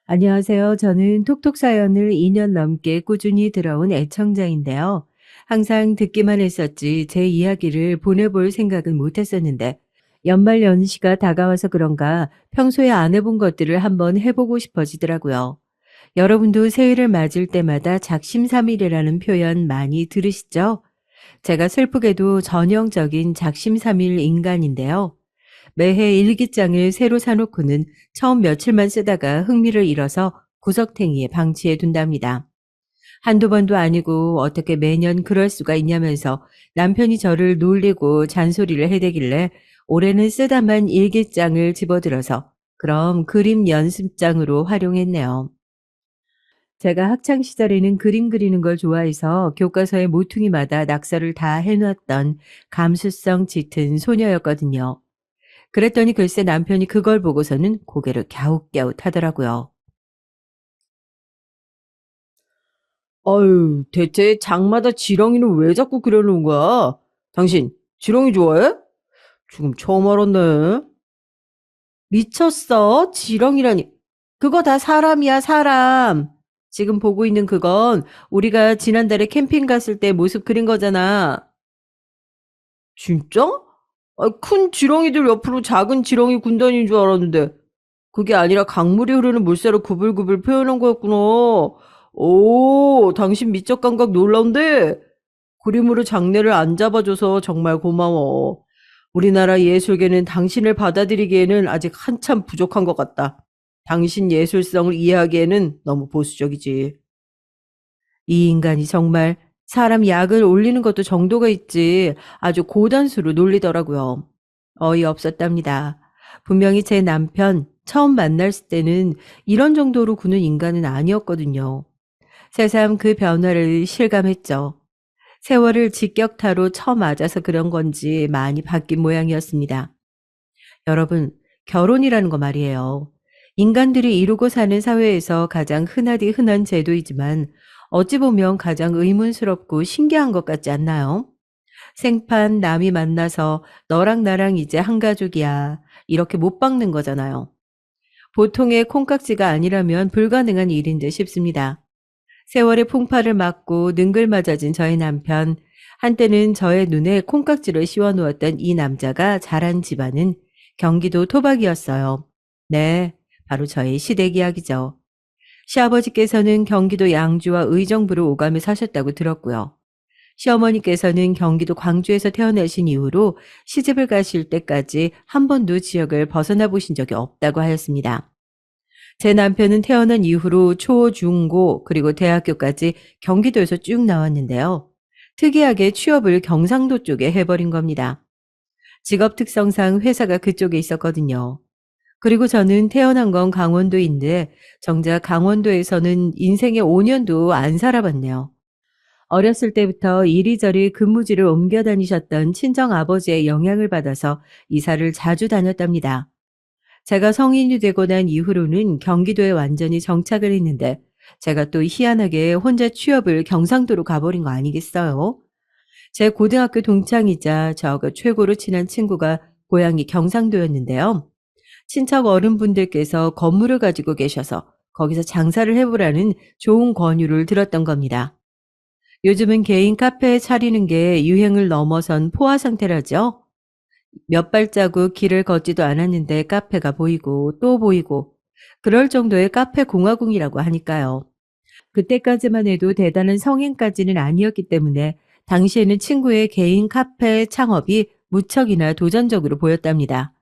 안녕하세요. 저는 톡톡 사연을 2년 넘게 꾸준히 들어온 애청자인데요. 항상 듣기만 했었지 제 이야기를 보내볼 생각은 못 했었는데 연말 연시가 다가와서 그런가 평소에 안 해본 것들을 한번 해보고 싶어지더라고요. 여러분도 새해를 맞을 때마다 작심삼일이라는 표현 많이 들으시죠? 제가 슬프게도 전형적인 작심삼일 인간인데요. 매해 일기장을 새로 사놓고는 처음 며칠만 쓰다가 흥미를 잃어서 구석탱이에 방치해 둔답니다. 한두 번도 아니고 어떻게 매년 그럴 수가 있냐면서 남편이 저를 놀리고 잔소리를 해대길래 올해는 쓰다만 일기장을 집어들어서 그럼 그림 연습장으로 활용했네요. 제가 학창 시절에는 그림 그리는 걸 좋아해서 교과서의 모퉁이마다 낙서를 다 해놨던 감수성 짙은 소녀였거든요. 그랬더니 글쎄 남편이 그걸 보고서는 고개를 갸웃갸웃 하더라고요. 아유, 대체 장마다 지렁이는 왜 자꾸 그려놓은 거야? 당신, 지렁이 좋아해? 지금 처음 알았네. 미쳤어? 지렁이라니. 그거 다 사람이야, 사람. 지금 보고 있는 그건 우리가 지난달에 캠핑 갔을 때 모습 그린 거잖아. 진짜? 아, 큰 지렁이들 옆으로 작은 지렁이 군단인 줄 알았는데, 그게 아니라 강물이 흐르는 물살을 구불구불 표현한 거였구나. 오, 당신 미적 감각 놀라운데? 그림으로 장르를 안 잡아줘서 정말 고마워. 우리나라 예술계는 당신을 받아들이기에는 아직 한참 부족한 것 같다. 당신 예술성을 이해하기에는 너무 보수적이지. 이 인간이 정말 사람 약을 올리는 것도 정도가 있지 아주 고단수로 놀리더라고요. 어이없었답니다. 분명히 제 남편 처음 만났을 때는 이런 정도로 구는 인간은 아니었거든요. 새삼 그 변화를 실감했죠. 세월을 직격타로 쳐맞아서 그런 건지 많이 바뀐 모양이었습니다. 여러분, 결혼이라는 거 말이에요. 인간들이 이루고 사는 사회에서 가장 흔하디 흔한 제도이지만 어찌 보면 가장 의문스럽고 신기한 것 같지 않나요? 생판 남이 만나서 너랑 나랑 이제 한 가족이야. 이렇게 못 박는 거잖아요. 보통의 콩깍지가 아니라면 불가능한 일인 듯 싶습니다. 세월의 풍파를 맞고 능글맞아진 저의 남편, 한때는 저의 눈에 콩깍지를 씌워놓았던 이 남자가 자란 집안은 경기도 토박이었어요. 네, 바로 저의 시댁 이야기죠. 시아버지께서는 경기도 양주와 의정부로 오가며 사셨다고 들었고요. 시어머니께서는 경기도 광주에서 태어나신 이후로 시집을 가실 때까지 한 번도 지역을 벗어나 보신 적이 없다고 하였습니다. 제 남편은 태어난 이후로 초, 중, 고, 그리고 대학교까지 경기도에서 쭉 나왔는데요. 특이하게 취업을 경상도 쪽에 해버린 겁니다. 직업 특성상 회사가 그쪽에 있었거든요. 그리고 저는 태어난 건 강원도인데 정작 강원도에서는 인생의 5년도 안 살아봤네요. 어렸을 때부터 이리저리 근무지를 옮겨 다니셨던 친정 아버지의 영향을 받아서 이사를 자주 다녔답니다. 제가 성인이 되고 난 이후로는 경기도에 완전히 정착을 했는데 제가 또 희한하게 혼자 취업을 경상도로 가버린 거 아니겠어요? 제 고등학교 동창이자 저하고 최고로 친한 친구가 고향이 경상도였는데요. 친척 어른분들께서 건물을 가지고 계셔서 거기서 장사를 해보라는 좋은 권유를 들었던 겁니다. 요즘은 개인 카페 차리는 게 유행을 넘어선 포화 상태라죠. 몇 발자국 길을 걷지도 않았는데 카페가 보이고 또 보이고 그럴 정도의 카페 공화국이라고 하니까요. 그때까지만 해도 대단한 성인까지는 아니었기 때문에 당시에는 친구의 개인 카페 창업이 무척이나 도전적으로 보였답니다.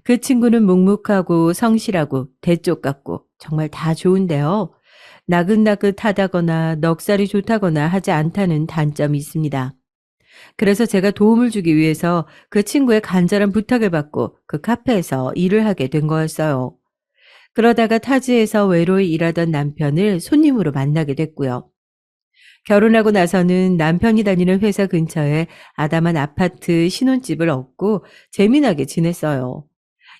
그 친구는 묵묵하고 성실하고 대쪽 같고 정말 다 좋은데요. 나긋나긋하다거나 넉살이 좋다거나 하지 않다는 단점이 있습니다. 그래서 제가 도움을 주기 위해서 그 친구의 간절한 부탁을 받고 그 카페에서 일을 하게 된 거였어요. 그러다가 타지에서 외로이 일하던 남편을 손님으로 만나게 됐고요. 결혼하고 나서는 남편이 다니는 회사 근처에 아담한 아파트 신혼집을 얻고 재미나게 지냈어요.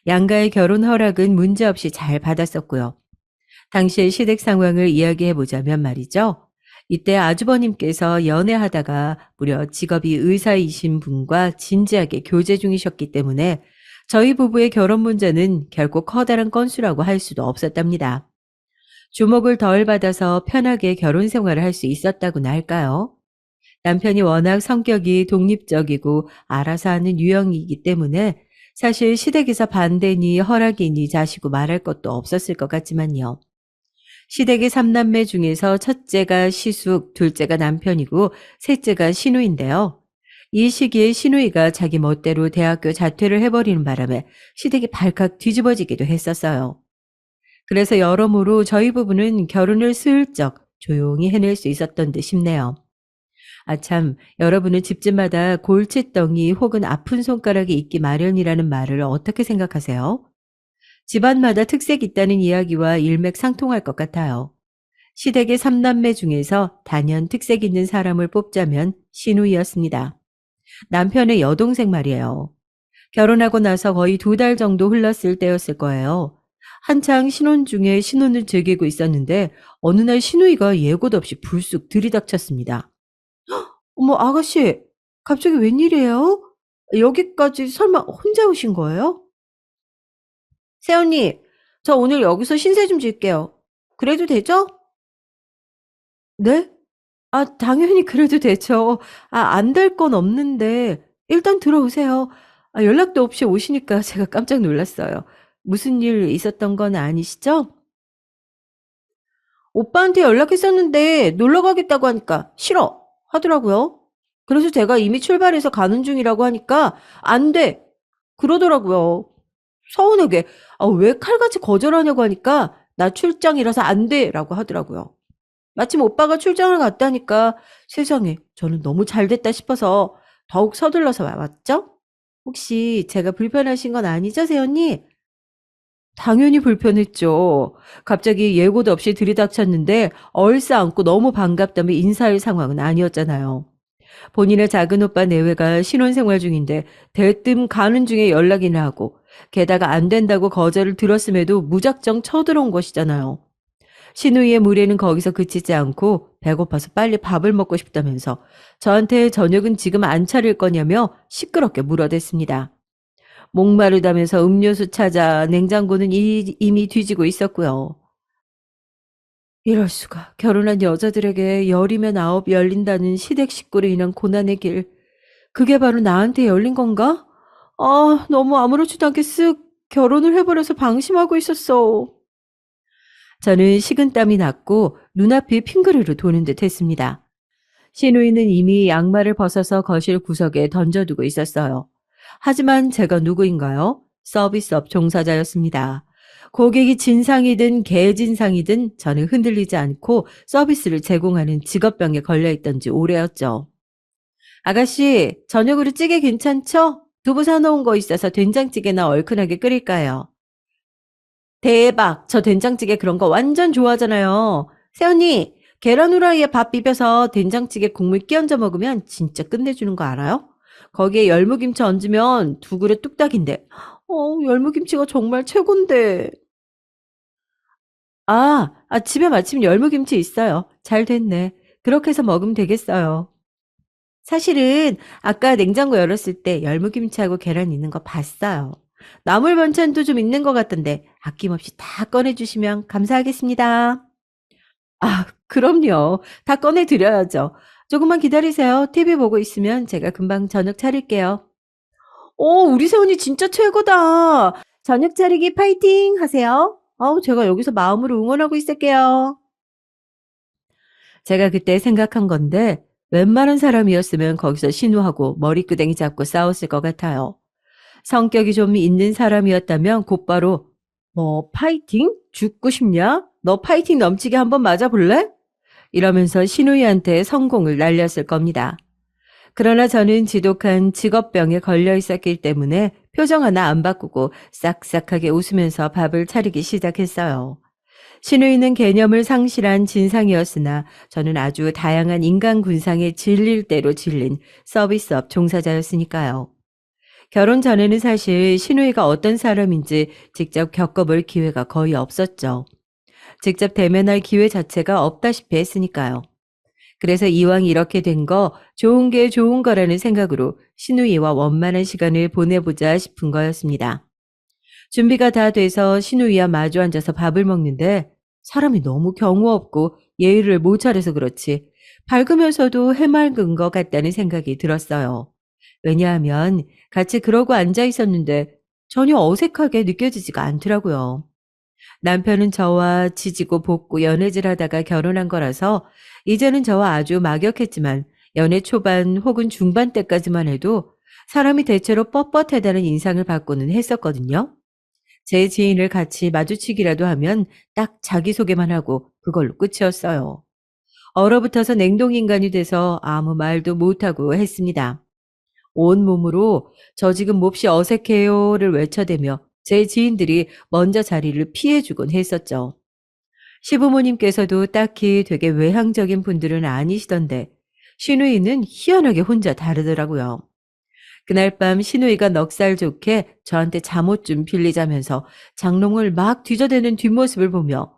양가의 결혼 허락은 문제없이 잘 받았었고요. 당시의 시댁 상황을 이야기해 보자면 말이죠. 이때 아주버님께서 연애하다가 무려 직업이 의사이신 분과 진지하게 교제 중이셨기 때문에 저희 부부의 결혼 문제는 결코 커다란 건수라고 할 수도 없었답니다. 주목을 덜 받아서 편하게 결혼 생활을 할 수 있었다고나 할까요? 남편이 워낙 성격이 독립적이고 알아서 하는 유형이기 때문에 사실 시댁에서 반대니 허락이니 자시고 말할 것도 없었을 것 같지만요. 시댁의 3남매 중에서 첫째가 시숙, 둘째가 남편이고 셋째가 시누인데요. 이 시기에 시누이가 자기 멋대로 대학교 자퇴를 해버리는 바람에 시댁이 발칵 뒤집어지기도 했었어요. 그래서 여러모로 저희 부부는 결혼을 슬쩍 조용히 해낼 수 있었던 듯 싶네요. 아참, 여러분은 집집마다 골칫덩이 혹은 아픈 손가락이 있기 마련이라는 말을 어떻게 생각하세요? 집안마다 특색이 있다는 이야기와 일맥상통할 것 같아요. 시댁의 3남매 중에서 단연 특색 있는 사람을 뽑자면 신우이였습니다. 남편의 여동생 말이에요. 결혼하고 나서 거의 2달 정도 흘렀을 때였을 거예요. 한창 신혼 중에 신혼을 즐기고 있었는데 어느 날 신우이가 예고도 없이 불쑥 들이닥쳤습니다. 어머, 아가씨, 갑자기 웬일이에요? 여기까지 설마 혼자 오신 거예요? 새언니, 저 오늘 여기서 신세 좀 질게요. 그래도 되죠? 네? 아, 당연히 그래도 되죠. 안 될 건 없는데, 일단 들어오세요. 연락도 없이 오시니까 제가 깜짝 놀랐어요. 무슨 일 있었던 건 아니시죠? 오빠한테 연락했었는데 놀러 가겠다고 하니까 싫어 하더라고요. 그래서 제가 이미 출발해서 가는 중이라고 하니까 안 돼. 그러더라고요. 서운하게. 왜 칼같이 거절하냐고 하니까 나 출장이라서 안 돼라고 하더라고요. 마침 오빠가 출장을 갔다니까 세상에 저는 너무 잘 됐다 싶어서 더욱 서둘러서 왔죠? 혹시 제가 불편하신 건 아니죠, 세연님? 당연히 불편했죠. 갑자기 예고도 없이 들이닥쳤는데 얼싸안고 너무 반갑다며 인사할 상황은 아니었잖아요. 본인의 작은 오빠 내외가 신혼생활 중인데 대뜸 가는 중에 연락이나 하고 게다가 안 된다고 거절을 들었음에도 무작정 쳐들어온 것이잖아요. 신우이의 무례는 거기서 그치지 않고 배고파서 빨리 밥을 먹고 싶다면서 저한테 저녁은 지금 안 차릴 거냐며 시끄럽게 물어댔습니다. 목마르다면서 음료수 찾아 냉장고는 이미 뒤지고 있었고요. 이럴 수가. 결혼한 여자들에게 열이면 아홉 열린다는 시댁 식구로 인한 고난의 길. 그게 바로 나한테 열린 건가? 너무 아무렇지도 않게 쓱 결혼을 해버려서 방심하고 있었어. 저는 식은땀이 났고 눈앞이 핑그르르 도는 듯 했습니다. 시누이는 이미 양말을 벗어서 거실 구석에 던져두고 있었어요. 하지만 제가 누구인가요? 서비스업 종사자였습니다. 고객이 진상이든 개진상이든 저는 흔들리지 않고 서비스를 제공하는 직업병에 걸려있던 지 오래였죠. 아가씨, 저녁으로 찌개 괜찮죠? 두부 사놓은 거 있어서 된장찌개나 얼큰하게 끓일까요? 대박! 저 된장찌개 그런 거 완전 좋아하잖아요. 새언니, 계란 후라이에 밥 비벼서 된장찌개 국물 끼얹어 먹으면 진짜 끝내주는 거 알아요? 거기에 열무김치 얹으면 두 그릇 뚝딱인데. 열무김치가 정말 최곤데. 집에 마침 열무김치 있어요. 잘 됐네. 그렇게 해서 먹으면 되겠어요. 사실은 아까 냉장고 열었을 때 열무김치하고 계란 있는 거 봤어요. 나물 반찬도 좀 있는 것 같던데 아낌없이 다 꺼내주시면 감사하겠습니다. 그럼요. 다 꺼내드려야죠. 조금만 기다리세요. TV 보고 있으면 제가 금방 저녁 차릴게요. 우리 세훈이 진짜 최고다. 저녁 차리기 파이팅 하세요. 제가 여기서 마음으로 응원하고 있을게요. 제가 그때 생각한 건데 웬만한 사람이었으면 거기서 신우하고 머리끄댕이 잡고 싸웠을 것 같아요. 성격이 좀 있는 사람이었다면 곧바로 뭐 파이팅? 죽고 싶냐? 너 파이팅 넘치게 한번 맞아볼래? 이러면서 신우이한테 성공을 날렸을 겁니다. 그러나 저는 지독한 직업병에 걸려 있었기 때문에 표정 하나 안 바꾸고 싹싹하게 웃으면서 밥을 차리기 시작했어요. 신우이는 개념을 상실한 진상이었으나 저는 아주 다양한 인간 군상에 질릴 대로 질린 서비스업 종사자였으니까요. 결혼 전에는 사실 신우이가 어떤 사람인지 직접 겪어볼 기회가 거의 없었죠. 직접 대면할 기회 자체가 없다시피 했으니까요. 그래서 이왕 이렇게 된 거 좋은 게 좋은 거라는 생각으로 신우이와 원만한 시간을 보내보자 싶은 거였습니다. 준비가 다 돼서 신우이와 마주 앉아서 밥을 먹는데 사람이 너무 경우 없고 예의를 못 차려서 그렇지 밝으면서도 해맑은 것 같다는 생각이 들었어요. 왜냐하면 같이 그러고 앉아 있었는데 전혀 어색하게 느껴지지가 않더라고요. 남편은 저와 지지고 볶고 연애질 하다가 결혼한 거라서 이제는 저와 아주 막역했지만 연애 초반 혹은 중반 때까지만 해도 사람이 대체로 뻣뻣하다는 인상을 받고는 했었거든요. 제 지인을 같이 마주치기라도 하면 딱 자기소개만 하고 그걸로 끝이었어요. 얼어붙어서 냉동인간이 돼서 아무 말도 못하고 했습니다. 온몸으로 "저 지금 몹시 어색해요."를 외쳐대며 제 지인들이 먼저 자리를 피해주곤 했었죠. 시부모님께서도 딱히 되게 외향적인 분들은 아니시던데 시누이는 희한하게 혼자 다르더라고요. 그날 밤 시누이가 넉살 좋게 저한테 잠옷 좀 빌리자면서 장롱을 막 뒤져대는 뒷모습을 보며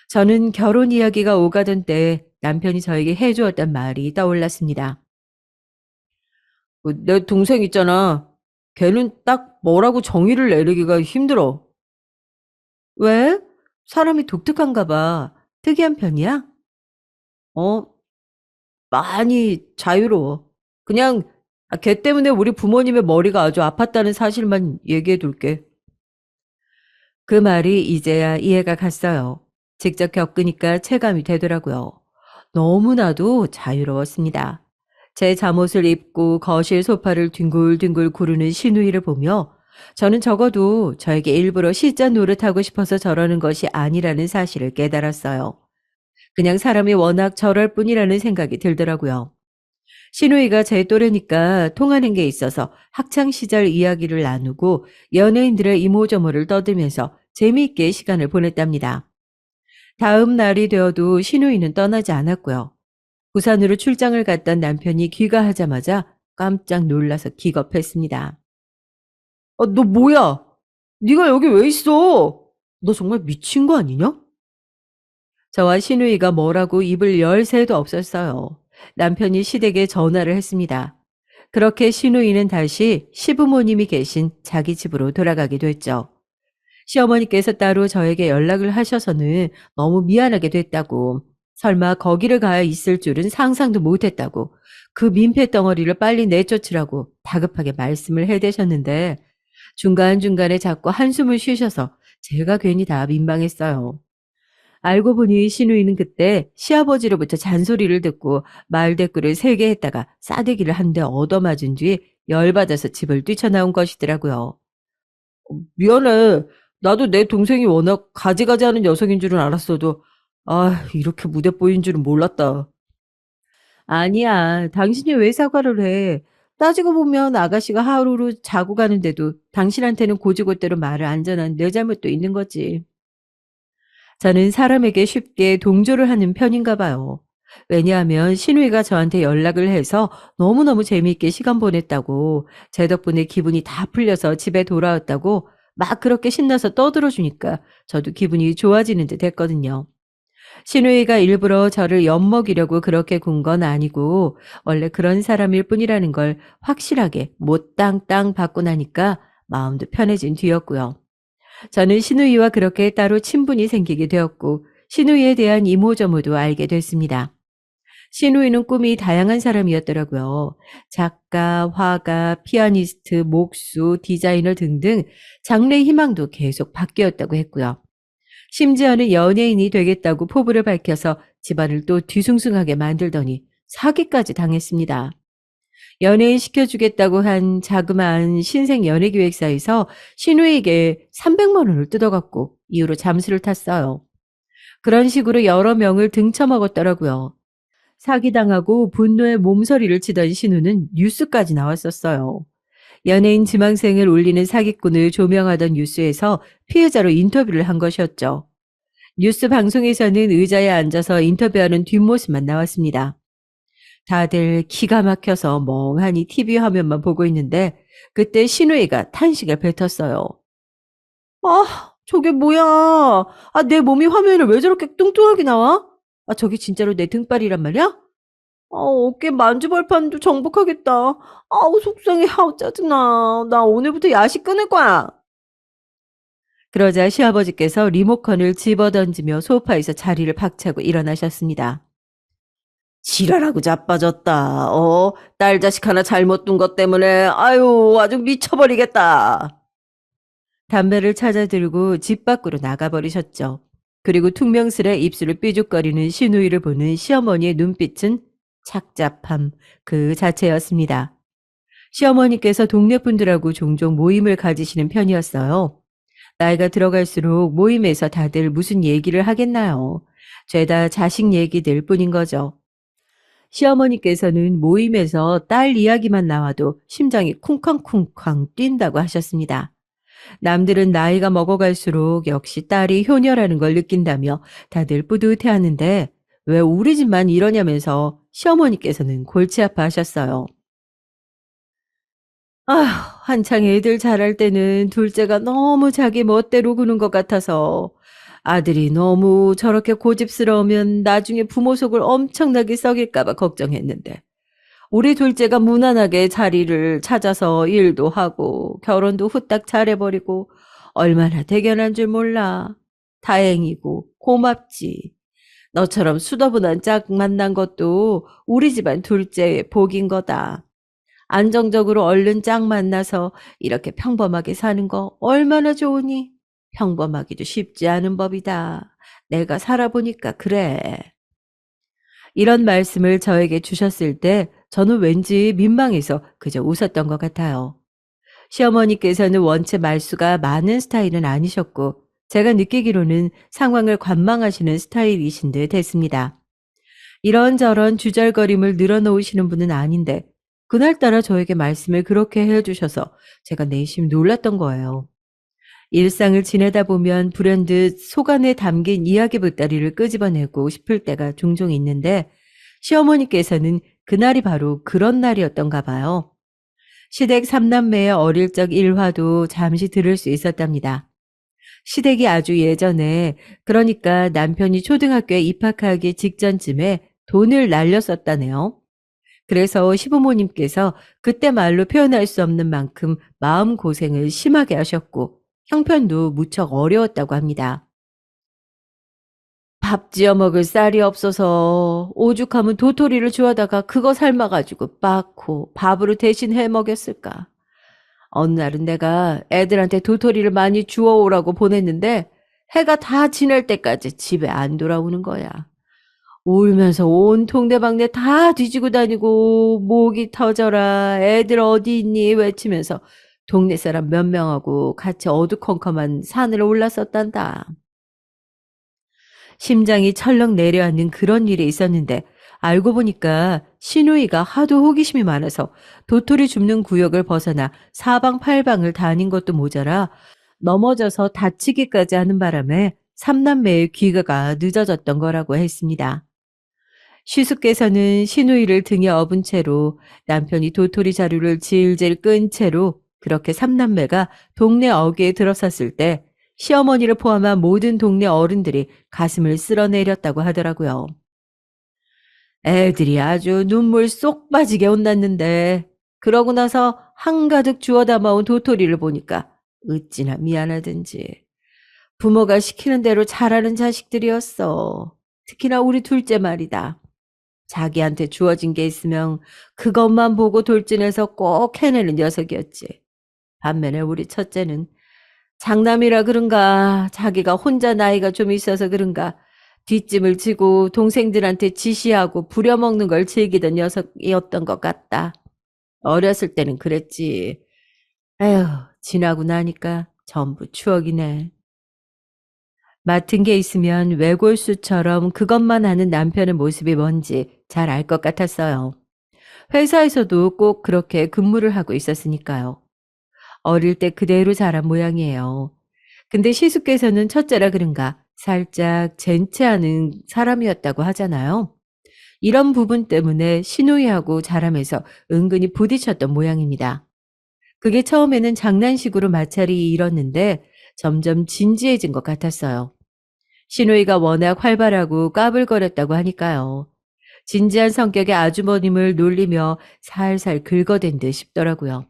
저는 결혼 이야기가 오가던 때에 남편이 저에게 해 주었던 말이 떠올랐습니다. 내 동생 있잖아. 걔는 딱 뭐라고 정의를 내리기가 힘들어. "왜? 사람이 독특한가 봐. 특이한 편이야?" 어, 많이 자유로워. 그냥 걔 때문에 우리 부모님의 머리가 아주 아팠다는 사실만 얘기해 둘게. 그 말이 이제야 이해가 갔어요. 직접 겪으니까 체감이 되더라고요. 너무나도 자유로웠습니다. 제 잠옷을 입고 거실 소파를 뒹굴뒹굴 구르는 시누이를 보며 저는 적어도 저에게 일부러 시자 노릇하고 싶어서 저러는 것이 아니라는 사실을 깨달았어요. 그냥 사람이 워낙 저럴 뿐이라는 생각이 들더라고요. 시누이가 제 또래니까 통하는 게 있어서 학창 시절 이야기를 나누고 연예인들의 이모저모를 떠들면서 재미있게 시간을 보냈답니다. 다음 날이 되어도 시누이는 떠나지 않았고요. 부산으로 출장을 갔던 남편이 귀가하자마자 깜짝 놀라서 기겁했습니다. 너 뭐야? 네가 여기 왜 있어? 너 정말 미친 거 아니냐? 저와 시누이가 뭐라고 입을 열 새도 없었어요. 남편이 시댁에 전화를 했습니다. 그렇게 시누이는 다시 시부모님이 계신 자기 집으로 돌아가게 됐죠. 시어머니께서 따로 저에게 연락을 하셔서는 너무 미안하게 됐다고, 설마 거기를 가 있을 줄은 상상도 못했다고, 그 민폐 덩어리를 빨리 내쫓으라고 다급하게 말씀을 해대셨는데 중간중간에 자꾸 한숨을 쉬셔서 제가 괜히 다 민망했어요. 알고 보니 시누이는 그때 시아버지로부터 잔소리를 듣고 말대꾸를 3개 했다가 싸대기를 한 대 얻어맞은 뒤 열받아서 집을 뛰쳐나온 것이더라고요. 미안해. 나도 내 동생이 워낙 가지가지하는 녀석인 줄은 알았어도 이렇게 무대뽀인 줄은 몰랐다. 아니야. 당신이 왜 사과를 해? 따지고 보면 아가씨가 하루로 자고 가는데도 당신한테는 고지고대로 말을 안 전한 내 잘못도 있는 거지. 저는 사람에게 쉽게 동조를 하는 편인가 봐요. 왜냐하면 신우이가 저한테 연락을 해서 너무너무 재미있게 시간 보냈다고, 제 덕분에 기분이 다 풀려서 집에 돌아왔다고 막 그렇게 신나서 떠들어 주니까 저도 기분이 좋아지는 듯 했거든요. 신우이가 일부러 저를 엿먹이려고 그렇게 군 건 아니고 원래 그런 사람일 뿐이라는 걸 확실하게 못땅땅 받고 나니까 마음도 편해진 뒤였고요. 저는 신우이와 그렇게 따로 친분이 생기게 되었고 신우이에 대한 이모저모도 알게 됐습니다. 신우이는 꿈이 다양한 사람이었더라고요. 작가, 화가, 피아니스트, 목수, 디자이너 등등 장래 희망도 계속 바뀌었다고 했고요. 심지어는 연예인이 되겠다고 포부를 밝혀서 집안을 또 뒤숭숭하게 만들더니 사기까지 당했습니다. 연예인 시켜주겠다고 한 자그마한 신생 연예기획사에서 신우에게 300만 원을 뜯어갔고 이후로 잠수를 탔어요. 그런 식으로 여러 명을 등쳐먹었더라고요. 사기당하고 분노의 몸서리를 치던 신우는 뉴스까지 나왔었어요. 연예인 지망생을 올리는 사기꾼을 조명하던 뉴스에서 피해자로 인터뷰를 한 것이었죠. 뉴스 방송에서는 의자에 앉아서 인터뷰하는 뒷모습만 나왔습니다. 다들 기가 막혀서 멍하니 TV 화면만 보고 있는데 그때 신우이가 탄식을 뱉었어요. 저게 뭐야? 내 몸이 화면에 왜 저렇게 뚱뚱하게 나와? 저게 진짜로 내 등발이란 말이야? 어깨 만주벌판도 정복하겠다. 속상해. 짜증나. 나 오늘부터 야식 끊을 거야. 그러자 시아버지께서 리모컨을 집어던지며 소파에서 자리를 박차고 일어나셨습니다. 지랄하고 자빠졌다. 딸 자식 하나 잘못 둔 것 때문에 아유 아주 미쳐버리겠다. 담배를 찾아 들고 집 밖으로 나가버리셨죠. 그리고 퉁명스레 입술을 삐죽거리는 시누이를 보는 시어머니의 눈빛은 착잡함 그 자체였습니다. 시어머니께서 동네 분들하고 종종 모임을 가지시는 편이었어요. 나이가 들어갈수록 모임에서 다들 무슨 얘기를 하겠나요? 죄다 자식 얘기들 뿐인 거죠. 시어머니께서는 모임에서 딸 이야기만 나와도 심장이 쿵쾅쿵쾅 뛴다고 하셨습니다. 남들은 나이가 먹어갈수록 역시 딸이 효녀라는 걸 느낀다며 다들 뿌듯해하는데 왜 우리 집만 이러냐면서 시어머니께서는 골치 아파하셨어요. 아휴, 한창 애들 자랄 때는 둘째가 너무 자기 멋대로 구는 것 같아서 아들이 너무 저렇게 고집스러우면 나중에 부모 속을 엄청나게 썩일까 봐 걱정했는데 우리 둘째가 무난하게 자리를 찾아서 일도 하고 결혼도 후딱 잘해버리고 얼마나 대견한 줄 몰라. 다행이고 고맙지. 너처럼 수더분한 짝 만난 것도 우리 집안 둘째의 복인 거다. 안정적으로 얼른 짝 만나서 이렇게 평범하게 사는 거 얼마나 좋으니? 평범하기도 쉽지 않은 법이다. 내가 살아보니까 그래. 이런 말씀을 저에게 주셨을 때 저는 왠지 민망해서 그저 웃었던 것 같아요. 시어머니께서는 원체 말수가 많은 스타일은 아니셨고 제가 느끼기로는 상황을 관망하시는 스타일이신 듯 했습니다. 이런저런 주절거림을 늘어놓으시는 분은 아닌데 그날따라 저에게 말씀을 그렇게 해주셔서 제가 내심 놀랐던 거예요. 일상을 지내다 보면 불현듯 속 안에 담긴 이야기 보따리를 끄집어내고 싶을 때가 종종 있는데 시어머니께서는 그날이 바로 그런 날이었던가 봐요. 시댁 삼남매의 어릴 적 일화도 잠시 들을 수 있었답니다. 시댁이 아주 예전에 그러니까 남편이 초등학교에 입학하기 직전쯤에 돈을 날렸었다네요. 그래서 시부모님께서 그때 말로 표현할 수 없는 만큼 마음고생을 심하게 하셨고 형편도 무척 어려웠다고 합니다. 밥 지어 먹을 쌀이 없어서 오죽하면 도토리를 주워다가 그거 삶아가지고 빻고 밥으로 대신 해 먹였을까. 어느 날은 내가 애들한테 도토리를 많이 주워오라고 보냈는데 해가 다 지날 때까지 집에 안 돌아오는 거야. 울면서 온 동네방네 다 뒤지고 다니고 목이 터져라 애들 어디 있니 외치면서 동네 사람 몇 명하고 같이 어두컴컴한 산을 올랐었단다. 심장이 철렁 내려앉는 그런 일이 있었는데 알고 보니까 시누이가 하도 호기심이 많아서 도토리 줍는 구역을 벗어나 사방팔방을 다닌 것도 모자라 넘어져서 다치기까지 하는 바람에 삼남매의 귀가가 늦어졌던 거라고 했습니다. 시숙께서는 시누이를 등에 업은 채로 남편이 도토리 자루를 질질 끈 채로 그렇게 삼남매가 동네 어귀에 들어섰을 때 시어머니를 포함한 모든 동네 어른들이 가슴을 쓸어내렸다고 하더라고요. 애들이 아주 눈물 쏙 빠지게 혼났는데 그러고 나서 한가득 주워 담아온 도토리를 보니까 어찌나 미안하든지. 부모가 시키는 대로 잘하는 자식들이었어. 특히나 우리 둘째 말이다. 자기한테 주어진 게 있으면 그것만 보고 돌진해서 꼭 해내는 녀석이었지. 반면에 우리 첫째는 장남이라 그런가 자기가 혼자 나이가 좀 있어서 그런가 뒷짐을 지고 동생들한테 지시하고 부려먹는 걸 즐기던 녀석이었던 것 같다. 어렸을 때는 그랬지. 에휴, 지나고 나니까 전부 추억이네. 맡은 게 있으면 외골수처럼 그것만 하는 남편의 모습이 뭔지 잘 알 것 같았어요. 회사에서도 꼭 그렇게 근무를 하고 있었으니까요. 어릴 때 그대로 자란 모양이에요. 근데 시숙께서는 첫째라 그런가 살짝 젠체하는 사람이었다고 하잖아요. 이런 부분 때문에 시누이하고 자라면서 은근히 부딪혔던 모양입니다. 그게 처음에는 장난식으로 마찰이 일었는데 점점 진지해진 것 같았어요. 시누이가 워낙 활발하고 까불거렸다고 하니까요. 진지한 성격의 아주버님을 놀리며 살살 긁어댄 듯 싶더라고요.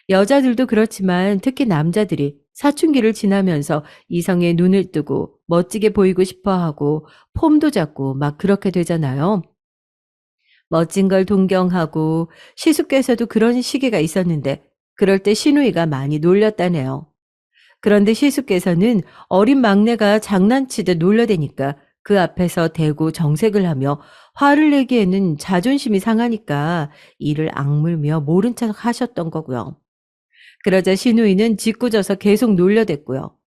여자들도 그렇지만 특히 남자들이 사춘기를 지나면서 이성의 눈을 뜨고 멋지게 보이고 싶어 하고 폼도 잡고 막 그렇게 되잖아요. 멋진 걸 동경하고 시숙께서도 그런 시기가 있었는데 그럴 때 시누이가 많이 놀렸다네요. 그런데 시숙께서는 어린 막내가 장난치듯 놀려대니까 그 앞에서 대고 정색을 하며 화를 내기에는 자존심이 상하니까 이를 악물며 모른 척 하셨던 거고요. 그러자 시누이는 짓궂어서 계속 놀려댔고요.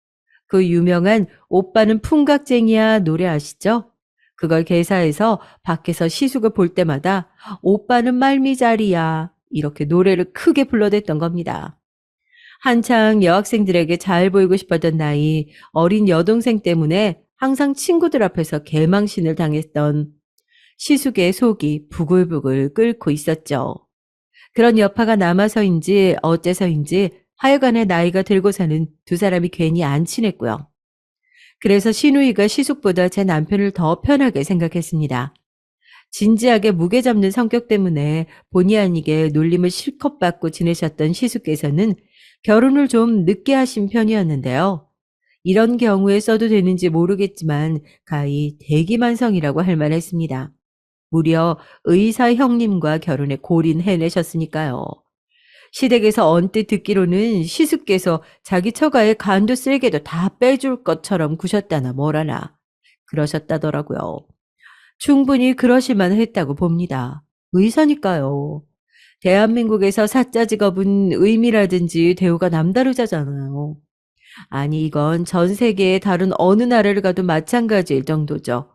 그 유명한 오빠는 풍각쟁이야 노래 아시죠? 그걸 개사해서 밖에서 시숙을 볼 때마다 오빠는 말미잘이야 이렇게 노래를 크게 불러댔던 겁니다. 한창 여학생들에게 잘 보이고 싶었던 나이, 어린 여동생 때문에 항상 친구들 앞에서 개망신을 당했던 시숙의 속이 부글부글 끓고 있었죠. 그런 여파가 남아서인지 어째서인지 하여간에 나이가 들고서는 두 사람이 괜히 안 친했고요. 그래서 시누이가 시숙보다 제 남편을 더 편하게 생각했습니다. 진지하게 무게 잡는 성격 때문에 본의 아니게 놀림을 실컷 받고 지내셨던 시숙께서는 결혼을 좀 늦게 하신 편이었는데요. 이런 경우에 써도 되는지 모르겠지만 가히 대기만성이라고 할 만했습니다. 무려 의사 형님과 결혼에 골인해내셨으니까요. 시댁에서 언뜻 듣기로는 시숙께서 자기 처가에 간도 쓸개도 다 빼줄 것처럼 구셨다나 뭐라나 그러셨다더라고요. 충분히 그러실만 했다고 봅니다. 의사니까요. 대한민국에서 사자 직업은 의미라든지 대우가 남다르잖아요. 아니 이건 전 세계의 다른 어느 나라를 가도 마찬가지일 정도죠.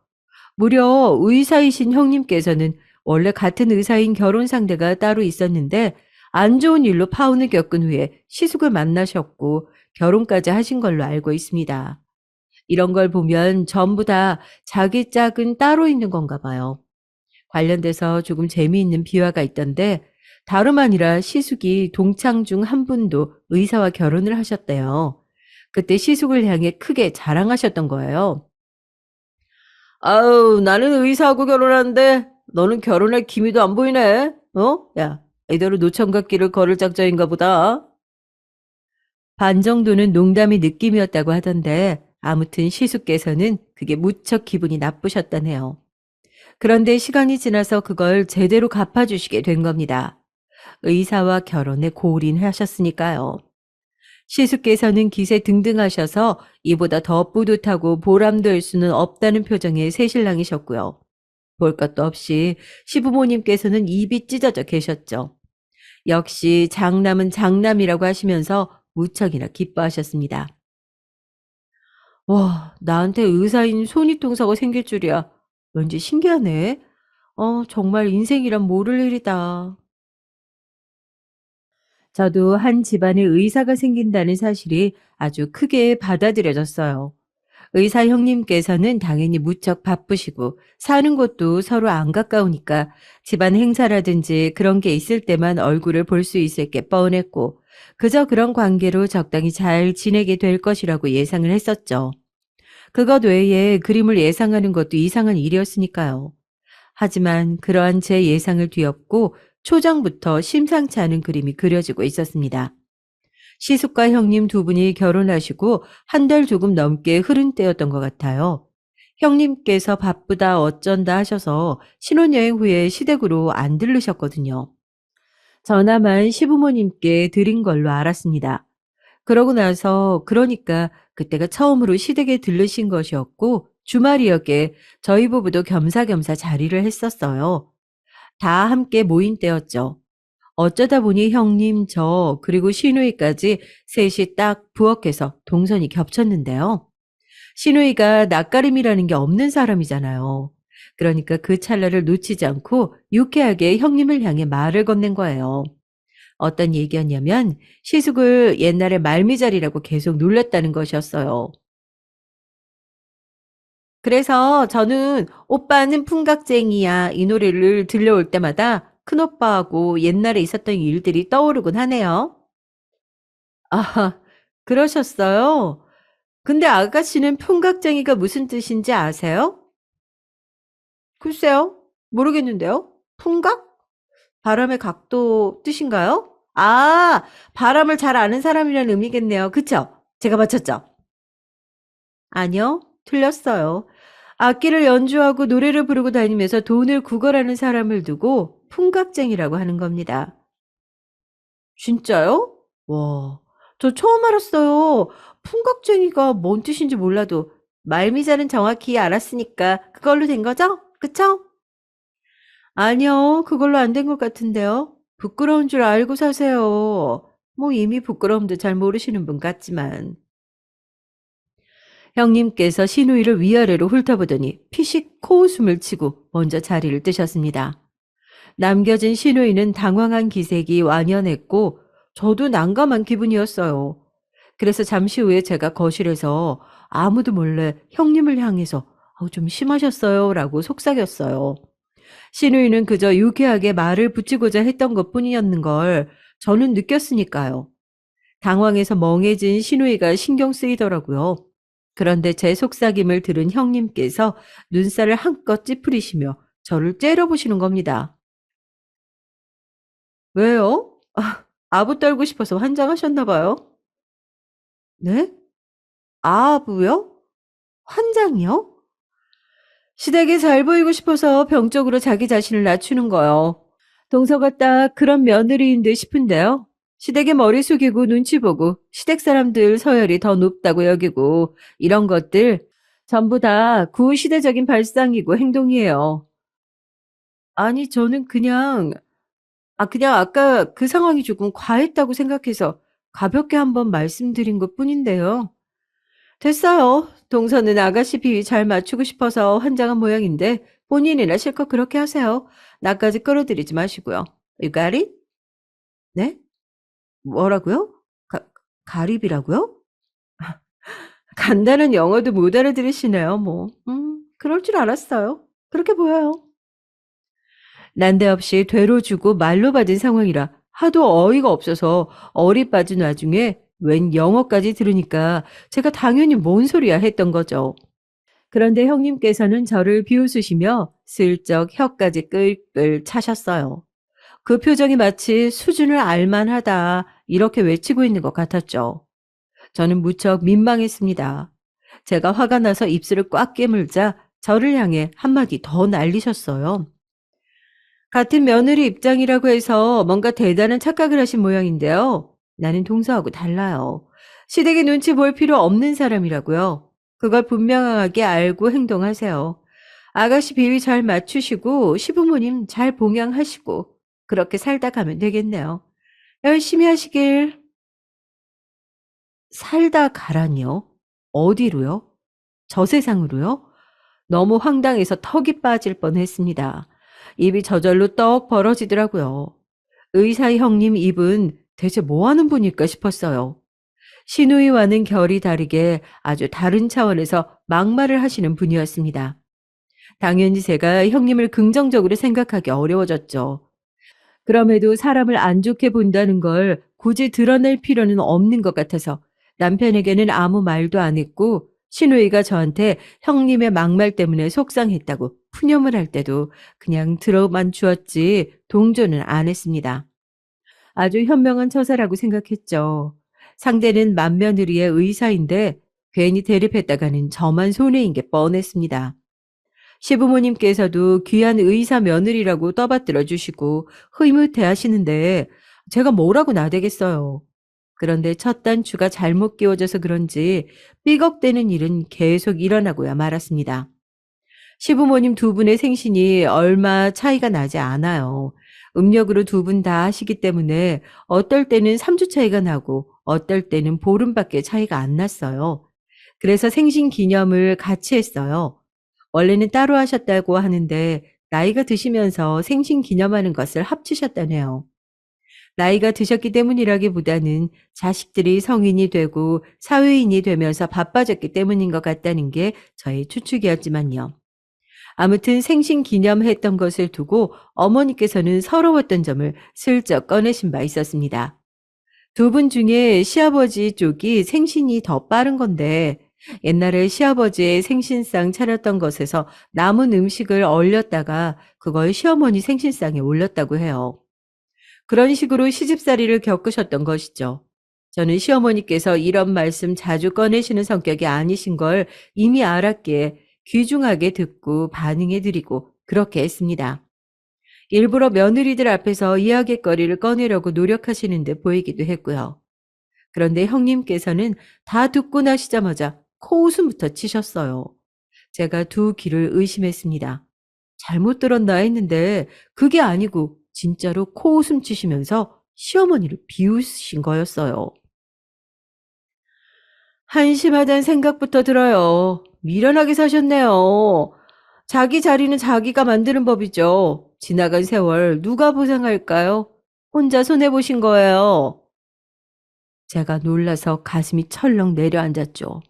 무려 의사이신 형님께서는 원래 같은 의사인 결혼 상대가 따로 있었는데 안 좋은 일로 파혼을 겪은 후에 시숙을 만나셨고 결혼까지 하신 걸로 알고 있습니다. 이런 걸 보면 전부 다 자기 짝은 따로 있는 건가 봐요. 관련돼서 조금 재미있는 비화가 있던데 다름 아니라 시숙이 동창 중 한 분도 의사와 결혼을 하셨대요. 그때 시숙을 향해 크게 자랑하셨던 거예요. 아우, 나는 의사하고 결혼하는데 너는 결혼할 기미도 안 보이네. 어? 야, 이대로 노천각길을 걸을 작정인가 보다. 반 정도는 농담의 느낌이었다고 하던데 아무튼 시숙께서는 그게 무척 기분이 나쁘셨다네요. 그런데 시간이 지나서 그걸 제대로 갚아주시게 된 겁니다. 의사와 결혼에 골인하셨으니까요. 시숙께서는 기세 등등하셔서 이보다 더 뿌듯하고 보람될 수는 없다는 표정의 새신랑이셨고요. 볼 것도 없이 시부모님께서는 입이 찢어져 계셨죠. 역시 장남은 장남이라고 하시면서 무척이나 기뻐하셨습니다. 와, 나한테 의사인 손위통사가 생길 줄이야. 왠지 신기하네. 정말 인생이란 모를 일이다. 저도 한 집안에 의사가 생긴다는 사실이 아주 크게 받아들여졌어요. 의사 형님께서는 당연히 무척 바쁘시고 사는 곳도 서로 안 가까우니까 집안 행사라든지 그런 게 있을 때만 얼굴을 볼 수 있을 게 뻔했고 그저 그런 관계로 적당히 잘 지내게 될 것이라고 예상을 했었죠. 그것 외에 그림을 예상하는 것도 이상한 일이었으니까요. 하지만 그러한 제 예상을 뒤엎고 초장부터 심상치 않은 그림이 그려지고 있었습니다. 시숙과 형님 두 분이 결혼하시고 한 달 조금 넘게 흐른 때였던 것 같아요. 형님께서 바쁘다 어쩐다 하셔서 신혼여행 후에 시댁으로 안 들르셨거든요. 전화만 시부모님께 드린 걸로 알았습니다. 그러고 나서 그러니까 그때가 처음으로 시댁에 들르신 것이었고 주말이었기에 저희 부부도 겸사겸사 자리를 했었어요. 다 함께 모인 때였죠. 어쩌다 보니 형님, 저, 그리고 시누이까지 셋이 딱 부엌에서 동선이 겹쳤는데요. 시누이가 낯가림이라는 게 없는 사람이잖아요. 그러니까 그 찰나를 놓치지 않고 유쾌하게 형님을 향해 말을 건넨 거예요. 어떤 얘기였냐면 시숙을 옛날에 말미잘이라고 계속 놀렸다는 것이었어요. 그래서 저는 오빠는 풍각쟁이야 이 노래를 들려올 때마다 큰오빠하고 옛날에 있었던 일들이 떠오르곤 하네요. 아, 그러셨어요? 근데 아가씨는 풍각쟁이가 무슨 뜻인지 아세요? 글쎄요. 모르겠는데요. 풍각? 바람의 각도 뜻인가요? 아, 바람을 잘 아는 사람이라는 의미겠네요. 그쵸? 제가 맞췄죠? 아니요, 틀렸어요. 악기를 연주하고 노래를 부르고 다니면서 돈을 구걸하는 사람을 두고 풍각쟁이라고 하는 겁니다. 진짜요? 와, 저 처음 알았어요. 풍각쟁이가 뭔 뜻인지 몰라도 말미잘은 정확히 알았으니까 그걸로 된 거죠? 그쵸? 아니요, 그걸로 안 된 것 같은데요. 부끄러운 줄 알고 사세요. 뭐 이미 부끄러움도 잘 모르시는 분 같지만. 형님께서 시누이를 위아래로 훑어보더니 피식 코웃음을 치고 먼저 자리를 뜨셨습니다. 남겨진 시누이는 당황한 기색이 완연했고 저도 난감한 기분이었어요. 그래서 잠시 후에 제가 거실에서 아무도 몰래 형님을 향해서 좀 심하셨어요 라고 속삭였어요. 시누이는 그저 유쾌하게 말을 붙이고자 했던 것뿐이었는 걸 저는 느꼈으니까요. 당황해서 멍해진 시누이가 신경 쓰이더라고요. 그런데 제 속삭임을 들은 형님께서 눈살을 한껏 찌푸리시며 저를 째려보시는 겁니다. 왜요? 아부 떨고 싶어서 환장하셨나 봐요. 네? 아부요? 환장이요? 시댁에 잘 보이고 싶어서 병적으로 자기 자신을 낮추는 거요. 동서가 딱 그런 며느리인 듯 싶은데요. 시댁에 머리 숙이고 눈치 보고 시댁 사람들 서열이 더 높다고 여기고 이런 것들 전부 다 구시대적인 발상이고 행동이에요. 아니 저는 그냥 아까 그 상황이 조금 과했다고 생각해서 가볍게 한번 말씀드린 것뿐인데요. 됐어요. 동서는 아가씨 비위 잘 맞추고 싶어서 환장한 모양인데 본인이나 실컷 그렇게 하세요. 나까지 끌어들이지 마시고요. You got it? 네? 뭐라고요? 가립이라고요? 간단한 영어도 못 알아들으시네요, 뭐. 그럴 줄 알았어요. 그렇게 보여요. 난데없이 되로 주고 말로 받은 상황이라 하도 어이가 없어서 어리 빠진 와중에 웬 영어까지 들으니까 제가 당연히 뭔 소리야 했던 거죠. 그런데 형님께서는 저를 비웃으시며 슬쩍 혀까지 끌끌 차셨어요. 그 표정이 마치 수준을 알만하다 이렇게 외치고 있는 것 같았죠. 저는 무척 민망했습니다. 제가 화가 나서 입술을 꽉 깨물자 저를 향해 한마디 더 날리셨어요. 같은 며느리 입장이라고 해서 뭔가 대단한 착각을 하신 모양인데요. 나는 동서하고 달라요. 시댁의 눈치 볼 필요 없는 사람이라고요. 그걸 분명하게 알고 행동하세요. 아가씨 비위 잘 맞추시고 시부모님 잘 봉양하시고 그렇게 살다 가면 되겠네요. 열심히 하시길. 살다 가라니요? 어디로요? 저 세상으로요? 너무 황당해서 턱이 빠질 뻔했습니다. 입이 저절로 떡 벌어지더라고요. 의사 형님 입은 대체 뭐 하는 분일까 싶었어요. 시누이와는 결이 다르게 아주 다른 차원에서 막말을 하시는 분이었습니다. 당연히 제가 형님을 긍정적으로 생각하기 어려워졌죠. 그럼에도 사람을 안 좋게 본다는 걸 굳이 드러낼 필요는 없는 것 같아서 남편에게는 아무 말도 안 했고 시누이가 저한테 형님의 막말 때문에 속상했다고 푸념을 할 때도 그냥 들어만 주었지 동조는 안 했습니다. 아주 현명한 처사라고 생각했죠. 상대는 맏며느리의 의사인데 괜히 대립했다가는 저만 손해인 게 뻔했습니다. 시부모님께서도 귀한 의사 며느리라고 떠받들어 주시고 흐뭇해 하시는데 제가 뭐라고 나대겠어요. 그런데 첫 단추가 잘못 끼워져서 그런지 삐걱대는 일은 계속 일어나고야 말았습니다. 시부모님 두 분의 생신이 얼마 차이가 나지 않아요. 음력으로 두 분 다 하시기 때문에 어떨 때는 3주 차이가 나고 어떨 때는 보름밖에 차이가 안 났어요. 그래서 생신 기념을 같이 했어요. 원래는 따로 하셨다고 하는데 나이가 드시면서 생신 기념하는 것을 합치셨다네요. 나이가 드셨기 때문이라기보다는 자식들이 성인이 되고 사회인이 되면서 바빠졌기 때문인 것 같다는 게 저의 추측이었지만요. 아무튼 생신 기념했던 것을 두고 어머니께서는 서러웠던 점을 슬쩍 꺼내신 바 있었습니다. 두 분 중에 시아버지 쪽이 생신이 더 빠른 건데 옛날에 시아버지의 생신상 차렸던 것에서 남은 음식을 얼렸다가 그걸 시어머니 생신상에 올렸다고 해요. 그런 식으로 시집살이를 겪으셨던 것이죠. 저는 시어머니께서 이런 말씀 자주 꺼내시는 성격이 아니신 걸 이미 알았기에 귀중하게 듣고 반응해드리고 그렇게 했습니다. 일부러 며느리들 앞에서 이야깃거리를 꺼내려고 노력하시는 듯 보이기도 했고요. 그런데 형님께서는 다 듣고 나시자마자 코웃음부터 치셨어요. 제가 두 귀를 의심했습니다. 잘못 들었나 했는데 그게 아니고 진짜로 코웃음 치시면서 시어머니를 비웃으신 거였어요. 한심하다는 생각부터 들어요. 미련하게 사셨네요. 자기 자리는 자기가 만드는 법이죠. 지나간 세월 누가 보상할까요? 혼자 손해보신 거예요. 제가 놀라서 가슴이 철렁 내려앉았죠.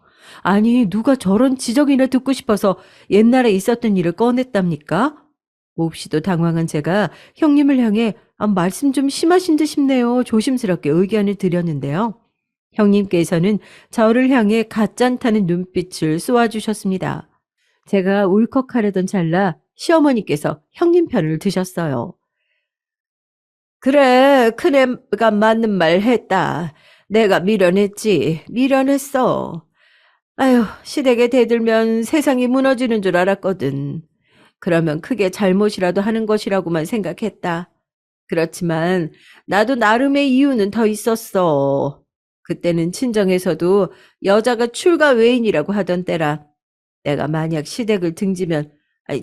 아니, 누가 저런 지적이나 듣고 싶어서 옛날에 있었던 일을 꺼냈답니까? 몹시도 당황한 제가 형님을 향해 말씀 좀 심하신 듯 싶네요. 조심스럽게 의견을 드렸는데요. 형님께서는 저를 향해 가짠타는 눈빛을 쏘아주셨습니다. 제가 울컥하려던 찰나 시어머니께서 형님 편을 드셨어요. 그래, 큰애가 맞는 말 했다. 내가 미련했지. 미련했어. 아휴, 시댁에 대들면 세상이 무너지는 줄 알았거든. 그러면 크게 잘못이라도 하는 것이라고만 생각했다. 그렇지만 나도 나름의 이유는 더 있었어. 그때는 친정에서도 여자가 출가 외인이라고 하던 때라. 내가 만약 시댁을 등지면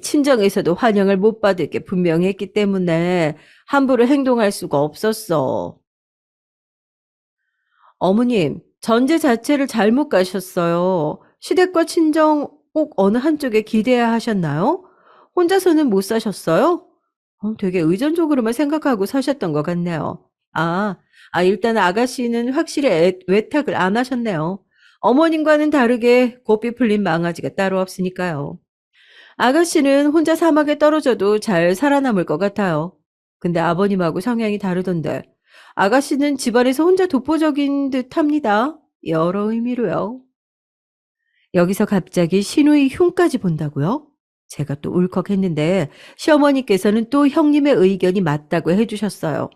친정에서도 환영을 못 받을 게 분명했기 때문에 함부로 행동할 수가 없었어. 어머님, 전제 자체를 잘못 가셨어요. 시댁과 친정 꼭 어느 한쪽에 기대야 하셨나요? 혼자서는 못 사셨어요? 되게 의존적으로만 생각하고 사셨던 것 같네요. 아, 일단 아가씨는 확실히 외탁을 안 하셨네요. 어머님과는 다르게 고삐 풀린 망아지가 따로 없으니까요. 아가씨는 혼자 사막에 떨어져도 잘 살아남을 것 같아요. 근데 아버님하고 성향이 다르던데, 아가씨는 집안에서 혼자 독보적인 듯 합니다. 여러 의미로요. 여기서 갑자기 신우이 흉까지 본다고요? 제가 또 울컥했는데 시어머니께서는 또 형님의 의견이 맞다고 해주셨어요.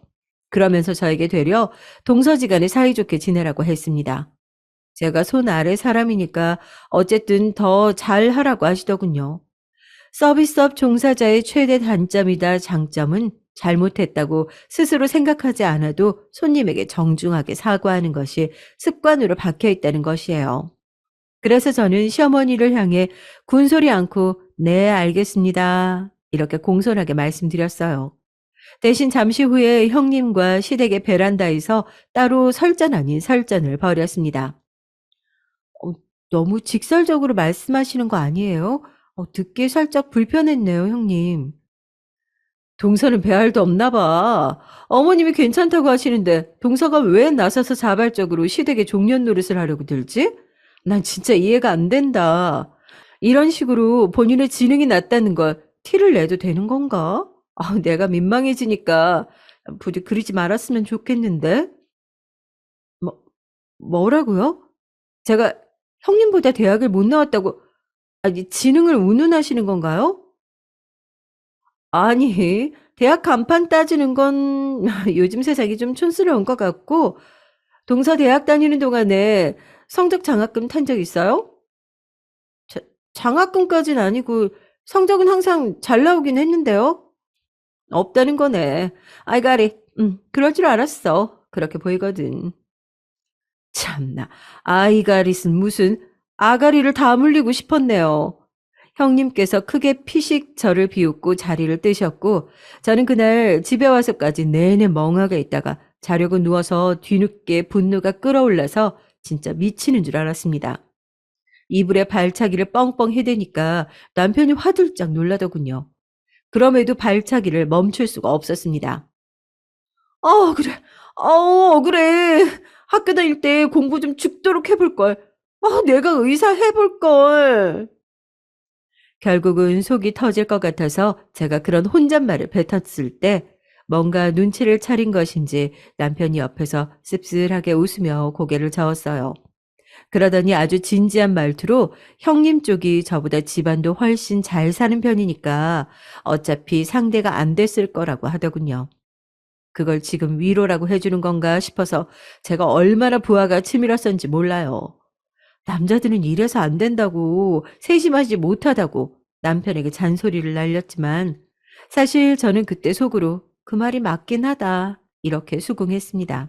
그러면서 저에게 되려 동서지간에 사이좋게 지내라고 했습니다. 제가 손 아래 사람이니까 어쨌든 더 잘하라고 하시더군요. 서비스업 종사자의 최대 단점이다 장점은 잘못했다고 스스로 생각하지 않아도 손님에게 정중하게 사과하는 것이 습관으로 박혀 있다는 것이에요. 그래서 저는 시어머니를 향해 군소리 않고 네, 알겠습니다. 이렇게 공손하게 말씀드렸어요. 대신 잠시 후에 형님과 시댁의 베란다에서 따로 설전 아닌 설전을 벌였습니다. 어, 너무 직설적으로 말씀하시는 거 아니에요? 듣기 살짝 불편했네요, 형님. 동서는 배알도 없나 봐. 어머님이 괜찮다고 하시는데 동서가 왜 나서서 자발적으로 시댁의 종년 노릇을 하려고 들지? 난 진짜 이해가 안 된다. 이런 식으로 본인의 지능이 낮다는 걸 티를 내도 되는 건가? 내가 민망해지니까 부디 그러지 말았으면 좋겠는데. 뭐, 뭐라고요? 제가 형님보다 대학을 못 나왔다고, 아니, 지능을 운운하시는 건가요? 아니, 대학 간판 따지는 건 요즘 세상이 좀 촌스러운 것 같고, 동서 대학 다니는 동안에 성적 장학금 탄 적 있어요? 자, 장학금까진 아니고 성적은 항상 잘 나오긴 했는데요. 없다는 거네. 아이가리, 그럴 줄 알았어. 그렇게 보이거든. 참나, 아이가릿은 무슨 아가리를 다 물리고 싶었네요. 형님께서 크게 피식 저를 비웃고 자리를 뜨셨고 저는 그날 집에 와서까지 내내 멍하게 있다가 자려고 누워서 뒤늦게 분노가 끌어올라서 진짜 미치는 줄 알았습니다. 이불에 발차기를 뻥뻥 해대니까 남편이 화들짝 놀라더군요. 그럼에도 발차기를 멈출 수가 없었습니다. 그래. 그래. 학교 다닐 때 공부 좀 죽도록 해볼걸. 내가 의사 해볼걸. 결국은 속이 터질 것 같아서 제가 그런 혼잣말을 뱉었을 때 뭔가 눈치를 차린 것인지 남편이 옆에서 씁쓸하게 웃으며 고개를 저었어요. 그러더니 아주 진지한 말투로 형님 쪽이 저보다 집안도 훨씬 잘 사는 편이니까 어차피 상대가 안 됐을 거라고 하더군요. 그걸 지금 위로라고 해주는 건가 싶어서 제가 얼마나 부하가 치밀었었는지 몰라요. 남자들은 이래서 안 된다고, 세심하지 못하다고 남편에게 잔소리를 날렸지만 사실 저는 그때 속으로 그 말이 맞긴 하다 이렇게 수긍했습니다.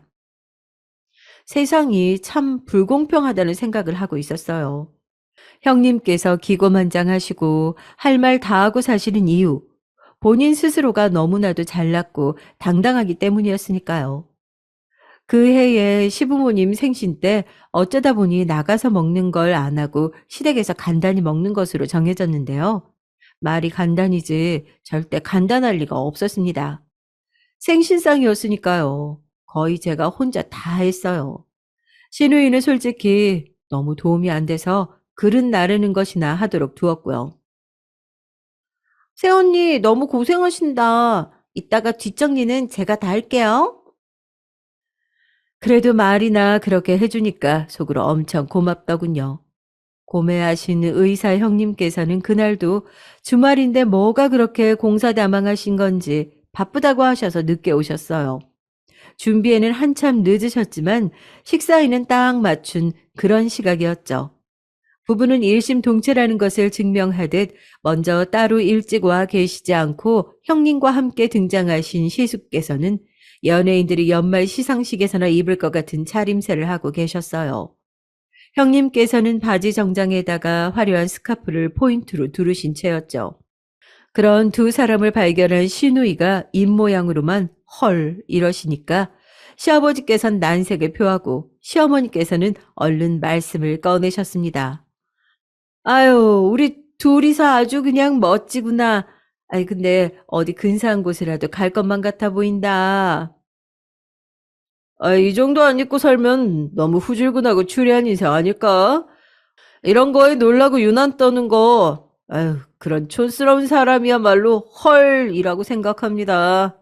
세상이 참 불공평하다는 생각을 하고 있었어요. 형님께서 기고만장하시고 할 말 다 하고 사시는 이유, 본인 스스로가 너무나도 잘났고 당당하기 때문이었으니까요. 그 해에 시부모님 생신 때 어쩌다 보니 나가서 먹는 걸 안 하고 시댁에서 간단히 먹는 것으로 정해졌는데요. 말이 간단이지 절대 간단할 리가 없었습니다. 생신상이었으니까요. 거의 제가 혼자 다 했어요. 시누이는 솔직히 너무 도움이 안 돼서 그릇 나르는 것이나 하도록 두었고요. 새언니 너무 고생하신다. 이따가 뒷정리는 제가 다 할게요. 그래도 말이나 그렇게 해주니까 속으로 엄청 고맙더군요. 고매하신 의사 형님께서는 그날도 주말인데 뭐가 그렇게 공사다망하신 건지 바쁘다고 하셔서 늦게 오셨어요. 준비에는 한참 늦으셨지만 식사에는 딱 맞춘 그런 시각이었죠. 부부는 일심동체라는 것을 증명하듯 먼저 따로 일찍 와 계시지 않고 형님과 함께 등장하신 시숙께서는 연예인들이 연말 시상식에서나 입을 것 같은 차림새를 하고 계셨어요. 형님께서는 바지 정장에다가 화려한 스카프를 포인트로 두르신 채였죠. 그런 두 사람을 발견한 시누이가 입모양으로만 헐 이러시니까 시아버지께서는 난색을 표하고 시어머니께서는 얼른 말씀을 꺼내셨습니다. 아유, 우리 둘이서 아주 그냥 멋지구나. 아이, 근데 어디 근사한 곳이라도 갈 것만 같아 보인다. 아, 이 정도 안 입고 살면 너무 후줄근하고 추리한 인생 아닐까? 이런 거에 놀라고 유난 떠는 거, 아유, 그런 촌스러운 사람이야말로 헐이라고 생각합니다.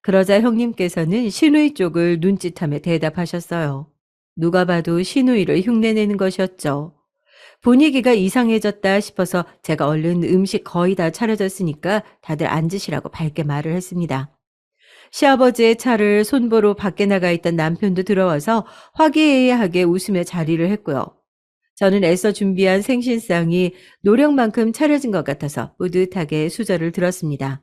그러자 형님께서는 시누이 쪽을 눈짓하며 대답하셨어요. 누가 봐도 시누이를 흉내내는 것이었죠. 분위기가 이상해졌다 싶어서 제가 얼른 음식 거의 다 차려졌으니까 다들 앉으시라고 밝게 말을 했습니다. 시아버지의 차를 손보로 밖에 나가 있던 남편도 들어와서 화기애애하게 웃으며 자리를 했고요. 저는 애써 준비한 생신상이 노력만큼 차려진 것 같아서 뿌듯하게 수저를 들었습니다.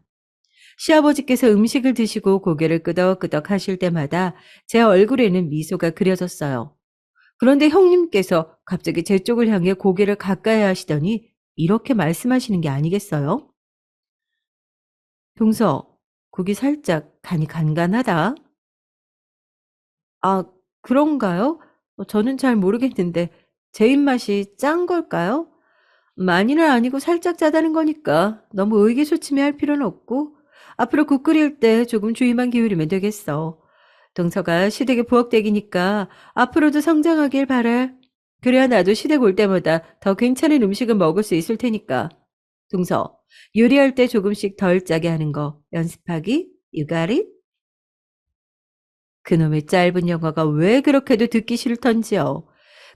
시아버지께서 음식을 드시고 고개를 끄덕끄덕 하실 때마다 제 얼굴에는 미소가 그려졌어요. 그런데 형님께서 갑자기 제 쪽을 향해 고개를 가까이 하시더니 이렇게 말씀하시는 게 아니겠어요? 동서, 고기 살짝 간이 간간하다. 아, 그런가요? 저는 잘 모르겠는데 제 입맛이 짠 걸까요? 많이는 아니고 살짝 짜다는 거니까 너무 의기소침해할 필요는 없고 앞으로 국 끓일 때 조금 주의만 기울이면 되겠어. 동서가 시댁의 부엌댁이니까 앞으로도 성장하길 바래. 그래야 나도 시댁 올 때마다 더 괜찮은 음식을 먹을 수 있을 테니까. 동서, 요리할 때 조금씩 덜 짜게 하는 거 연습하기? You got it? 그놈의 짧은 영어가 왜 그렇게도 듣기 싫던지요.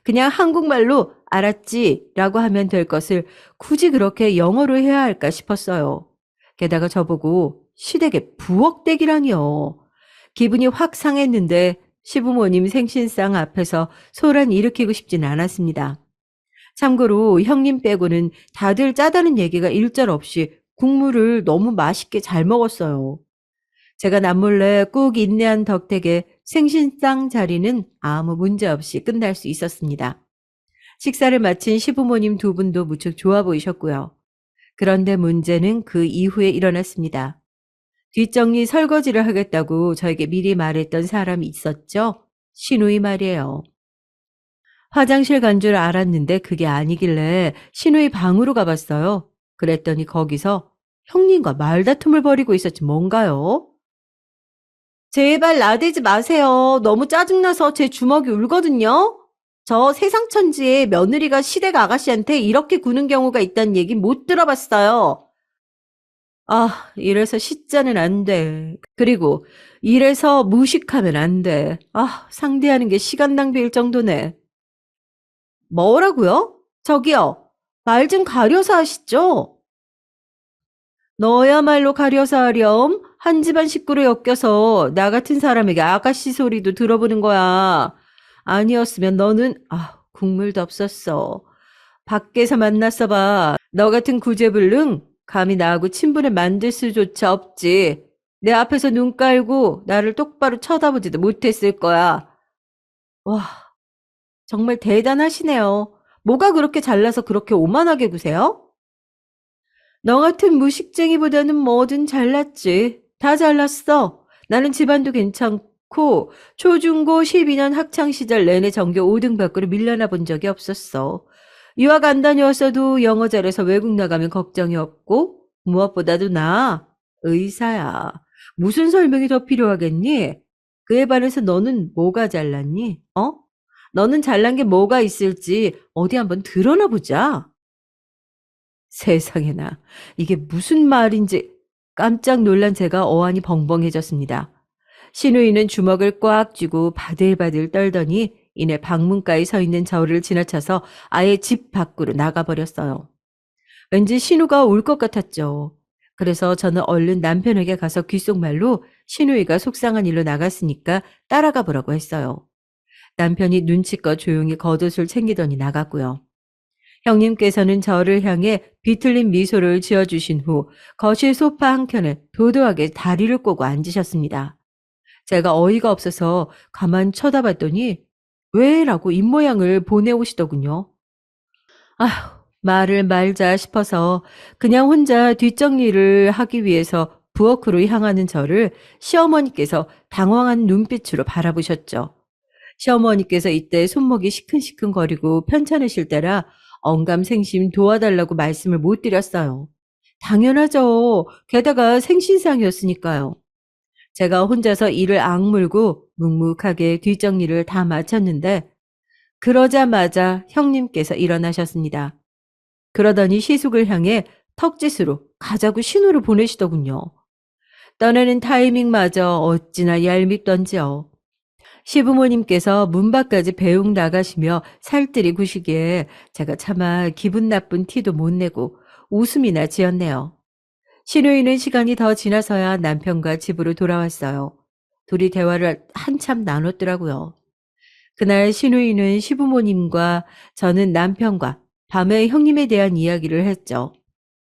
그냥 한국말로 알았지 라고 하면 될 것을 굳이 그렇게 영어로 해야 할까 싶었어요. 게다가 저보고 시댁의 부엌댁이라니요. 기분이 확 상했는데 시부모님 생신상 앞에서 소란 일으키고 싶진 않았습니다. 참고로 형님 빼고는 다들 짜다는 얘기가 일절 없이 국물을 너무 맛있게 잘 먹었어요. 제가 남몰래 꾹 인내한 덕택에 생신상 자리는 아무 문제 없이 끝날 수 있었습니다. 식사를 마친 시부모님 두 분도 무척 좋아 보이셨고요. 그런데 문제는 그 이후에 일어났습니다. 뒷정리 설거지를 하겠다고 저에게 미리 말했던 사람이 있었죠? 시누이 말이에요. 화장실 간 줄 알았는데 그게 아니길래 시누이 방으로 가봤어요. 그랬더니 거기서 형님과 말다툼을 벌이고 있었지 뭔가요? 제발 나대지 마세요. 너무 짜증나서 제 주먹이 울거든요. 저 세상천지에 며느리가 시댁 아가씨한테 이렇게 구는 경우가 있다는 얘기 못 들어봤어요. 아, 이래서 씻자는 안 돼. 그리고 이래서 무식하면 안 돼. 아, 상대하는 게 시간 낭비일 정도네. 뭐라고요? 저기요. 말 좀 가려서 하시죠. 너야말로 가려서 하렴. 한 집안 식구로 엮여서 나 같은 사람에게 아가씨 소리도 들어보는 거야. 아니었으면 너는 국물도 없었어. 밖에서 만났어 봐. 너 같은 구제불능 감히 나하고 친분을 만들 수조차 없지. 내 앞에서 눈 깔고 나를 똑바로 쳐다보지도 못했을 거야. 와, 정말 대단하시네요. 뭐가 그렇게 잘나서 그렇게 오만하게 구세요? 너 같은 무식쟁이보다는 뭐든 잘났지. 다 잘났어. 나는 집안도 괜찮고 초중고 12년 학창시절 내내 전교 5등 밖으로 밀려나 본 적이 없었어. 유학 안 다녀왔어도 영어 잘해서 외국 나가면 걱정이 없고 무엇보다도 나 의사야. 무슨 설명이 더 필요하겠니? 그에 반해서 너는 뭐가 잘났니? 어? 너는 잘난 게 뭐가 있을지 어디 한번 드러나 보자. 세상에나 이게 무슨 말인지 깜짝 놀란 제가 어안이 벙벙해졌습니다. 신우이는 주먹을 꽉 쥐고 바들바들 떨더니 이내 방문가에 서 있는 저를 지나쳐서 아예 집 밖으로 나가버렸어요. 왠지 신우가 올 것 같았죠. 그래서 저는 얼른 남편에게 가서 귓속말로 신우이가 속상한 일로 나갔으니까 따라가 보라고 했어요. 남편이 눈치껏 조용히 겉옷을 챙기더니 나갔고요. 형님께서는 저를 향해 비틀린 미소를 지어주신 후 거실 소파 한켠에 도도하게 다리를 꼬고 앉으셨습니다. 제가 어이가 없어서 가만 쳐다봤더니 왜? 라고 입모양을 보내오시더군요. 아휴, 말을 말자 싶어서 그냥 혼자 뒷정리를 하기 위해서 부엌으로 향하는 저를 시어머니께서 당황한 눈빛으로 바라보셨죠. 시어머니께서 이때 손목이 시큰시큰거리고 편찮으실 때라 언감생심 도와달라고 말씀을 못 드렸어요. 당연하죠. 게다가 생신상이었으니까요. 제가 혼자서 이를 악물고 묵묵하게 뒷정리를 다 마쳤는데 그러자마자 형님께서 일어나셨습니다. 그러더니 시숙을 향해 턱짓으로 가자고 신호를 보내시더군요. 떠나는 타이밍마저 어찌나 얄밉던지요. 시부모님께서 문 밖까지 배웅 나가시며 살뜰히 구시기에 제가 차마 기분 나쁜 티도 못 내고 웃음이나 지었네요. 신우이는 시간이 더 지나서야 남편과 집으로 돌아왔어요. 둘이 대화를 한참 나눴더라고요. 그날 신우이는 시부모님과 저는 남편과 밤에 형님에 대한 이야기를 했죠.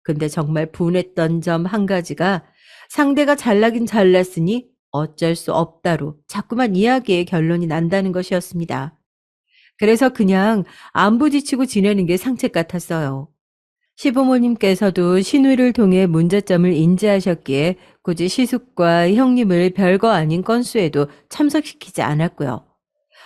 근데 정말 분했던 점 한 가지가 상대가 잘나긴 잘났으니 어쩔 수 없다로 자꾸만 이야기의 결론이 난다는 것이었습니다. 그래서 그냥 안 부딪히고 지내는 게 상책 같았어요. 시부모님께서도 신우를 통해 문제점을 인지하셨기에 굳이 시숙과 형님을 별거 아닌 건수에도 참석시키지 않았고요.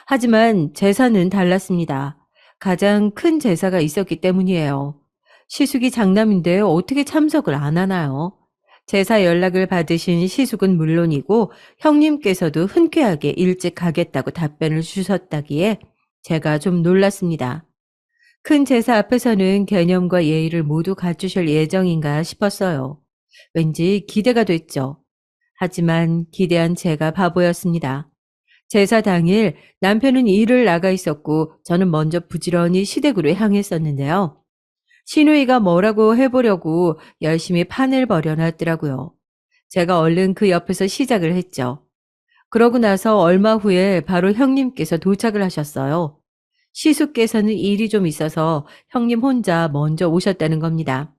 하지만 제사는 달랐습니다. 가장 큰 제사가 있었기 때문이에요. 시숙이 장남인데 어떻게 참석을 안 하나요? 제사 연락을 받으신 시숙은 물론이고 형님께서도 흔쾌하게 일찍 가겠다고 답변을 주셨다기에 제가 좀 놀랐습니다. 큰 제사 앞에서는 개념과 예의를 모두 갖추실 예정인가 싶었어요. 왠지 기대가 됐죠. 하지만 기대한 제가 바보였습니다. 제사 당일 남편은 일을 나가 있었고 저는 먼저 부지런히 시댁으로 향했었는데요. 신우이가 뭐라고 해보려고 열심히 판을 벌여놨더라고요. 제가 얼른 그 옆에서 시작을 했죠. 그러고 나서 얼마 후에 바로 형님께서 도착을 하셨어요. 시숙께서는 일이 좀 있어서 형님 혼자 먼저 오셨다는 겁니다.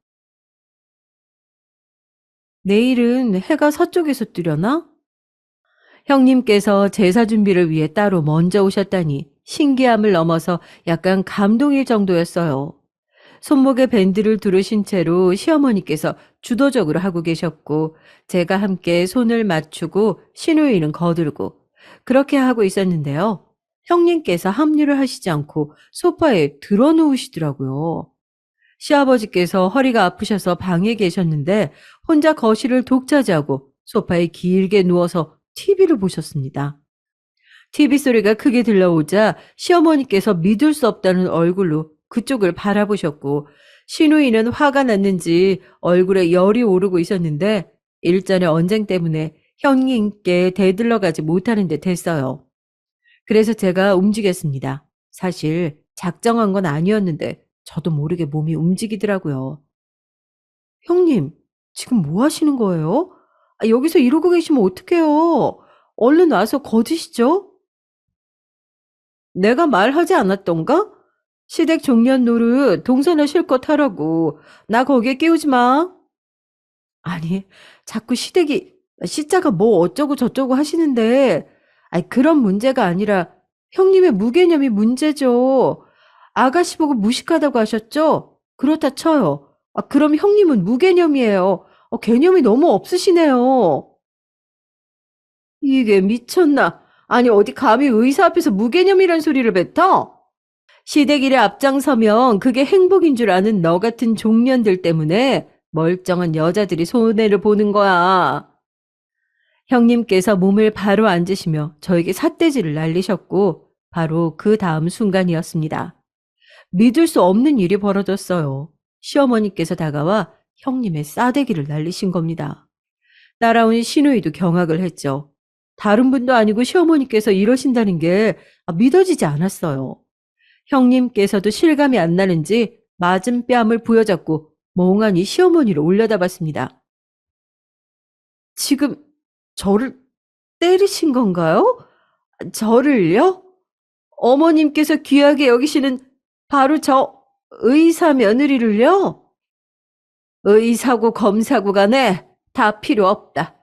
내일은 해가 서쪽에서 뜨려나? 형님께서 제사 준비를 위해 따로 먼저 오셨다니 신기함을 넘어서 약간 감동일 정도였어요. 손목에 밴드를 두르신 채로 시어머니께서 주도적으로 하고 계셨고 제가 함께 손을 맞추고 신우이는 거들고 그렇게 하고 있었는데요. 형님께서 합류를 하시지 않고 소파에 들어 누우시더라고요. 시아버지께서 허리가 아프셔서 방에 계셨는데 혼자 거실을 독차지하고 소파에 길게 누워서 TV를 보셨습니다. TV 소리가 크게 들려오자 시어머니께서 믿을 수 없다는 얼굴로 그쪽을 바라보셨고 시누이는 화가 났는지 얼굴에 열이 오르고 있었는데 일전의 언쟁 때문에 형님께 대들러가지 못하는 데 됐어요. 그래서 제가 움직였습니다. 사실 작정한 건 아니었는데 저도 모르게 몸이 움직이더라고요. 형님, 지금 뭐 하시는 거예요? 여기서 이러고 계시면 어떡해요. 얼른 와서 거두시죠. 내가 말하지 않았던가? 시댁 종년 노릇 동서나 실컷 하라고. 나 거기에 끼우지 마. 아니, 자꾸 시댁이, 시자가 뭐 어쩌고 저쩌고 하시는데, 아니, 그런 문제가 아니라 형님의 무개념이 문제죠. 아가씨 보고 무식하다고 하셨죠? 그렇다 쳐요. 그럼 형님은 무개념이에요. 개념이 너무 없으시네요. 이게 미쳤나? 아니, 어디 감히 의사 앞에서 무개념이란 소리를 뱉어? 시댁 일에 앞장서면 그게 행복인 줄 아는 너 같은 종년들 때문에 멀쩡한 여자들이 손해를 보는 거야. 형님께서 몸을 바로 앉으시며 저에게 삿대질을 날리셨고 바로 그 다음 순간이었습니다. 믿을 수 없는 일이 벌어졌어요. 시어머니께서 다가와 형님의 싸대기를 날리신 겁니다. 따라온 시누이도 경악을 했죠. 다른 분도 아니고 시어머니께서 이러신다는 게 믿어지지 않았어요. 형님께서도 실감이 안 나는지 맞은 뺨을 부여잡고 멍하니 시어머니를 올려다봤습니다. 지금 저를 때리신 건가요? 저를요? 어머님께서 귀하게 여기시는 바로 저 의사 며느리를요? 의사고 검사고 간에 다 필요 없다.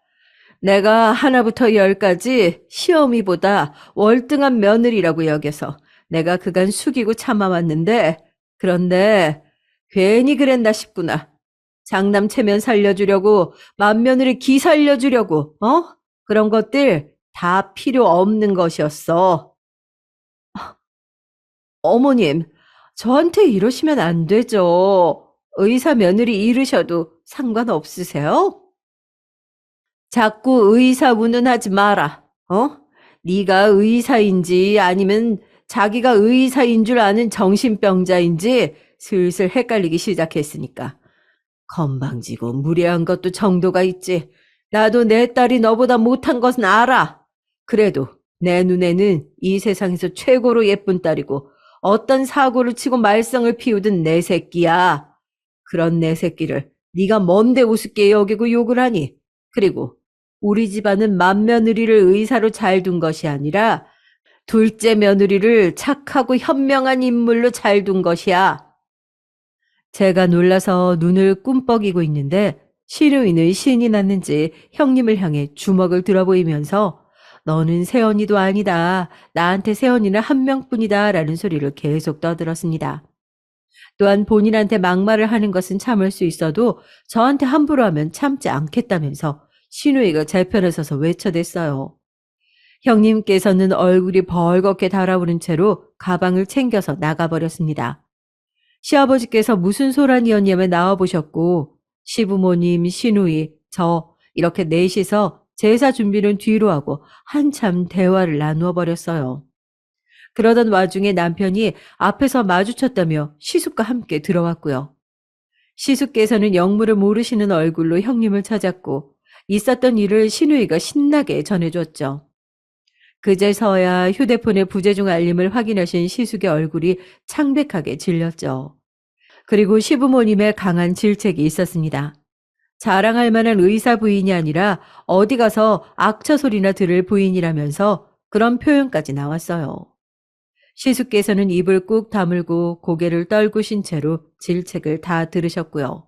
내가 하나부터 열까지 시어미보다 월등한 며느리라고 여겨서 내가 그간 숙이고 참아왔는데, 그런데 괜히 그랬나 싶구나. 장남 체면 살려주려고, 맏며느리 기 살려주려고, 그런 것들 다 필요 없는 것이었어. 어머님, 저한테 이러시면 안 되죠. 의사 며느리 이르셔도 상관없으세요? 자꾸 의사 운운하지 마라. 네가 의사인지 아니면 자기가 의사인 줄 아는 정신병자인지 슬슬 헷갈리기 시작했으니까. 건방지고 무례한 것도 정도가 있지. 나도 내 딸이 너보다 못한 것은 알아. 그래도 내 눈에는 이 세상에서 최고로 예쁜 딸이고 어떤 사고를 치고 말썽을 피우든 내 새끼야. 그런 내 새끼를 네가 뭔데 우습게 여기고 욕을 하니? 그리고 우리 집안은 맏며느리를 의사로 잘 둔 것이 아니라 둘째 며느리를 착하고 현명한 인물로 잘 둔 것이야. 제가 놀라서 눈을 꿈뻑이고 있는데 시누이는 신이 났는지 형님을 향해 주먹을 들어 보이면서 너는 새언니도 아니다. 나한테 새언니는 한 명뿐이다. 라는 소리를 계속 떠들었습니다. 또한 본인한테 막말을 하는 것은 참을 수 있어도 저한테 함부로 하면 참지 않겠다면서 시누이가 제 편에 서서 외쳐댔어요. 형님께서는 얼굴이 벌겋게 달아오른 채로 가방을 챙겨서 나가버렸습니다. 시아버지께서 무슨 소란이었냐며 나와보셨고 시부모님, 시누이, 저 이렇게 넷이서 제사 준비는 뒤로 하고 한참 대화를 나누어 버렸어요. 그러던 와중에 남편이 앞에서 마주쳤다며 시숙과 함께 들어왔고요. 시숙께서는 영무를 모르시는 얼굴로 형님을 찾았고 있었던 일을 시누이가 신나게 전해줬죠. 그제서야 휴대폰의 부재중 알림을 확인하신 시숙의 얼굴이 창백하게 질렸죠. 그리고 시부모님의 강한 질책이 있었습니다. 자랑할 만한 의사 부인이 아니라 어디 가서 악처 소리나 들을 부인이라면서 그런 표현까지 나왔어요. 시숙께서는 입을 꾹 다물고 고개를 떨구신 채로 질책을 다 들으셨고요.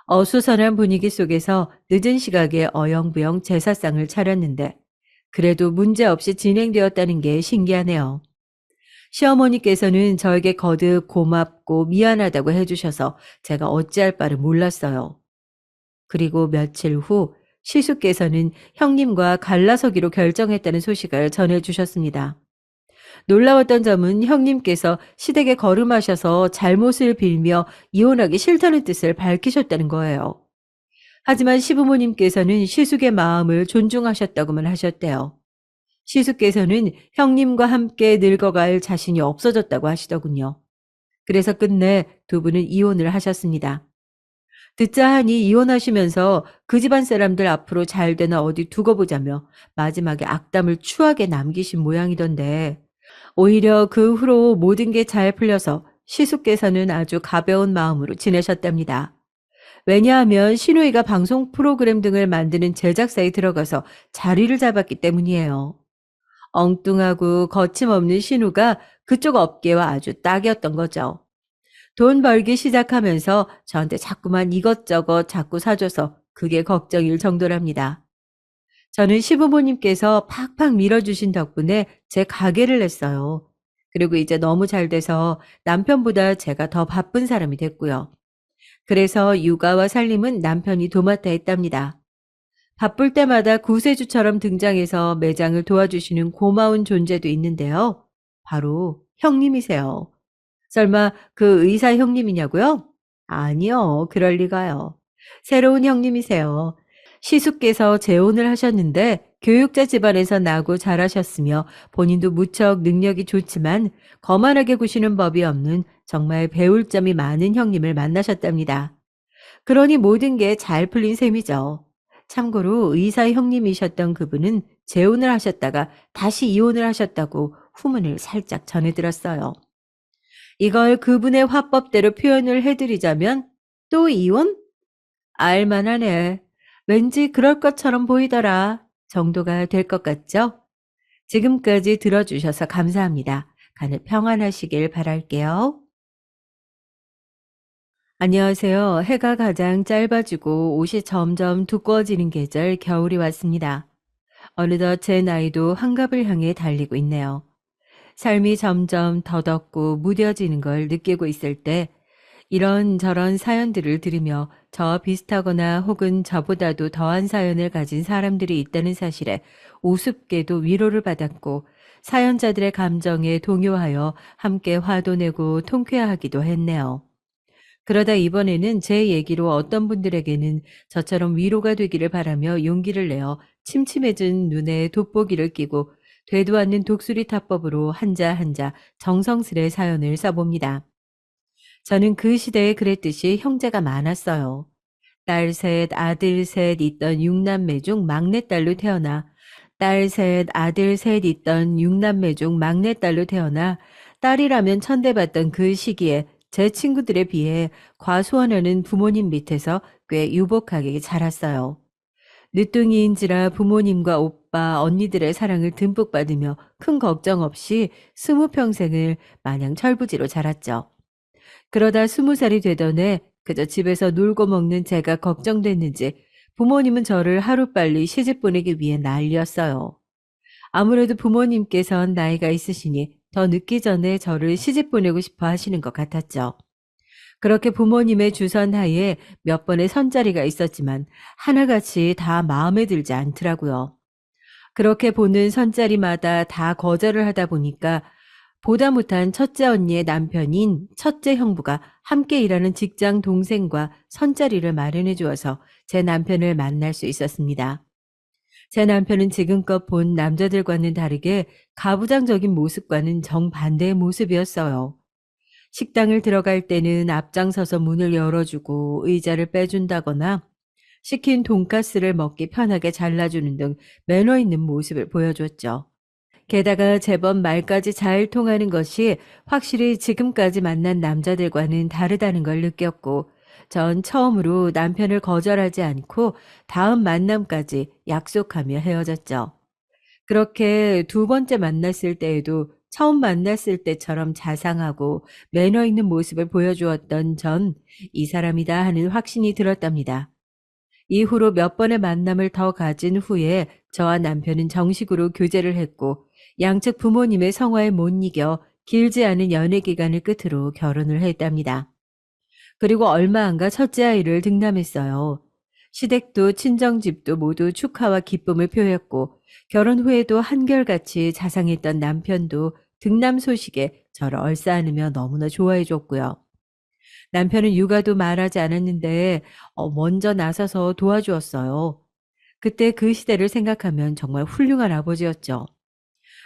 어수선한 분위기 속에서 늦은 시각에 어영부영 제사상을 차렸는데 그래도 문제없이 진행되었다는 게 신기하네요. 시어머니께서는 저에게 거듭 고맙고 미안하다고 해주셔서 제가 어찌할 바를 몰랐어요. 그리고 며칠 후 시숙께서는 형님과 갈라서기로 결정했다는 소식을 전해주셨습니다. 놀라웠던 점은 형님께서 시댁에 거름하셔서 잘못을 빌며 이혼하기 싫다는 뜻을 밝히셨다는 거예요. 하지만 시부모님께서는 시숙의 마음을 존중하셨다고만 하셨대요. 시숙께서는 형님과 함께 늙어갈 자신이 없어졌다고 하시더군요. 그래서 끝내 두 분은 이혼을 하셨습니다. 듣자 하니 이혼하시면서 그 집안 사람들 앞으로 잘 되나 어디 두고 보자며 마지막에 악담을 추하게 남기신 모양이던데 오히려 그 후로 모든 게 잘 풀려서 시숙께서는 아주 가벼운 마음으로 지내셨답니다. 왜냐하면 신우이가 방송 프로그램 등을 만드는 제작사에 들어가서 자리를 잡았기 때문이에요. 엉뚱하고 거침없는 신우가 그쪽 업계와 아주 딱이었던 거죠. 돈 벌기 시작하면서 저한테 자꾸만 이것저것 자꾸 사줘서 그게 걱정일 정도랍니다. 저는 시부모님께서 팍팍 밀어주신 덕분에 제 가게를 냈어요. 그리고 이제 너무 잘 돼서 남편보다 제가 더 바쁜 사람이 됐고요. 그래서 육아와 살림은 남편이 도맡아 했답니다. 바쁠 때마다 구세주처럼 등장해서 매장을 도와주시는 고마운 존재도 있는데요. 바로 형님이세요. 설마 그 의사 형님이냐고요? 아니요, 그럴 리가요. 새로운 형님이세요. 시숙께서 재혼을 하셨는데 교육자 집안에서 나고 자라셨으며 본인도 무척 능력이 좋지만 거만하게 구시는 법이 없는 정말 배울 점이 많은 형님을 만나셨답니다. 그러니 모든 게 잘 풀린 셈이죠. 참고로 의사 형님이셨던 그분은 재혼을 하셨다가 다시 이혼을 하셨다고 후문을 살짝 전해들었어요. 이걸 그분의 화법대로 표현을 해드리자면 또 이혼? 알만하네. 왠지 그럴 것처럼 보이더라. 정도가 될 것 같죠? 지금까지 들어주셔서 감사합니다. 간을 평안하시길 바랄게요. 안녕하세요. 해가 가장 짧아지고 옷이 점점 두꺼워지는 계절 겨울이 왔습니다. 어느덧 제 나이도 환갑을 향해 달리고 있네요. 삶이 점점 더덥고 무뎌지는 걸 느끼고 있을 때 이런저런 사연들을 들으며 저와 비슷하거나 혹은 저보다도 더한 사연을 가진 사람들이 있다는 사실에 우습게도 위로를 받았고 사연자들의 감정에 동요하여 함께 화도 내고 통쾌하기도 했네요. 그러다 이번에는 제 얘기로 어떤 분들에게는 저처럼 위로가 되기를 바라며 용기를 내어 침침해진 눈에 돋보기를 끼고 되도 않는 독수리 타법으로 한자 한자 정성스레 사연을 써봅니다. 저는 그 시대에 그랬듯이 형제가 많았어요. 딸 셋, 아들 셋 있던 육남매 중 막내딸로 태어나 딸 셋, 아들 셋 있던 육남매 중 막내딸로 태어나 딸이라면 천대받던 그 시기에 제 친구들에 비해 과소원하는 부모님 밑에서 꽤 유복하게 자랐어요. 늦둥이인지라 부모님과 오빠, 언니들의 사랑을 듬뿍 받으며 큰 걱정 없이 20평생을 마냥 철부지로 자랐죠. 그러다 20살이 되던 해 그저 집에서 놀고 먹는 제가 걱정됐는지 부모님은 저를 하루빨리 시집 보내기 위해 난리였어요. 아무래도 부모님께선 나이가 있으시니 더 늦기 전에 저를 시집 보내고 싶어 하시는 것 같았죠. 그렇게 부모님의 주선하에 몇 번의 선자리가 있었지만 하나같이 다 마음에 들지 않더라고요. 그렇게 보는 선자리마다 다 거절을 하다 보니까 보다 못한 첫째 언니의 남편인 첫째 형부가 함께 일하는 직장 동생과 선자리를 마련해 주어서 제 남편을 만날 수 있었습니다. 제 남편은 지금껏 본 남자들과는 다르게 가부장적인 모습과는 정반대의 모습이었어요. 식당을 들어갈 때는 앞장서서 문을 열어주고 의자를 빼준다거나 시킨 돈가스를 먹기 편하게 잘라주는 등 매너 있는 모습을 보여줬죠. 게다가 제법 말까지 잘 통하는 것이 확실히 지금까지 만난 남자들과는 다르다는 걸 느꼈고 전 처음으로 남편을 거절하지 않고 다음 만남까지 약속하며 헤어졌죠. 그렇게 두 번째 만났을 때에도 처음 만났을 때처럼 자상하고 매너 있는 모습을 보여주었던 전 이 사람이다 하는 확신이 들었답니다. 이후로 몇 번의 만남을 더 가진 후에 저와 남편은 정식으로 교제를 했고 양측 부모님의 성화에 못 이겨 길지 않은 연애 기간을 끝으로 결혼을 했답니다. 그리고 얼마 안 가 첫째 아이를 등남했어요. 시댁도 친정집도 모두 축하와 기쁨을 표했고 결혼 후에도 한결같이 자상했던 남편도 등남 소식에 저를 얼싸안으며 너무나 좋아해 줬고요. 남편은 육아도 말하지 않았는데 먼저 나서서 도와주었어요. 그때 그 시대를 생각하면 정말 훌륭한 아버지였죠.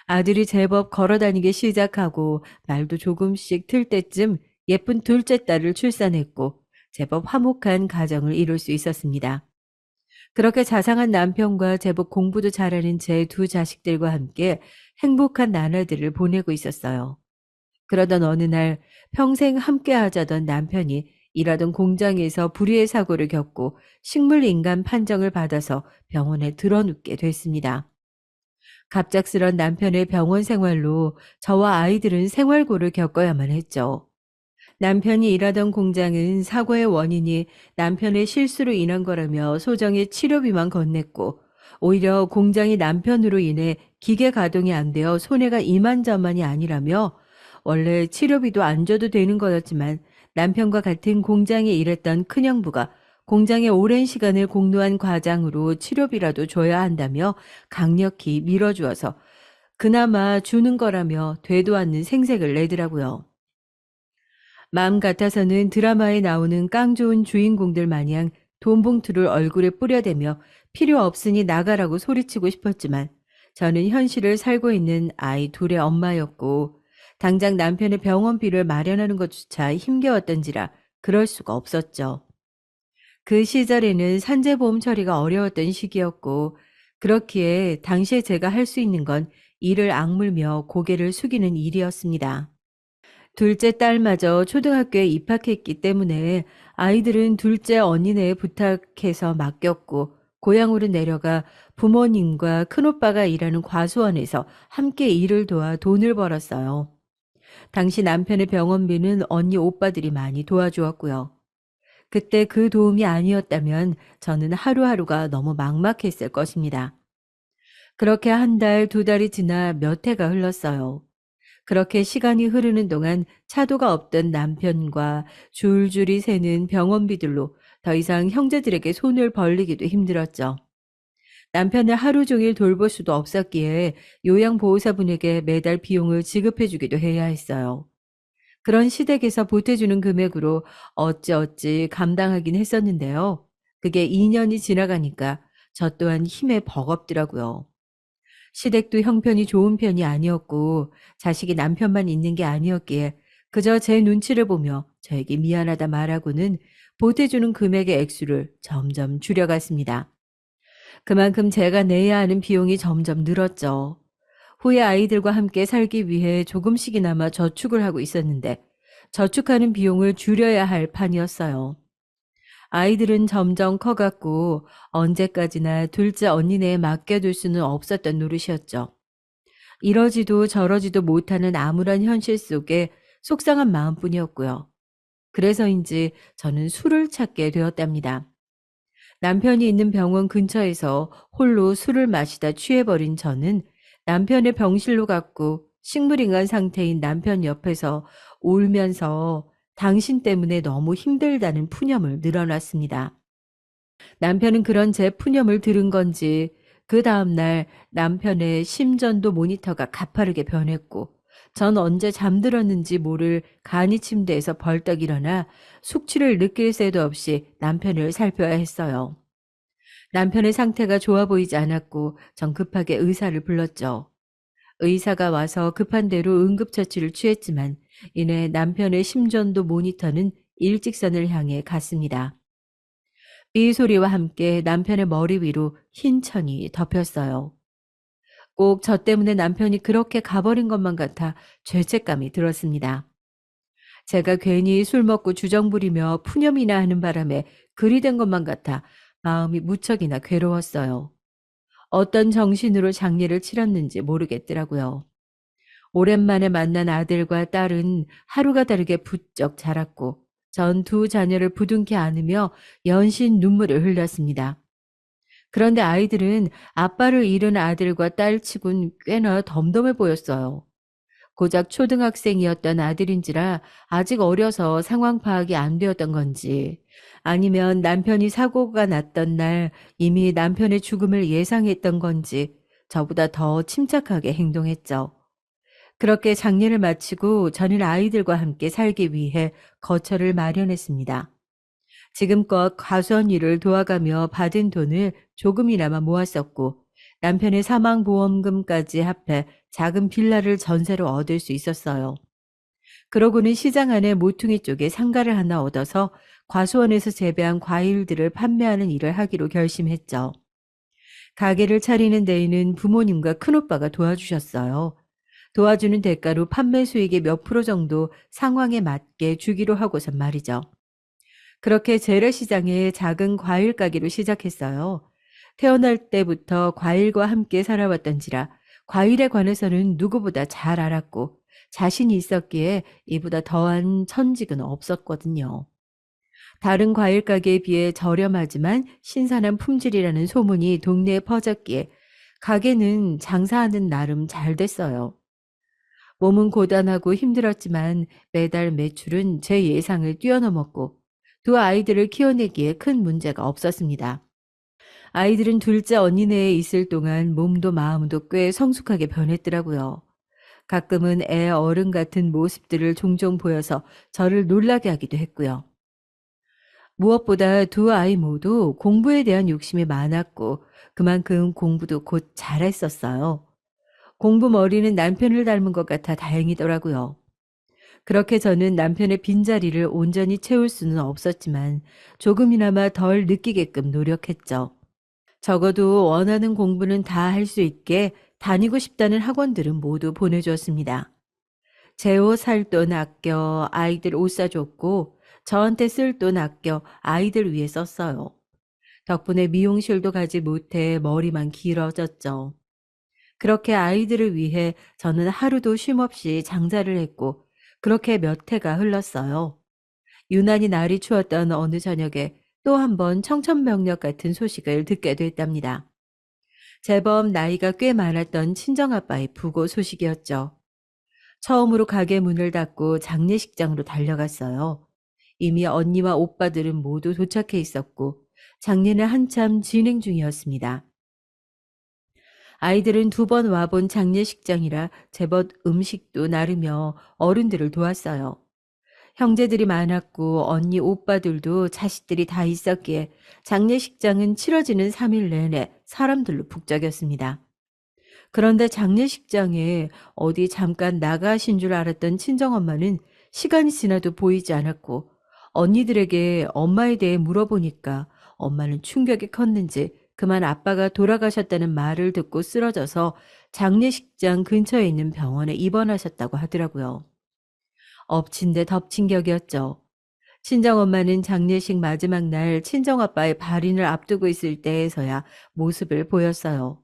아들이 제법 걸어다니기 시작하고 말도 조금씩 틀 때쯤 예쁜 둘째 딸을 출산했고 제법 화목한 가정을 이룰 수 있었습니다. 그렇게 자상한 남편과 제법 공부도 잘하는 제 두 자식들과 함께 행복한 나날들을 보내고 있었어요. 그러던 어느 날 평생 함께 하자던 남편이 일하던 공장에서 불의의 사고를 겪고 식물인간 판정을 받아서 병원에 드러눕게 됐습니다. 갑작스런 남편의 병원 생활로 저와 아이들은 생활고를 겪어야만 했죠. 남편이 일하던 공장은 사고의 원인이 남편의 실수로 인한 거라며 소정의 치료비만 건넸고, 오히려 공장이 남편으로 인해 기계 가동이 안 되어 손해가 이만저만이 아니라며 원래 치료비도 안 줘도 되는 거였지만 남편과 같은 공장에 일했던 큰형부가 공장에 오랜 시간을 공로한 과장으로 치료비라도 줘야 한다며 강력히 밀어주어서 그나마 주는 거라며 되도 않는 생색을 내더라고요. 마음 같아서는 드라마에 나오는 깡 좋은 주인공들 마냥 돈 봉투를 얼굴에 뿌려대며 필요 없으니 나가라고 소리치고 싶었지만 저는 현실을 살고 있는 아이 둘의 엄마였고 당장 남편의 병원비를 마련하는 것조차 힘겨웠던지라 그럴 수가 없었죠. 그 시절에는 산재보험 처리가 어려웠던 시기였고 그렇기에 당시에 제가 할 수 있는 건 이를 악물며 고개를 숙이는 일이었습니다. 둘째 딸마저 초등학교에 입학했기 때문에 아이들은 둘째 언니네 부탁해서 맡겼고 고향으로 내려가 부모님과 큰오빠가 일하는 과수원에서 함께 일을 도와 돈을 벌었어요. 당시 남편의 병원비는 언니 오빠들이 많이 도와주었고요. 그때 그 도움이 아니었다면 저는 하루하루가 너무 막막했을 것입니다. 그렇게 한 달, 두 달이 지나 몇 해가 흘렀어요. 그렇게 시간이 흐르는 동안 차도가 없던 남편과 줄줄이 새는 병원비들로 더 이상 형제들에게 손을 벌리기도 힘들었죠. 남편을 하루 종일 돌볼 수도 없었기에 요양보호사분에게 매달 비용을 지급해주기도 해야 했어요. 그런 시댁에서 보태주는 금액으로 어찌어찌 감당하긴 했었는데요. 그게 2년이 지나가니까 저 또한 힘에 버겁더라고요. 시댁도 형편이 좋은 편이 아니었고 자식이 남편만 있는 게 아니었기에 그저 제 눈치를 보며 저에게 미안하다 말하고는 보태주는 금액의 액수를 점점 줄여갔습니다. 그만큼 제가 내야 하는 비용이 점점 늘었죠. 후에 아이들과 함께 살기 위해 조금씩이나마 저축을 하고 있었는데 저축하는 비용을 줄여야 할 판이었어요. 아이들은 점점 커갔고 언제까지나 둘째 언니네에 맡겨둘 수는 없었던 노릇이었죠. 이러지도 저러지도 못하는 암울한 현실 속에 속상한 마음뿐이었고요. 그래서인지 저는 술을 찾게 되었답니다. 남편이 있는 병원 근처에서 홀로 술을 마시다 취해버린 저는 남편의 병실로 갔고 식물인간 상태인 남편 옆에서 울면서 당신 때문에 너무 힘들다는 푸념을 늘어놨습니다. 남편은 그런 제 푸념을 들은 건지 그 다음날 남편의 심전도 모니터가 가파르게 변했고 전 언제 잠들었는지 모를 간이 침대에서 벌떡 일어나 숙취를 느낄 새도 없이 남편을 살펴야 했어요. 남편의 상태가 좋아 보이지 않았고 전 급하게 의사를 불렀죠. 의사가 와서 급한 대로 응급처치를 취했지만 이내 남편의 심전도 모니터는 일직선을 향해 갔습니다. 삐 소리와 함께 남편의 머리 위로 흰 천이 덮였어요. 꼭 저 때문에 남편이 그렇게 가버린 것만 같아 죄책감이 들었습니다. 제가 괜히 술 먹고 주정 부리며 푸념이나 하는 바람에 그리 된 것만 같아 마음이 무척이나 괴로웠어요. 어떤 정신으로 장례를 치렀는지 모르겠더라고요. 오랜만에 만난 아들과 딸은 하루가 다르게 부쩍 자랐고 전 두 자녀를 부둥켜 안으며 연신 눈물을 흘렸습니다. 그런데 아이들은 아빠를 잃은 아들과 딸치곤 꽤나 덤덤해 보였어요. 고작 초등학생이었던 아들인지라 아직 어려서 상황 파악이 안 되었던 건지 아니면 남편이 사고가 났던 날 이미 남편의 죽음을 예상했던 건지 저보다 더 침착하게 행동했죠. 그렇게 장례를 마치고 저는 아이들과 함께 살기 위해 거처를 마련했습니다. 지금껏 과수원 일을 도와가며 받은 돈을 조금이나마 모았었고 남편의 사망보험금까지 합해 작은 빌라를 전세로 얻을 수 있었어요. 그러고는 시장 안에 모퉁이 쪽에 상가를 하나 얻어서 과수원에서 재배한 과일들을 판매하는 일을 하기로 결심했죠. 가게를 차리는 데에는 부모님과 큰오빠가 도와주셨어요. 도와주는 대가로 판매 수익의 몇 프로 정도 상황에 맞게 주기로 하고선 말이죠. 그렇게 재래시장의 작은 과일 가게로 시작했어요. 태어날 때부터 과일과 함께 살아왔던지라 과일에 관해서는 누구보다 잘 알았고 자신이 있었기에 이보다 더한 천직은 없었거든요. 다른 과일 가게에 비해 저렴하지만 신선한 품질이라는 소문이 동네에 퍼졌기에 가게는 장사하는 나름 잘 됐어요. 몸은 고단하고 힘들었지만 매달 매출은 제 예상을 뛰어넘었고 두 아이들을 키워내기에 큰 문제가 없었습니다. 아이들은 둘째 언니네에 있을 동안 몸도 마음도 꽤 성숙하게 변했더라고요. 가끔은 애 어른 같은 모습들을 종종 보여서 저를 놀라게 하기도 했고요. 무엇보다 두 아이 모두 공부에 대한 욕심이 많았고 그만큼 공부도 곧 잘했었어요. 공부 머리는 남편을 닮은 것 같아 다행이더라고요. 그렇게 저는 남편의 빈자리를 온전히 채울 수는 없었지만 조금이나마 덜 느끼게끔 노력했죠. 적어도 원하는 공부는 다 할 수 있게 다니고 싶다는 학원들은 모두 보내주었습니다. 제 옷 살 돈 아껴 아이들 옷 사줬고 저한테 쓸 돈 아껴 아이들 위해 썼어요. 덕분에 미용실도 가지 못해 머리만 길어졌죠. 그렇게 아이들을 위해 저는 하루도 쉼없이 장사를 했고 그렇게 몇 해가 흘렀어요. 유난히 날이 추웠던 어느 저녁에 또 한 번 청천벽력 같은 소식을 듣게 됐답니다. 제법 나이가 꽤 많았던 친정아빠의 부고 소식이었죠. 처음으로 가게 문을 닫고 장례식장으로 달려갔어요. 이미 언니와 오빠들은 모두 도착해 있었고 장례는 한참 진행 중이었습니다. 아이들은 두 번 와본 장례식장이라 제법 음식도 나르며 어른들을 도왔어요. 형제들이 많았고 언니 오빠들도 자식들이 다 있었기에 장례식장은 치러지는 3일 내내 사람들로 북적였습니다. 그런데 장례식장에 어디 잠깐 나가신 줄 알았던 친정엄마는 시간이 지나도 보이지 않았고 언니들에게 엄마에 대해 물어보니까 엄마는 충격이 컸는지 그만 아빠가 돌아가셨다는 말을 듣고 쓰러져서 장례식장 근처에 있는 병원에 입원하셨다고 하더라고요. 엎친 데 덮친 격이었죠. 친정엄마는 장례식 마지막 날 친정아빠의 발인을 앞두고 있을 때에서야 모습을 보였어요.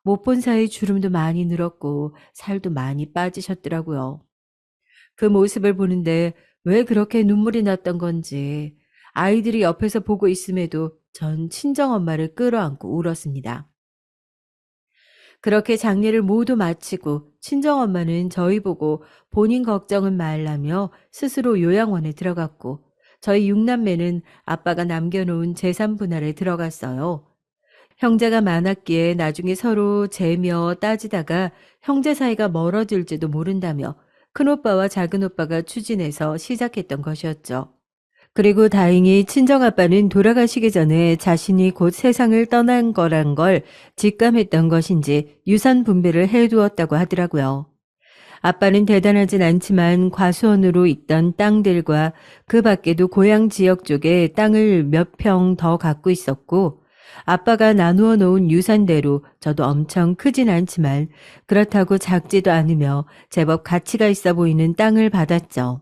못 본 사이 주름도 많이 늘었고 살도 많이 빠지셨더라고요. 그 모습을 보는데 왜 그렇게 눈물이 났던 건지 아이들이 옆에서 보고 있음에도 전 친정엄마를 끌어안고 울었습니다. 그렇게 장례를 모두 마치고 친정엄마는 저희 보고 본인 걱정은 말라며 스스로 요양원에 들어갔고 저희 육남매는 아빠가 남겨놓은 재산 분할에 들어갔어요. 형제가 많았기에 나중에 서로 재며 따지다가 형제 사이가 멀어질지도 모른다며 큰오빠와 작은오빠가 추진해서 시작했던 것이었죠. 그리고 다행히 친정아빠는 돌아가시기 전에 자신이 곧 세상을 떠난 거란 걸 직감했던 것인지 유산 분배를 해두었다고 하더라고요. 아빠는 대단하진 않지만 과수원으로 있던 땅들과 그 밖에도 고향 지역 쪽에 땅을 몇 평 더 갖고 있었고 아빠가 나누어 놓은 유산대로 저도 엄청 크진 않지만 그렇다고 작지도 않으며 제법 가치가 있어 보이는 땅을 받았죠.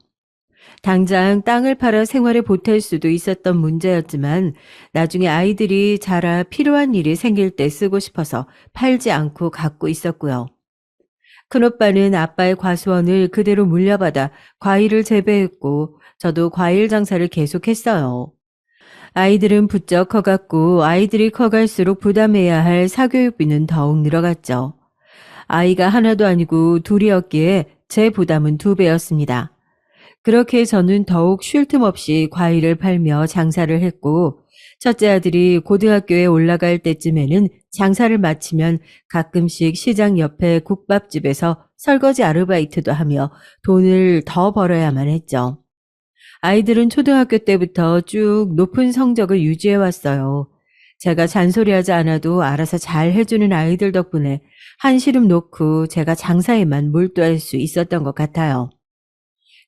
당장 땅을 팔아 생활에 보탤 수도 있었던 문제였지만 나중에 아이들이 자라 필요한 일이 생길 때 쓰고 싶어서 팔지 않고 갖고 있었고요. 큰오빠는 아빠의 과수원을 그대로 물려받아 과일을 재배했고 저도 과일 장사를 계속했어요. 아이들은 부쩍 커갔고 아이들이 커갈수록 부담해야 할 사교육비는 더욱 늘어갔죠. 아이가 하나도 아니고 둘이었기에 제 부담은 2배였습니다. 그렇게 저는 더욱 쉴 틈 없이 과일을 팔며 장사를 했고 첫째 아들이 고등학교에 올라갈 때쯤에는 장사를 마치면 가끔씩 시장 옆에 국밥집에서 설거지 아르바이트도 하며 돈을 더 벌어야만 했죠. 아이들은 초등학교 때부터 쭉 높은 성적을 유지해 왔어요. 제가 잔소리하지 않아도 알아서 잘 해주는 아이들 덕분에 한시름 놓고 제가 장사에만 몰두할 수 있었던 것 같아요.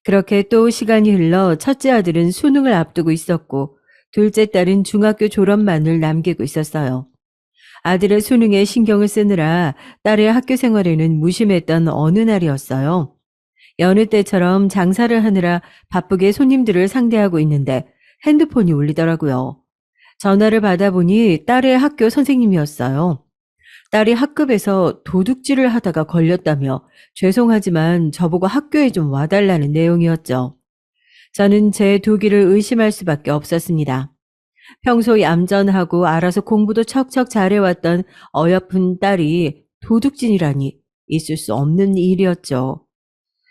그렇게 또 시간이 흘러 첫째 아들은 수능을 앞두고 있었고 둘째 딸은 중학교 졸업만을 남기고 있었어요. 아들의 수능에 신경을 쓰느라 딸의 학교 생활에는 무심했던 어느 날이었어요. 여느 때처럼 장사를 하느라 바쁘게 손님들을 상대하고 있는데 핸드폰이 울리더라고요. 전화를 받아보니 딸의 학교 선생님이었어요. 딸이 학급에서 도둑질을 하다가 걸렸다며 죄송하지만 저보고 학교에 좀 와달라는 내용이었죠. 저는 제 두기를 의심할 수밖에 없었습니다. 평소 얌전하고 알아서 공부도 척척 잘해왔던 어여쁜 딸이 도둑질이라니 있을 수 없는 일이었죠.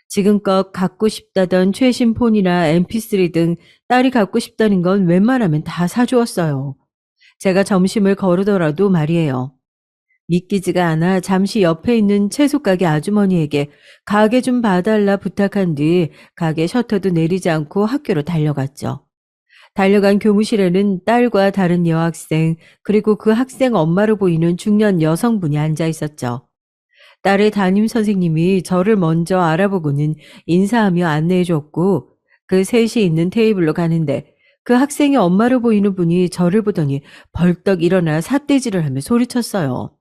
지금껏 갖고 싶다던 최신 폰이나 MP3 등 딸이 갖고 싶다는 건 웬만하면 다 사주었어요. 제가 점심을 거르더라도 말이에요. 믿기지가 않아 잠시 옆에 있는 채소 가게 아주머니에게 가게 좀 봐달라 부탁한 뒤 가게 셔터도 내리지 않고 학교로 달려갔죠. 달려간 교무실에는 딸과 다른 여학생, 그리고 그 학생 엄마로 보이는 중년 여성분이 앉아 있었죠. 딸의 담임 선생님이 저를 먼저 알아보고는 인사하며 안내해 줬고, 그 셋이 있는 테이블로 가는데 그 학생의 엄마로 보이는 분이 저를 보더니 벌떡 일어나 삿대질을 하며 소리쳤어요.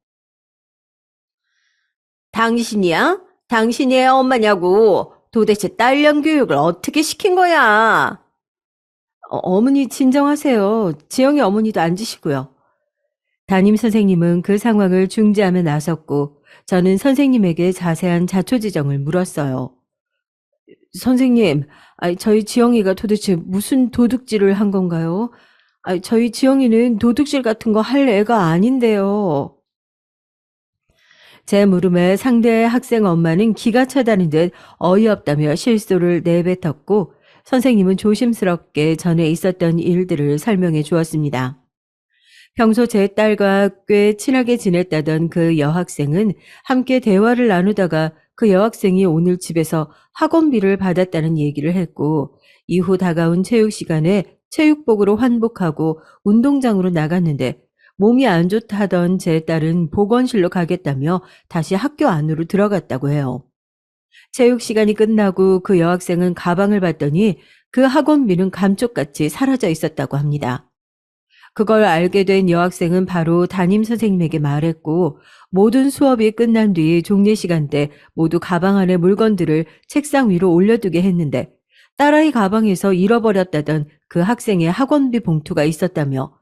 당신이야? 당신이 애 엄마냐고. 도대체 딸년 교육을 어떻게 시킨 거야? 어머니 진정하세요. 지영이 어머니도 앉으시고요. 담임 선생님은 그 상황을 중지하며 나섰고 저는 선생님에게 자세한 자초지정을 물었어요. 선생님, 저희 지영이가 도대체 무슨 도둑질을 한 건가요? 저희 지영이는 도둑질 같은 거 할 애가 아닌데요. 제 물음에 상대 학생 엄마는 기가 차다는 듯 어이없다며 실소를 내뱉었고 선생님은 조심스럽게 전에 있었던 일들을 설명해 주었습니다. 평소 제 딸과 꽤 친하게 지냈다던 그 여학생은 함께 대화를 나누다가 그 여학생이 오늘 집에서 학원비를 받았다는 얘기를 했고 이후 다가온 체육 시간에 체육복으로 환복하고 운동장으로 나갔는데 몸이 안 좋다던 제 딸은 보건실로 가겠다며 다시 학교 안으로 들어갔다고 해요. 체육 시간이 끝나고 그 여학생은 가방을 봤더니 그 학원비는 감쪽같이 사라져 있었다고 합니다. 그걸 알게 된 여학생은 바로 담임 선생님에게 말했고 모든 수업이 끝난 뒤 종례 시간 때 모두 가방 안에 물건들을 책상 위로 올려두게 했는데 딸아이 가방에서 잃어버렸다던 그 학생의 학원비 봉투가 있었다며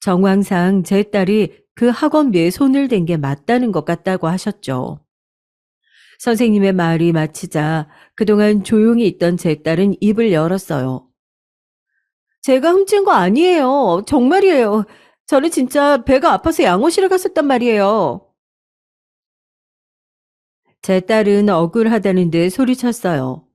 정황상 제 딸이 그 학원비에 손을 댄 게 맞다는 것 같다고 하셨죠. 선생님의 말이 마치자 그동안 조용히 있던 제 딸은 입을 열었어요. 제가 훔친 거 아니에요. 정말이에요. 저는 진짜 배가 아파서 양호실에 갔었단 말이에요. 제 딸은 억울하다는 듯 소리쳤어요.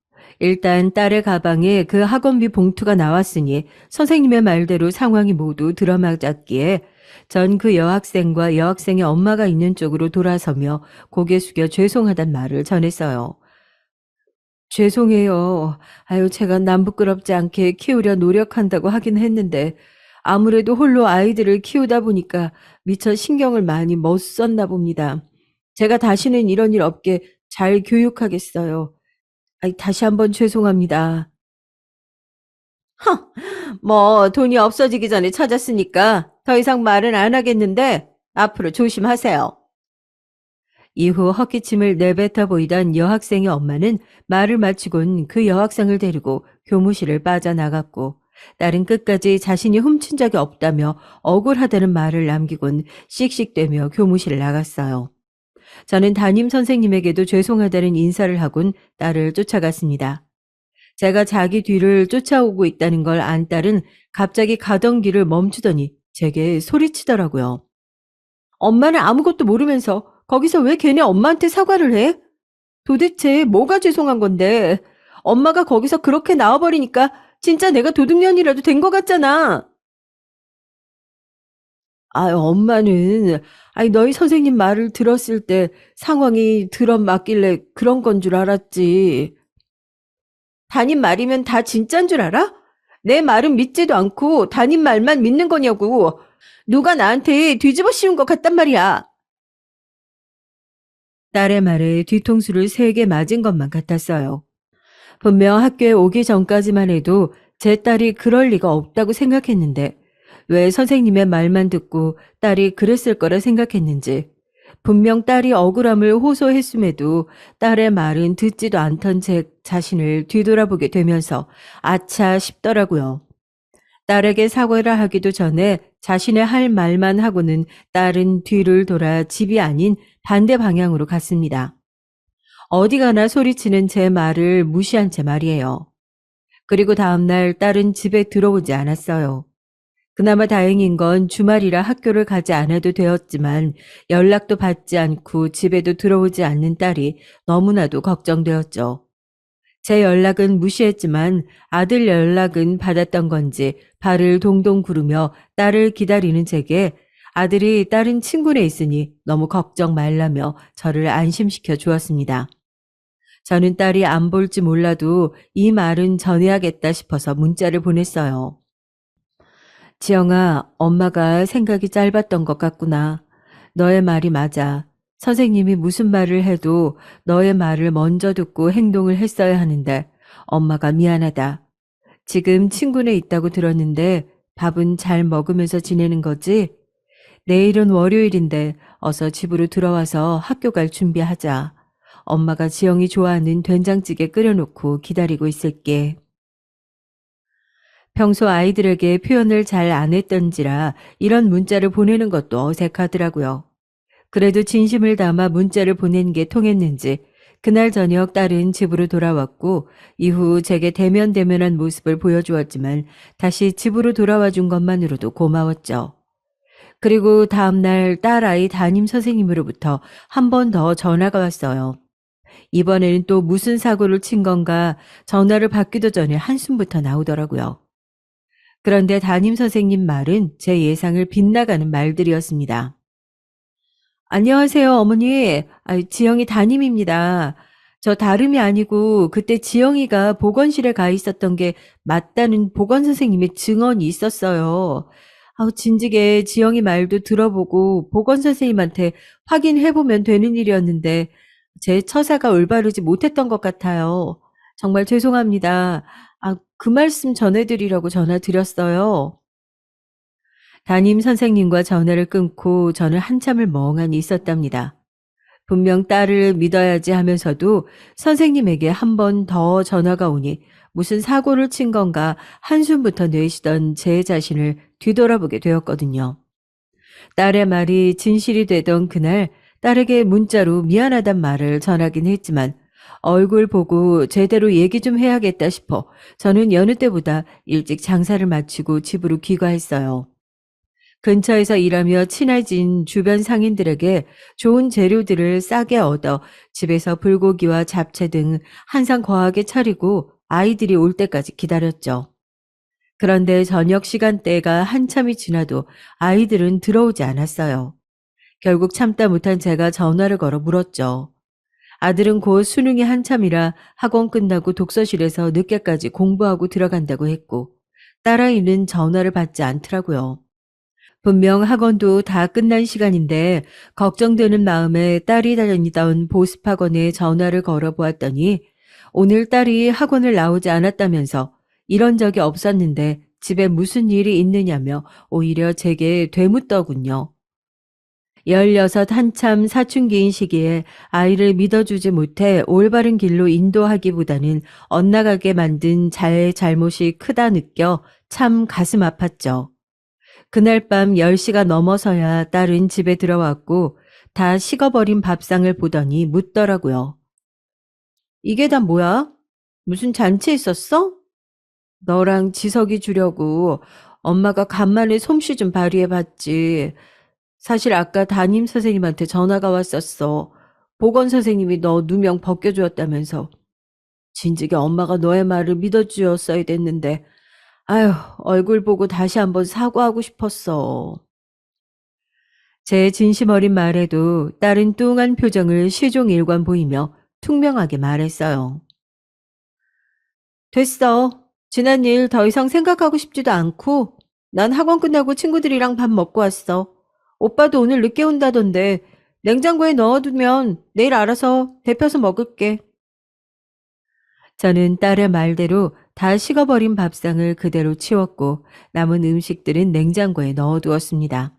일단 딸의 가방에 그 학원비 봉투가 나왔으니 선생님의 말대로 상황이 모두 들어맞았기에 전 그 여학생과 여학생의 엄마가 있는 쪽으로 돌아서며 고개 숙여 죄송하단 말을 전했어요. 죄송해요. 제가 남 부끄럽지 않게 키우려 노력한다고 하긴 했는데 아무래도 홀로 아이들을 키우다 보니까 미처 신경을 많이 못 썼나 봅니다. 제가 다시는 이런 일 없게 잘 교육하겠어요. 다시 한번 죄송합니다. 뭐 돈이 없어지기 전에 찾았으니까 더 이상 말은 안 하겠는데 앞으로 조심하세요. 이후 헛기침을 내뱉어 보이던 여학생의 엄마는 말을 마치곤 그 여학생을 데리고 교무실을 빠져나갔고 딸은 끝까지 자신이 훔친 적이 없다며 억울하다는 말을 남기곤 씩씩대며 교무실을 나갔어요. 저는 담임 선생님에게도 죄송하다는 인사를 하곤 딸을 쫓아갔습니다. 제가 자기 뒤를 쫓아오고 있다는 걸 안 딸은 갑자기 가던 길을 멈추더니 제게 소리치더라고요. 엄마는 아무것도 모르면서 거기서 왜 걔네 엄마한테 사과를 해? 도대체 뭐가 죄송한 건데? 엄마가 거기서 그렇게 나와버리니까 진짜 내가 도둑년이라도 된 것 같잖아. 엄마는, 너희 선생님 말을 들었을 때 상황이 들어맞길래 그런 건 줄 알았지. 담임 말이면 다 진짠 줄 알아? 내 말은 믿지도 않고 담임 말만 믿는 거냐고. 누가 나한테 뒤집어 씌운 것 같단 말이야. 딸의 말에 뒤통수를 3개 맞은 것만 같았어요. 분명 학교에 오기 전까지만 해도 제 딸이 그럴 리가 없다고 생각했는데 왜 선생님의 말만 듣고 딸이 그랬을 거라 생각했는지 분명 딸이 억울함을 호소했음에도 딸의 말은 듣지도 않던 제 자신을 뒤돌아보게 되면서 아차 싶더라고요. 딸에게 사과를 하기도 전에 자신의 할 말만 하고는 딸은 뒤를 돌아 집이 아닌 반대 방향으로 갔습니다. 어디 가나 소리치는 제 말을 무시한 채 말이에요. 그리고 다음날 딸은 집에 들어오지 않았어요. 그나마 다행인 건 주말이라 학교를 가지 않아도 되었지만 연락도 받지 않고 집에도 들어오지 않는 딸이 너무나도 걱정되었죠. 제 연락은 무시했지만 아들 연락은 받았던 건지 발을 동동 구르며 딸을 기다리는 제게 아들이 다른 친구네 있으니 너무 걱정 말라며 저를 안심시켜 주었습니다. 저는 딸이 안 볼지 몰라도 이 말은 전해야겠다 싶어서 문자를 보냈어요. 지영아, 엄마가 생각이 짧았던 것 같구나. 너의 말이 맞아. 선생님이 무슨 말을 해도 너의 말을 먼저 듣고 행동을 했어야 하는데 엄마가 미안하다. 지금 친구네 있다고 들었는데 밥은 잘 먹으면서 지내는 거지? 내일은 월요일인데 어서 집으로 들어와서 학교 갈 준비하자. 엄마가 지영이 좋아하는 된장찌개 끓여놓고 기다리고 있을게. 평소 아이들에게 표현을 잘 안 했던지라 이런 문자를 보내는 것도 어색하더라고요. 그래도 진심을 담아 문자를 보낸 게 통했는지 그날 저녁 딸은 집으로 돌아왔고 이후 제게 대면대면한 모습을 보여주었지만 다시 집으로 돌아와 준 것만으로도 고마웠죠. 그리고 다음날 딸아이 담임 선생님으로부터 한 번 더 전화가 왔어요. 이번에는 또 무슨 사고를 친 건가 전화를 받기도 전에 한숨부터 나오더라고요. 그런데 담임 선생님 말은 제 예상을 빗나가는 말들이었습니다. 안녕하세요, 어머니. 지영이 담임입니다. 저 다름이 아니고 그때 지영이가 보건실에 가 있었던 게 맞다는 보건 선생님의 증언이 있었어요. 진즉에 지영이 말도 들어보고 보건 선생님한테 확인해보면 되는 일이었는데 제 처사가 올바르지 못했던 것 같아요. 정말 죄송합니다. 그 말씀 전해드리려고 전화 드렸어요. 담임 선생님과 전화를 끊고 저는 한참을 멍하니 있었답니다. 분명 딸을 믿어야지 하면서도 선생님에게 한 번 더 전화가 오니 무슨 사고를 친 건가 한숨부터 내쉬던 제 자신을 뒤돌아보게 되었거든요. 딸의 말이 진실이 되던 그날 딸에게 문자로 미안하단 말을 전하긴 했지만 얼굴 보고 제대로 얘기 좀 해야겠다 싶어 저는 여느 때보다 일찍 장사를 마치고 집으로 귀가했어요. 근처에서 일하며 친해진 주변 상인들에게 좋은 재료들을 싸게 얻어 집에서 불고기와 잡채 등 한상 거하게 차리고 아이들이 올 때까지 기다렸죠. 그런데 저녁 시간대가 한참이 지나도 아이들은 들어오지 않았어요. 결국 참다 못한 제가 전화를 걸어 물었죠. 아들은 곧 수능이 한참이라 학원 끝나고 독서실에서 늦게까지 공부하고 들어간다고 했고 딸아이는 전화를 받지 않더라고요. 분명 학원도 다 끝난 시간인데 걱정되는 마음에 딸이 다니던 보습학원에 전화를 걸어보았더니 오늘 딸이 학원을 나오지 않았다면서 이런 적이 없었는데 집에 무슨 일이 있느냐며 오히려 제게 되묻더군요. 16 한참 사춘기인 시기에 아이를 믿어주지 못해 올바른 길로 인도하기보다는 엇나가게 만든 자의 잘못이 크다 느껴 참 가슴 아팠죠. 그날 밤 10시가 넘어서야 딸은 집에 들어왔고 다 식어버린 밥상을 보더니 묻더라고요. 이게 다 뭐야? 무슨 잔치 있었어? 너랑 지석이 주려고 엄마가 간만에 솜씨 좀 발휘해봤지. 사실 아까 담임 선생님한테 전화가 왔었어. 보건 선생님이 너 누명 벗겨주었다면서. 진즉에 엄마가 너의 말을 믿어주었어야 됐는데 아휴, 얼굴 보고 다시 한번 사과하고 싶었어. 제 진심 어린 말에도 딸은 뚱한 표정을 시종일관 보이며 퉁명하게 말했어요. 됐어. 지난 일 더 이상 생각하고 싶지도 않고 난 학원 끝나고 친구들이랑 밥 먹고 왔어. 오빠도 오늘 늦게 온다던데 냉장고에 넣어두면 내일 알아서 데펴서 먹을게. 저는 딸의 말대로 다 식어버린 밥상을 그대로 치웠고 남은 음식들은 냉장고에 넣어두었습니다.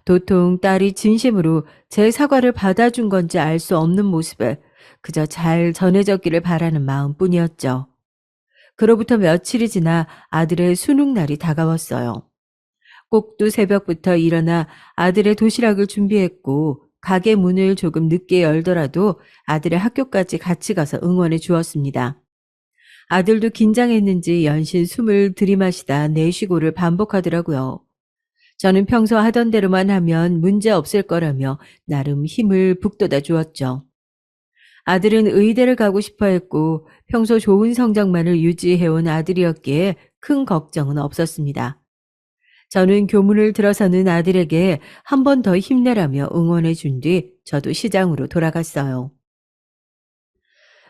도통 딸이 진심으로 제 사과를 받아준 건지 알 수 없는 모습에 그저 잘 전해졌기를 바라는 마음뿐이었죠. 그로부터 며칠이 지나 아들의 수능 날이 다가왔어요. 꼭두 새벽부터 일어나 아들의 도시락을 준비했고 가게 문을 조금 늦게 열더라도 아들의 학교까지 같이 가서 응원해 주었습니다. 아들도 긴장했는지 연신 숨을 들이마시다 내쉬고를 반복하더라고요. 저는 평소 하던 대로만 하면 문제 없을 거라며 나름 힘을 북돋아 주었죠. 아들은 의대를 가고 싶어 했고 평소 좋은 성적만을 유지해온 아들이었기에 큰 걱정은 없었습니다. 저는 교문을 들어서는 아들에게 한 번 더 힘내라며 응원해 준 뒤 저도 시장으로 돌아갔어요.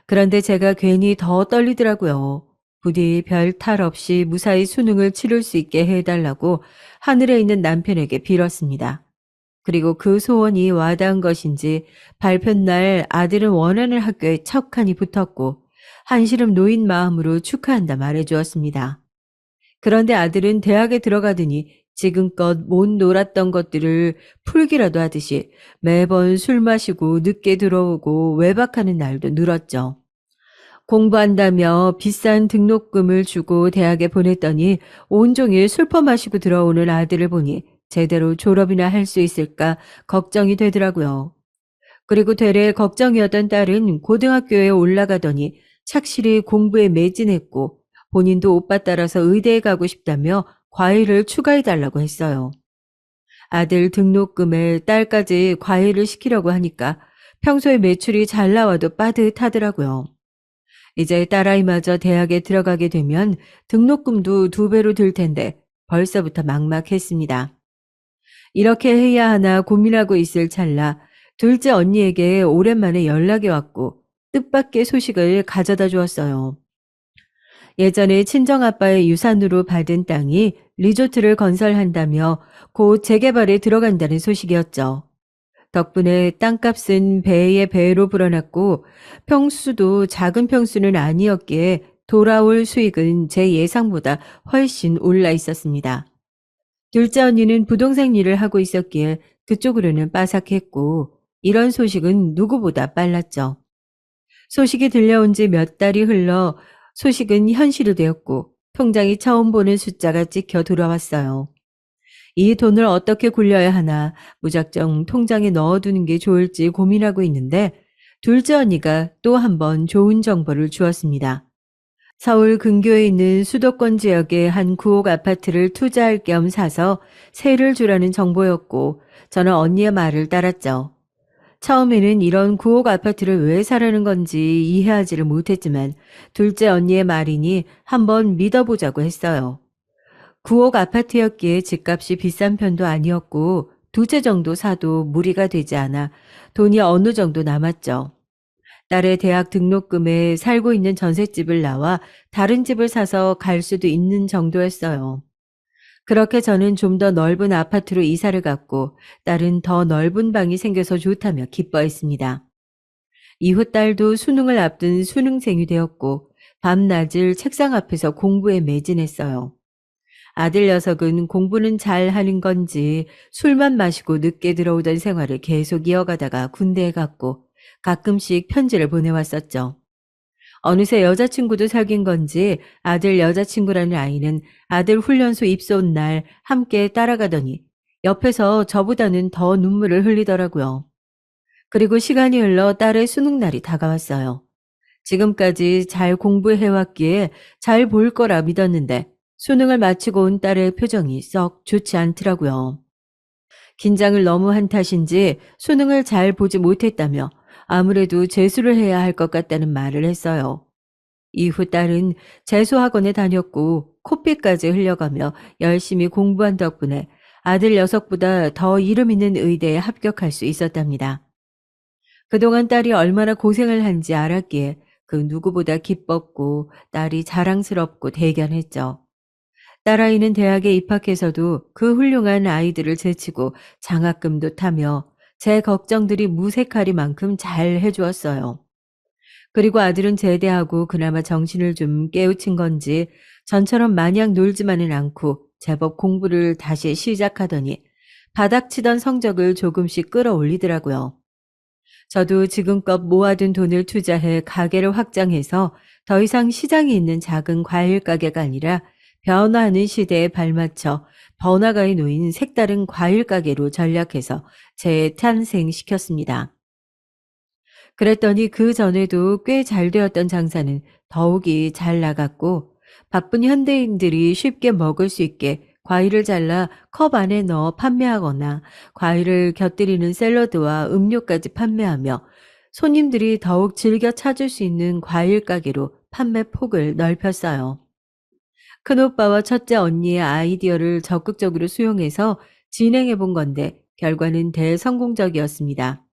그런데 제가 괜히 더 떨리더라고요. 부디 별 탈 없이 무사히 수능을 치를 수 있게 해달라고 하늘에 있는 남편에게 빌었습니다. 그리고 그 소원이 와닿은 것인지 발표날 아들은 원하는 학교에 척하니 붙었고 한시름 놓인 마음으로 축하한다 말해주었습니다. 그런데 아들은 대학에 들어가더니 지금껏 못 놀았던 것들을 풀기라도 하듯이 매번 술 마시고 늦게 들어오고 외박하는 날도 늘었죠. 공부한다며 비싼 등록금을 주고 대학에 보냈더니 온종일 술 퍼마시고 들어오는 아들을 보니 제대로 졸업이나 할 수 있을까 걱정이 되더라고요. 그리고 되레 걱정이었던 딸은 고등학교에 올라가더니 착실히 공부에 매진했고 본인도 오빠 따라서 의대에 가고 싶다며 과외를 추가해달라고 했어요. 아들 등록금에 딸까지 과외를 시키려고 하니까 평소에 매출이 잘 나와도 빠듯하더라고요. 이제 딸아이마저 대학에 들어가게 되면 등록금도 2배로 들 텐데 벌써부터 막막했습니다. 이렇게 해야 하나 고민하고 있을 찰나 둘째 언니에게 오랜만에 연락이 왔고 뜻밖의 소식을 가져다 주었어요. 예전에 친정아빠의 유산으로 받은 땅이 리조트를 건설한다며 곧 재개발에 들어간다는 소식이었죠. 덕분에 땅값은 배의 배로 불어났고 평수도 작은 평수는 아니었기에 돌아올 수익은 제 예상보다 훨씬 올라 있었습니다. 둘째 언니는 부동산 일을 하고 있었기에 그쪽으로는 빠삭했고 이런 소식은 누구보다 빨랐죠. 소식이 들려온 지 몇 달이 흘러 소식은 현실이 되었고 통장이 처음 보는 숫자가 찍혀 들어왔어요. 이 돈을 어떻게 굴려야 하나 무작정 통장에 넣어두는 게 좋을지 고민하고 있는데 둘째 언니가 또 한 번 좋은 정보를 주었습니다. 서울 근교에 있는 수도권 지역의 한 구옥 아파트를 투자할 겸 사서 세를 주라는 정보였고 저는 언니의 말을 따랐죠. 처음에는 이런 구옥 아파트를 왜 사려는 건지 이해하지를 못했지만 둘째 언니의 말이니 한번 믿어보자고 했어요. 구옥 아파트였기에 집값이 비싼 편도 아니었고 2채 정도 사도 무리가 되지 않아 돈이 어느 정도 남았죠. 딸의 대학 등록금에 살고 있는 전셋집을 나와 다른 집을 사서 갈 수도 있는 정도였어요. 그렇게 저는 좀 더 넓은 아파트로 이사를 갔고 딸은 더 넓은 방이 생겨서 좋다며 기뻐했습니다. 이후 딸도 수능을 앞둔 수능생이 되었고 밤낮을 책상 앞에서 공부에 매진했어요. 아들 녀석은 공부는 잘 하는 건지 술만 마시고 늦게 들어오던 생활을 계속 이어가다가 군대에 갔고 가끔씩 편지를 보내왔었죠. 어느새 여자친구도 사귄 건지 아들 여자친구라는 아이는 아들 훈련소 입소 온 날 함께 따라가더니 옆에서 저보다는 더 눈물을 흘리더라고요. 그리고 시간이 흘러 딸의 수능날이 다가왔어요. 지금까지 잘 공부해왔기에 잘 볼 거라 믿었는데 수능을 마치고 온 딸의 표정이 썩 좋지 않더라고요. 긴장을 너무 한 탓인지 수능을 잘 보지 못했다며 아무래도 재수를 해야 할 것 같다는 말을 했어요. 이후 딸은 재수학원에 다녔고 코피까지 흘려가며 열심히 공부한 덕분에 아들 녀석보다 더 이름 있는 의대에 합격할 수 있었답니다. 그동안 딸이 얼마나 고생을 한지 알았기에 그 누구보다 기뻤고 딸이 자랑스럽고 대견했죠. 딸아이는 대학에 입학해서도 그 훌륭한 아이들을 제치고 장학금도 타며 제 걱정들이 무색하리만큼 잘 해주었어요. 그리고 아들은 제대하고 그나마 정신을 좀 깨우친 건지 전처럼 마냥 놀지만은 않고 제법 공부를 다시 시작하더니 바닥치던 성적을 조금씩 끌어올리더라고요. 저도 지금껏 모아둔 돈을 투자해 가게를 확장해서 더 이상 시장에 있는 작은 과일 가게가 아니라 변화하는 시대에 발맞춰 번화가에 놓인 색다른 과일 가게로 전략해서 재탄생시켰습니다. 그랬더니 그 전에도 꽤 잘 되었던 장사는 더욱이 잘 나갔고 바쁜 현대인들이 쉽게 먹을 수 있게 과일을 잘라 컵 안에 넣어 판매하거나 과일을 곁들이는 샐러드와 음료까지 판매하며 손님들이 더욱 즐겨 찾을 수 있는 과일 가게로 판매 폭을 넓혔어요. 큰오빠와 첫째 언니의 아이디어를 적극적으로 수용해서 진행해 본 건데 결과는 대성공적이었습니다.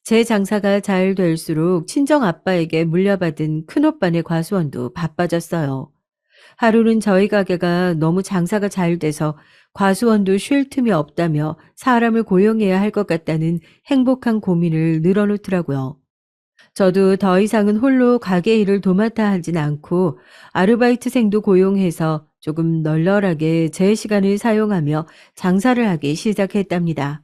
제 장사가 잘 될수록 친정 아빠에게 물려받은 큰오빠네 과수원도 바빠졌어요. 하루는 저희 가게가 너무 장사가 잘 돼서 과수원도 쉴 틈이 없다며 사람을 고용해야 할 것 같다는 행복한 고민을 늘어놓더라고요. 저도 더 이상은 홀로 가게 일을 도맡아 하진 않고 아르바이트생도 고용해서 조금 널널하게 제 시간을 사용하며 장사를 하기 시작했답니다.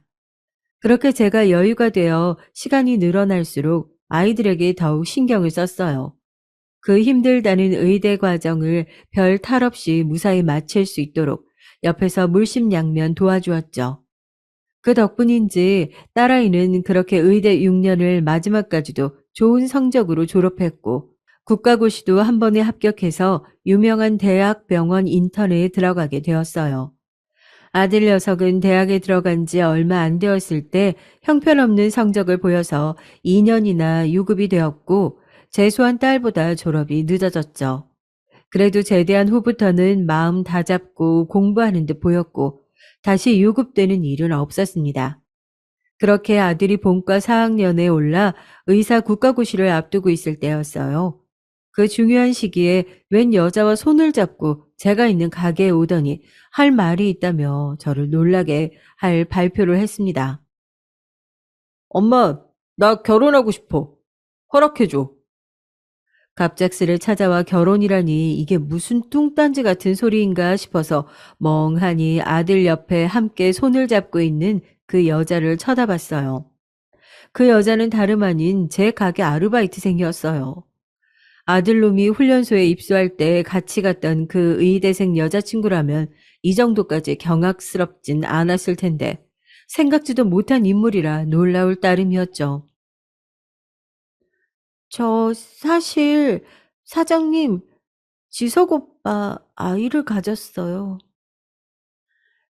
그렇게 제가 여유가 되어 시간이 늘어날수록 아이들에게 더욱 신경을 썼어요. 그 힘들다는 의대 과정을 별 탈 없이 무사히 마칠 수 있도록 옆에서 물심양면 도와주었죠. 그 덕분인지 딸아이는 그렇게 의대 6년을 마지막까지도 좋은 성적으로 졸업했고 국가고시도 한 번에 합격해서 유명한 대학 병원 인턴에 들어가게 되었어요. 아들 녀석은 대학에 들어간 지 얼마 안 되었을 때 형편없는 성적을 보여서 2년이나 유급이 되었고 재수한 딸보다 졸업이 늦어졌죠. 그래도 제대한 후부터는 마음 다잡고 공부하는 듯 보였고 다시 유급되는 일은 없었습니다. 그렇게 아들이 본과 4학년에 올라 의사 국가고시를 앞두고 있을 때였어요. 그 중요한 시기에 웬 여자와 손을 잡고 제가 있는 가게에 오더니 할 말이 있다며 저를 놀라게 할 발표를 했습니다. 엄마, 나 결혼하고 싶어. 허락해줘. 갑작스레 찾아와 결혼이라니 이게 무슨 뚱딴지 같은 소리인가 싶어서 멍하니 아들 옆에 함께 손을 잡고 있는 그 여자를 쳐다봤어요. 그 여자는 다름 아닌 제 가게 아르바이트생이었어요. 아들놈이 훈련소에 입소할 때 같이 갔던 그 의대생 여자친구라면 이 정도까지 경악스럽진 않았을 텐데 생각지도 못한 인물이라 놀라울 따름이었죠. 저 사실 사장님 지석 오빠 아이를 가졌어요.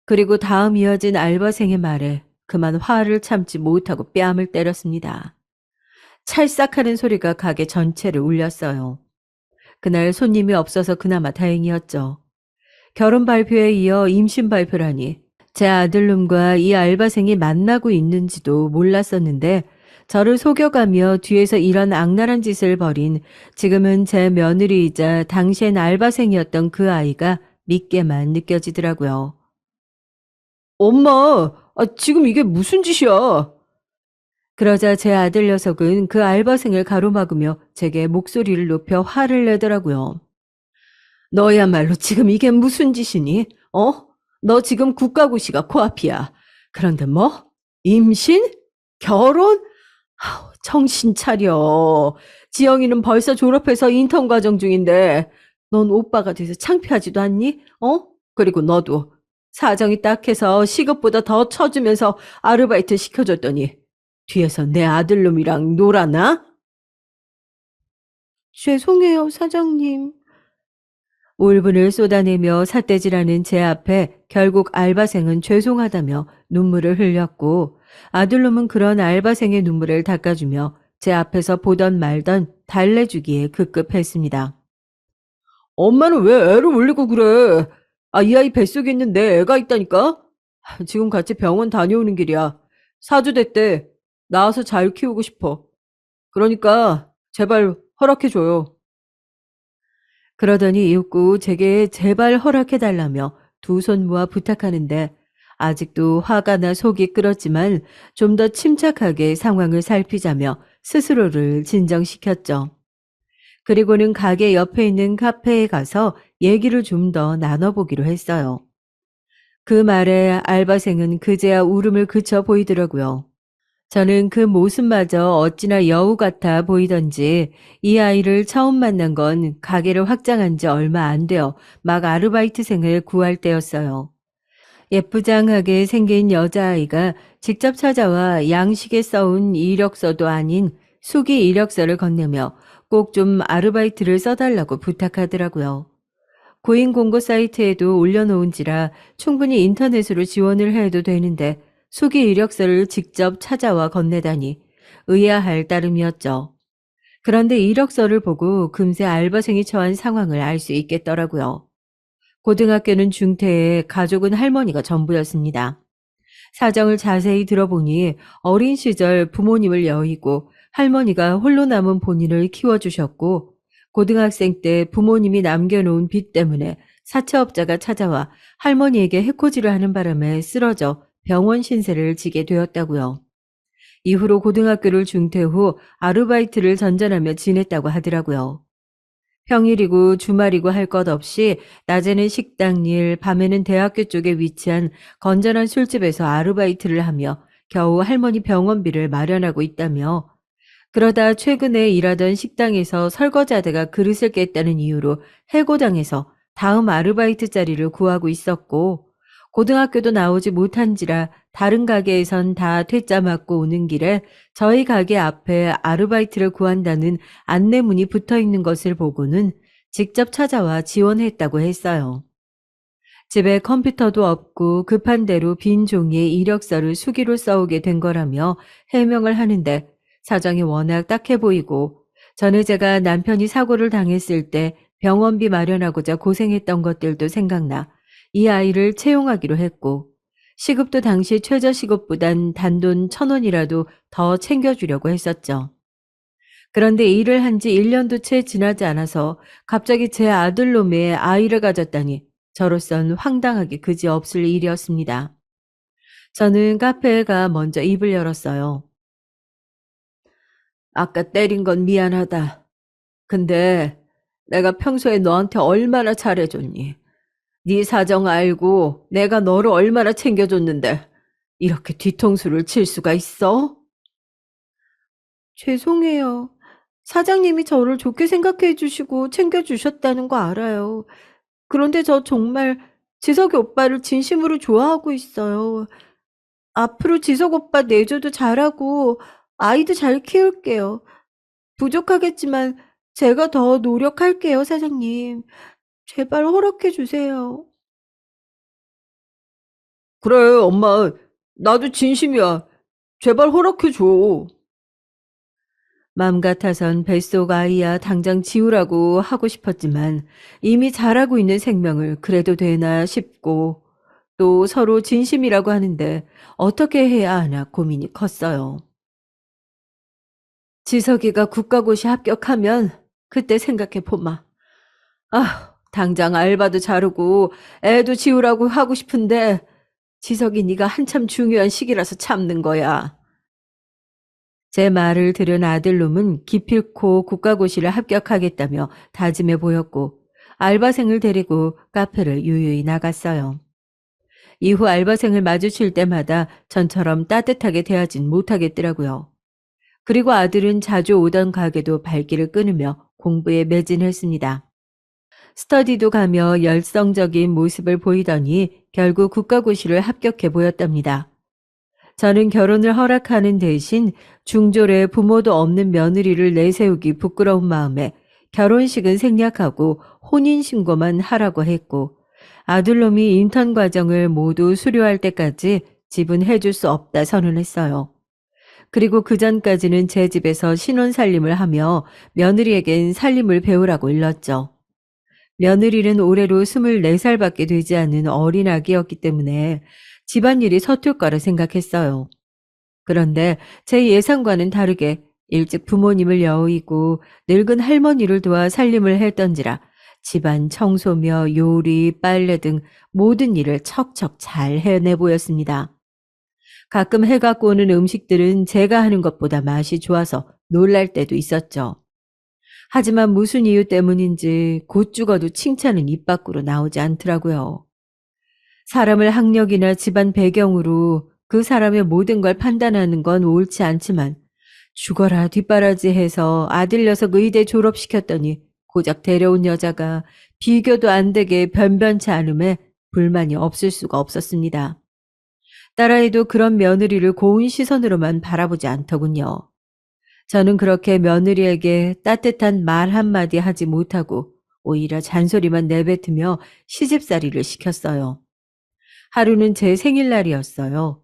그리고 다음 이어진 알바생의 말에 그만 화를 참지 못하고 뺨을 때렸습니다. 찰싹하는 소리가 가게 전체를 울렸어요. 그날 손님이 없어서 그나마 다행이었죠. 결혼 발표에 이어 임신 발표라니 제 아들놈과 이 알바생이 만나고 있는지도 몰랐었는데 저를 속여가며 뒤에서 이런 악랄한 짓을 벌인 지금은 제 며느리이자 당시엔 알바생이었던 그 아이가 믿게만 느껴지더라고요. 엄마, 지금 이게 무슨 짓이야? 그러자 제 아들 녀석은 그 알바생을 가로막으며 제게 목소리를 높여 화를 내더라고요. 너야말로 지금 이게 무슨 짓이니? 어? 너 지금 국가고시가 코앞이야. 그런데 뭐? 임신? 결혼? 아우, 정신 차려. 지영이는 벌써 졸업해서 인턴 과정 중인데 넌 오빠가 돼서 창피하지도 않니? 어? 그리고 너도 사정이 딱해서 시급보다 더 쳐주면서 아르바이트 시켜줬더니 뒤에서 내 아들놈이랑 놀아나? 죄송해요, 사장님. 울분을 쏟아내며 삿대질하는 제 앞에 결국 알바생은 죄송하다며 눈물을 흘렸고 아들놈은 그런 알바생의 눈물을 닦아주며 제 앞에서 보던 말던 달래주기에 급급했습니다. 엄마는 왜 애를 울리고 그래? 이 아이 뱃속에 있는 내 애가 있다니까? 지금 같이 병원 다녀오는 길이야. 사주 됐대. 나와서 잘 키우고 싶어. 그러니까 제발 허락해줘요. 그러더니 웃고 제게 제발 허락해달라며 두 손 모아 부탁하는데 아직도 화가 나 속이 끓었지만 좀 더 침착하게 상황을 살피자며 스스로를 진정시켰죠. 그리고는 가게 옆에 있는 카페에 가서 얘기를 좀 더 나눠보기로 했어요. 그 말에 알바생은 그제야 울음을 그쳐 보이더라고요. 저는 그 모습마저 어찌나 여우 같아 보이던지 이 아이를 처음 만난 건 가게를 확장한 지 얼마 안 되어 막 아르바이트생을 구할 때였어요. 예쁘장하게 생긴 여자아이가 직접 찾아와 양식에 써온 이력서도 아닌 수기 이력서를 건네며 꼭 좀 아르바이트를 써달라고 부탁하더라고요. 구인 공고 사이트에도 올려놓은지라 충분히 인터넷으로 지원을 해도 되는데 수기 이력서를 직접 찾아와 건네다니 의아할 따름이었죠. 그런데 이력서를 보고 금세 알바생이 처한 상황을 알 수 있겠더라고요. 고등학교는 중퇴에 가족은 할머니가 전부였습니다. 사정을 자세히 들어보니 어린 시절 부모님을 여의고 할머니가 홀로 남은 본인을 키워주셨고 고등학생 때 부모님이 남겨놓은 빚 때문에 사채업자가 찾아와 할머니에게 해코지를 하는 바람에 쓰러져 병원 신세를 지게 되었다고요. 이후로 고등학교를 중퇴 후 아르바이트를 전전하며 지냈다고 하더라고요. 평일이고 주말이고 할 것 없이 낮에는 식당 일, 밤에는 대학교 쪽에 위치한 건전한 술집에서 아르바이트를 하며 겨우 할머니 병원비를 마련하고 있다며 그러다 최근에 일하던 식당에서 설거지하다가 그릇을 깼다는 이유로 해고당해서 다음 아르바이트 자리를 구하고 있었고 고등학교도 나오지 못한지라 다른 가게에선 다 퇴짜 맞고 오는 길에 저희 가게 앞에 아르바이트를 구한다는 안내문이 붙어 있는 것을 보고는 직접 찾아와 지원했다고 했어요. 집에 컴퓨터도 없고 급한 대로 빈 종이에 이력서를 수기로 써오게 된 거라며 해명을 하는데 사정이 워낙 딱해 보이고 전에 제가 남편이 사고를 당했을 때 병원비 마련하고자 고생했던 것들도 생각나 이 아이를 채용하기로 했고 시급도 당시 최저시급보단 단돈 1,000원이라도 더 챙겨주려고 했었죠. 그런데 일을 한 지 1년도 채 지나지 않아서 갑자기 제 아들놈의 아이를 가졌다니 저로선 황당하기 그지없을 일이었습니다. 저는 카페에 가 먼저 입을 열었어요. 아까 때린 건 미안하다. 근데 내가 평소에 너한테 얼마나 잘해줬니? 네 사정 알고 내가 너를 얼마나 챙겨줬는데 이렇게 뒤통수를 칠 수가 있어? 죄송해요. 사장님이 저를 좋게 생각해 주시고 챙겨주셨다는 거 알아요. 그런데 저 정말 지석이 오빠를 진심으로 좋아하고 있어요. 앞으로 지석 오빠 내조도 잘하고 아이도 잘 키울게요. 부족하겠지만 제가 더 노력할게요, 사장님. 제발 허락해 주세요. 그래, 엄마. 나도 진심이야. 제발 허락해줘. 맘 같아선 뱃속 아이야 당장 지우라고 하고 싶었지만 이미 자라고 있는 생명을 그래도 되나 싶고 또 서로 진심이라고 하는데 어떻게 해야 하나 고민이 컸어요. 지석이가 국가고시 합격하면 그때 생각해 보마. 아, 당장 알바도 자르고 애도 지우라고 하고 싶은데 지석이 네가 한참 중요한 시기라서 참는 거야. 제 말을 들은 아들놈은 기필코 국가고시를 합격하겠다며 다짐해 보였고 알바생을 데리고 카페를 유유히 나갔어요. 이후 알바생을 마주칠 때마다 전처럼 따뜻하게 대하진 못하겠더라고요. 그리고 아들은 자주 오던 가게도 발길을 끊으며 공부에 매진했습니다. 스터디도 가며 열성적인 모습을 보이더니 결국 국가고시를 합격해 보였답니다. 저는 결혼을 허락하는 대신 중졸의 부모도 없는 며느리를 내세우기 부끄러운 마음에 결혼식은 생략하고 혼인신고만 하라고 했고 아들놈이 인턴 과정을 모두 수료할 때까지 지분해 줄 수 없다 선언했어요. 그리고 그 전까지는 제 집에서 신혼 살림을 하며 며느리에겐 살림을 배우라고 일렀죠. 며느리는 올해로 24살밖에 되지 않은 어린 아기였기 때문에 집안일이 서툴 거라 생각했어요. 그런데 제 예상과는 다르게 일찍 부모님을 여의고 늙은 할머니를 도와 살림을 했던지라 집안 청소며 요리, 빨래 등 모든 일을 척척 잘 해내 보였습니다. 가끔 해 갖고 오는 음식들은 제가 하는 것보다 맛이 좋아서 놀랄 때도 있었죠. 하지만 무슨 이유 때문인지 곧 죽어도 칭찬은 입 밖으로 나오지 않더라고요. 사람을 학력이나 집안 배경으로 그 사람의 모든 걸 판단하는 건 옳지 않지만 죽어라 뒷바라지해서 아들 녀석 의대 졸업시켰더니 고작 데려온 여자가 비교도 안 되게 변변치 않음에 불만이 없을 수가 없었습니다. 딸아이도 그런 며느리를 고운 시선으로만 바라보지 않더군요. 저는 그렇게 며느리에게 따뜻한 말 한마디 하지 못하고 오히려 잔소리만 내뱉으며 시집살이를 시켰어요. 하루는 제 생일날이었어요.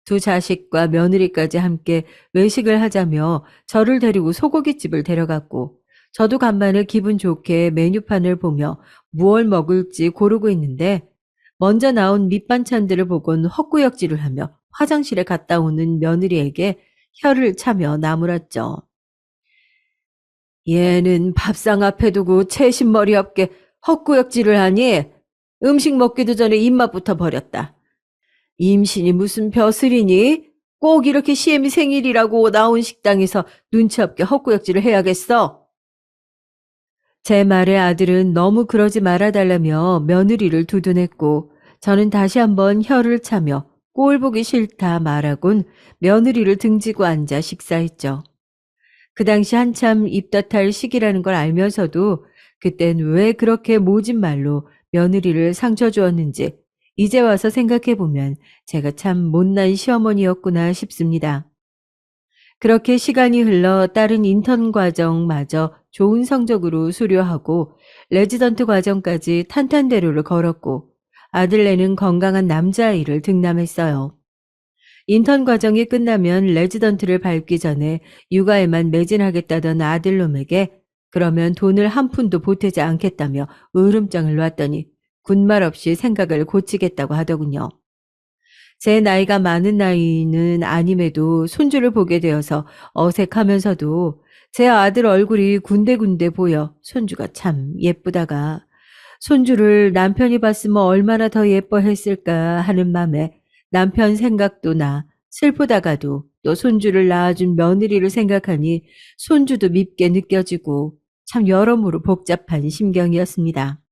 두 자식과 며느리까지 함께 외식을 하자며 저를 데리고 소고기집을 데려갔고 저도 간만에 기분 좋게 메뉴판을 보며 무얼 먹을지 고르고 있는데 먼저 나온 밑반찬들을 보곤 헛구역질을 하며 화장실에 갔다 오는 며느리에게 혀를 차며 나무랐죠. 얘는 밥상 앞에 두고 채신머리 없게 헛구역질을 하니 음식 먹기도 전에 입맛부터 버렸다. 임신이 무슨 벼슬이니? 꼭 이렇게 시엠이 생일이라고 나온 식당에서 눈치 없게 헛구역질을 해야겠어. 제 말에 아들은 너무 그러지 말아달라며 며느리를 두둔했고 저는 다시 한번 혀를 차며 꼴 보기 싫다 말하곤 며느리를 등지고 앉아 식사했죠. 그 당시 한참 입덧할 시기라는 걸 알면서도 그땐 왜 그렇게 모진 말로 며느리를 상처 주었는지 이제 와서 생각해보면 제가 참 못난 시어머니였구나 싶습니다. 그렇게 시간이 흘러 딸은 인턴 과정마저 좋은 성적으로 수료하고 레지던트 과정까지 탄탄대로를 걸었고 아들네는 건강한 남자아이를 등남했어요. 인턴 과정이 끝나면 레지던트를 밟기 전에 육아에만 매진하겠다던 아들놈에게 그러면 돈을 한 푼도 보태지 않겠다며 으름장을 놨더니 군말 없이 생각을 고치겠다고 하더군요. 제 나이가 많은 나이는 아님에도 손주를 보게 되어서 어색하면서도 제 아들 얼굴이 군데군데 보여 손주가 참 예쁘다가 손주를 남편이 봤으면 얼마나 더 예뻐했을까 하는 맘에 남편 생각도 나 슬프다가도 또 손주를 낳아준 며느리를 생각하니 손주도 밉게 느껴지고 참 여러모로 복잡한 심경이었습니다.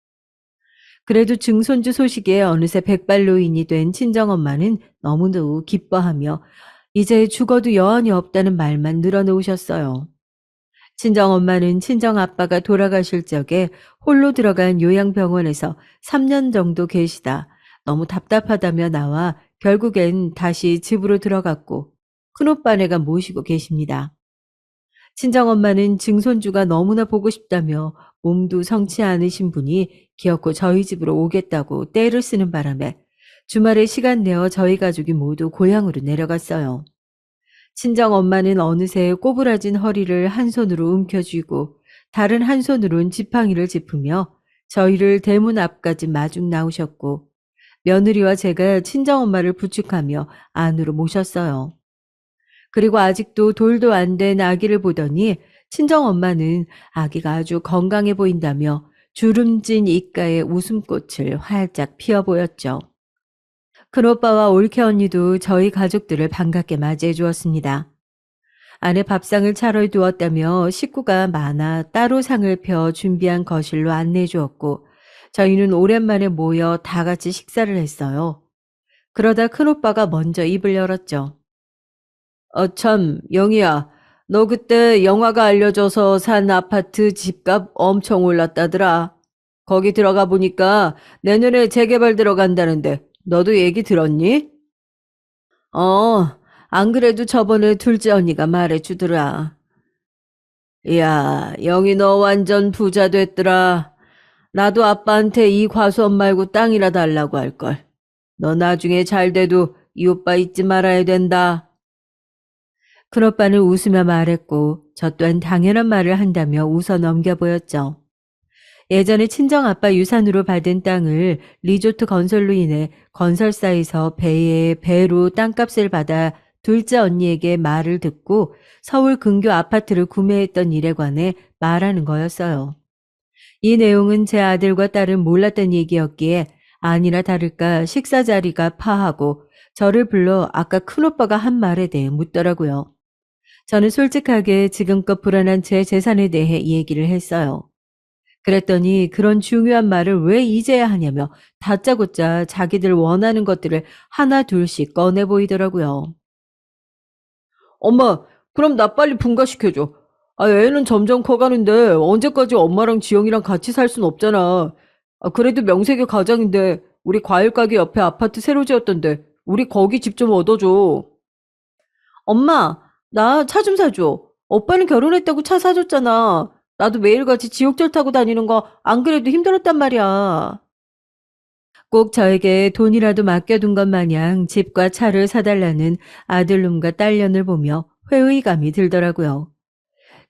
그래도 증손주 소식에 어느새 백발노인이 된 친정엄마는 너무도 기뻐하며 이제 죽어도 여한이 없다는 말만 늘어놓으셨어요. 친정엄마는 친정아빠가 돌아가실 적에 홀로 들어간 요양병원에서 3년 정도 계시다 너무 답답하다며 나와 결국엔 다시 집으로 들어갔고 큰오빠네가 모시고 계십니다. 친정엄마는 증손주가 너무나 보고 싶다며 몸도 성치 않으신 분이 기어코 저희 집으로 오겠다고 떼를 쓰는 바람에 주말에 시간 내어 저희 가족이 모두 고향으로 내려갔어요. 친정엄마는 어느새 꼬부라진 허리를 한 손으로 움켜쥐고 다른 한 손으론 지팡이를 짚으며 저희를 대문 앞까지 마중 나오셨고 며느리와 제가 친정엄마를 부축하며 안으로 모셨어요. 그리고 아직도 돌도 안 된 아기를 보더니 친정엄마는 아기가 아주 건강해 보인다며 주름진 입가에 웃음꽃을 활짝 피워 보였죠. 큰오빠와 올케 언니도 저희 가족들을 반갑게 맞이해 주었습니다. 안에 밥상을 차려 두었다며 식구가 많아 따로 상을 펴 준비한 거실로 안내해 주었고 저희는 오랜만에 모여 다 같이 식사를 했어요. 그러다 큰오빠가 먼저 입을 열었죠. 참, 영희야. 너 그때 영화가 알려줘서 산 아파트 집값 엄청 올랐다더라. 거기 들어가 보니까 내년에 재개발 들어간다는데 너도 얘기 들었니? 안 그래도 저번에 둘째 언니가 말해주더라. 야, 영희 너 완전 부자 됐더라. 나도 아빠한테 이 과수원 말고 땅이라 달라고 할걸. 너 나중에 잘 돼도 이 오빠 잊지 말아야 된다. 큰오빠는 웃으며 말했고 저 또한 당연한 말을 한다며 웃어 넘겨 보였죠. 예전에 친정아빠 유산으로 받은 땅을 리조트 건설로 인해 건설사에서 배에 배로 땅값을 받아 둘째 언니에게 말을 듣고 서울 근교 아파트를 구매했던 일에 관해 말하는 거였어요. 이 내용은 제 아들과 딸은 몰랐던 얘기였기에 아니나 다를까 식사 자리가 파하고 저를 불러 아까 큰오빠가 한 말에 대해 묻더라고요. 저는 솔직하게 지금껏 불어난 제 재산에 대해 얘기를 했어요. 그랬더니 그런 중요한 말을 왜 이제야 하냐며 다짜고짜 자기들 원하는 것들을 하나 둘씩 꺼내 보이더라고요. 엄마, 그럼 나 빨리 분가시켜줘. 애는 점점 커가는데 언제까지 엄마랑 지영이랑 같이 살 순 없잖아. 그래도 명색의 가장인데 우리 과일 가게 옆에 아파트 새로 지었던데 우리 거기 집 좀 얻어줘. 엄마, 나 차 좀 사줘. 오빠는 결혼했다고 차 사줬잖아. 나도 매일같이 지옥철 타고 다니는 거 안 그래도 힘들었단 말이야. 꼭 저에게 돈이라도 맡겨둔 것 마냥 집과 차를 사달라는 아들놈과 딸년을 보며 회의감이 들더라고요.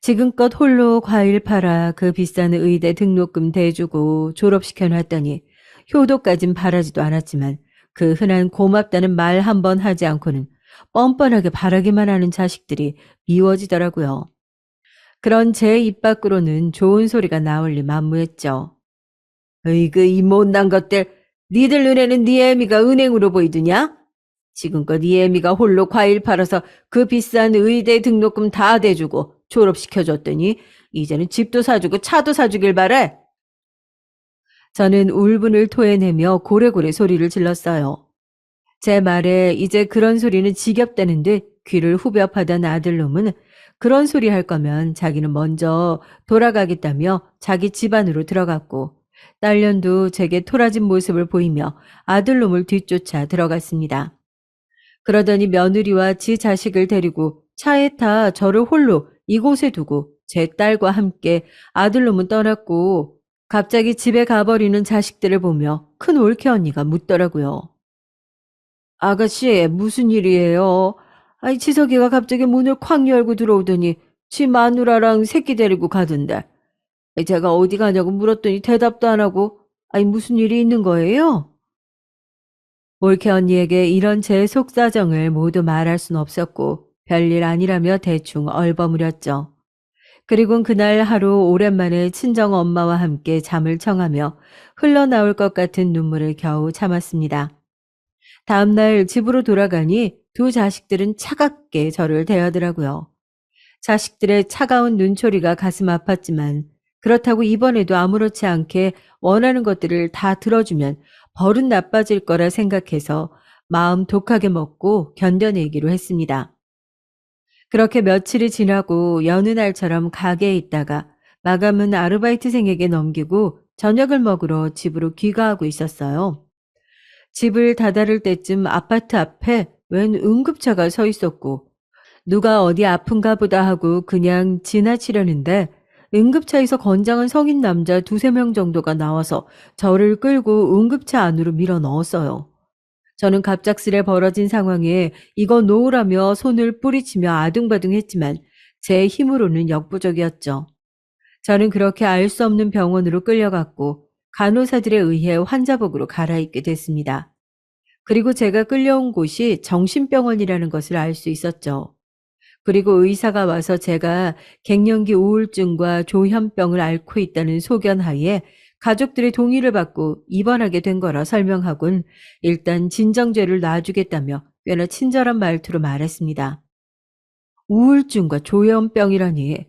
지금껏 홀로 과일 팔아 그 비싼 의대 등록금 대주고 졸업시켜놨더니 효도까진 바라지도 않았지만 그 흔한 고맙다는 말 한 번 하지 않고는 뻔뻔하게 바라기만 하는 자식들이 미워지더라고요. 그런 제 입 밖으로는 좋은 소리가 나올 리 만무했죠. 으이그 이 못난 것들. 니들 눈에는 니 애미가 은행으로 보이드냐? 지금껏 니 애미가 홀로 과일 팔아서 그 비싼 의대 등록금 다 대주고 졸업시켜줬더니 이제는 집도 사주고 차도 사주길 바래. 저는 울분을 토해내며 고래고래 소리를 질렀어요. 제 말에 이제 그런 소리는 지겹다는 듯 귀를 후벼 파던 아들놈은 그런 소리 할 거면 자기는 먼저 돌아가겠다며 자기 집안으로 들어갔고 딸년도 제게 토라진 모습을 보이며 아들놈을 뒤쫓아 들어갔습니다. 그러더니 며느리와 지 자식을 데리고 차에 타 저를 홀로 이곳에 두고 제 딸과 함께 아들놈은 떠났고 갑자기 집에 가버리는 자식들을 보며 큰 올케 언니가 묻더라고요. 아가씨, 무슨 일이에요? 지석이가 갑자기 문을 콱 열고 들어오더니 지 마누라랑 새끼 데리고 가던데. 제가 어디 가냐고 물었더니 대답도 안 하고, 무슨 일이 있는 거예요? 올케 언니에게 이런 제 속사정을 모두 말할 순 없었고 별일 아니라며 대충 얼버무렸죠. 그리곤 그날 하루 오랜만에 친정 엄마와 함께 잠을 청하며 흘러나올 것 같은 눈물을 겨우 참았습니다. 다음날 집으로 돌아가니 두 자식들은 차갑게 저를 대하더라고요. 자식들의 차가운 눈초리가 가슴 아팠지만 그렇다고 이번에도 아무렇지 않게 원하는 것들을 다 들어주면 버릇 나빠질 거라 생각해서 마음 독하게 먹고 견뎌내기로 했습니다. 그렇게 며칠이 지나고 여느 날처럼 가게에 있다가 마감은 아르바이트생에게 넘기고 저녁을 먹으러 집으로 귀가하고 있었어요. 집을 다다를 때쯤 아파트 앞에 웬 응급차가 서 있었고 누가 어디 아픈가 보다 하고 그냥 지나치려는데 응급차에서 건장한 성인 남자 두세 명 정도가 나와서 저를 끌고 응급차 안으로 밀어 넣었어요. 저는 갑작스레 벌어진 상황에 이거 놓으라며 손을 뿌리치며 아둥바둥했지만 제 힘으로는 역부족이었죠. 저는 그렇게 알 수 없는 병원으로 끌려갔고 간호사들에 의해 환자복으로 갈아입게 됐습니다. 그리고 제가 끌려온 곳이 정신병원이라는 것을 알 수 있었죠. 그리고 의사가 와서 제가 갱년기 우울증과 조현병을 앓고 있다는 소견하에 가족들의 동의를 받고 입원하게 된 거라 설명하곤 일단 진정제를 놔주겠다며 꽤나 친절한 말투로 말했습니다. 우울증과 조현병이라니.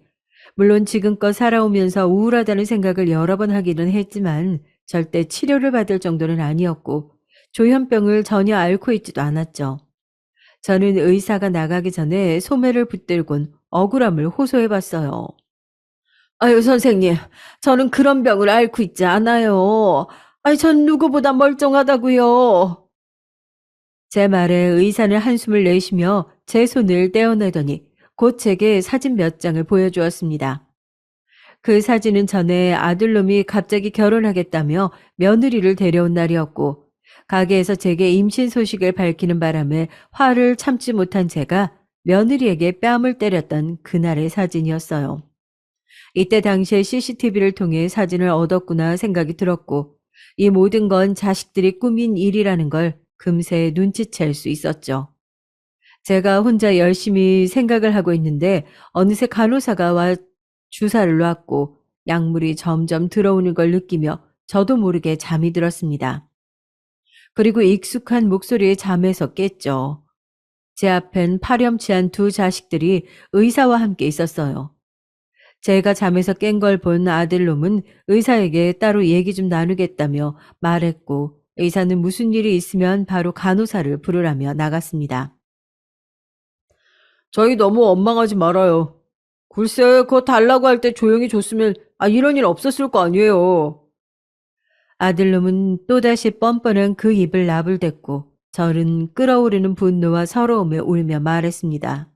물론 지금껏 살아오면서 우울하다는 생각을 여러 번 하기는 했지만 절대 치료를 받을 정도는 아니었고 조현병을 전혀 앓고 있지도 않았죠. 저는 의사가 나가기 전에 소매를 붙들곤 억울함을 호소해봤어요. 선생님, 저는 그런 병을 앓고 있지 않아요. 전 누구보다 멀쩡하다고요. 제 말에 의사는 한숨을 내쉬며 제 손을 떼어내더니 곧 제게 사진 몇 장을 보여주었습니다. 그 사진은 전에 아들놈이 갑자기 결혼하겠다며 며느리를 데려온 날이었고 가게에서 제게 임신 소식을 밝히는 바람에 화를 참지 못한 제가 며느리에게 뺨을 때렸던 그날의 사진이었어요. 이때 당시에 CCTV를 통해 사진을 얻었구나 생각이 들었고 이 모든 건 자식들이 꾸민 일이라는 걸 금세 눈치챌 수 있었죠. 제가 혼자 열심히 생각을 하고 있는데 어느새 간호사가 와 주사를 놨고 약물이 점점 들어오는 걸 느끼며 저도 모르게 잠이 들었습니다. 그리고 익숙한 목소리에 잠에서 깼죠. 제 앞엔 파렴치한 두 자식들이 의사와 함께 있었어요. 제가 잠에서 깬 걸 본 아들놈은 의사에게 따로 얘기 좀 나누겠다며 말했고 의사는 무슨 일이 있으면 바로 간호사를 부르라며 나갔습니다. 저희 너무 원망하지 말아요. 글쎄, 그거 달라고 할 때 조용히 줬으면, 이런 일 없었을 거 아니에요. 아들놈은 또다시 뻔뻔한 그 입을 나불댔고 저는 끓어오르는 분노와 서러움에 울며 말했습니다.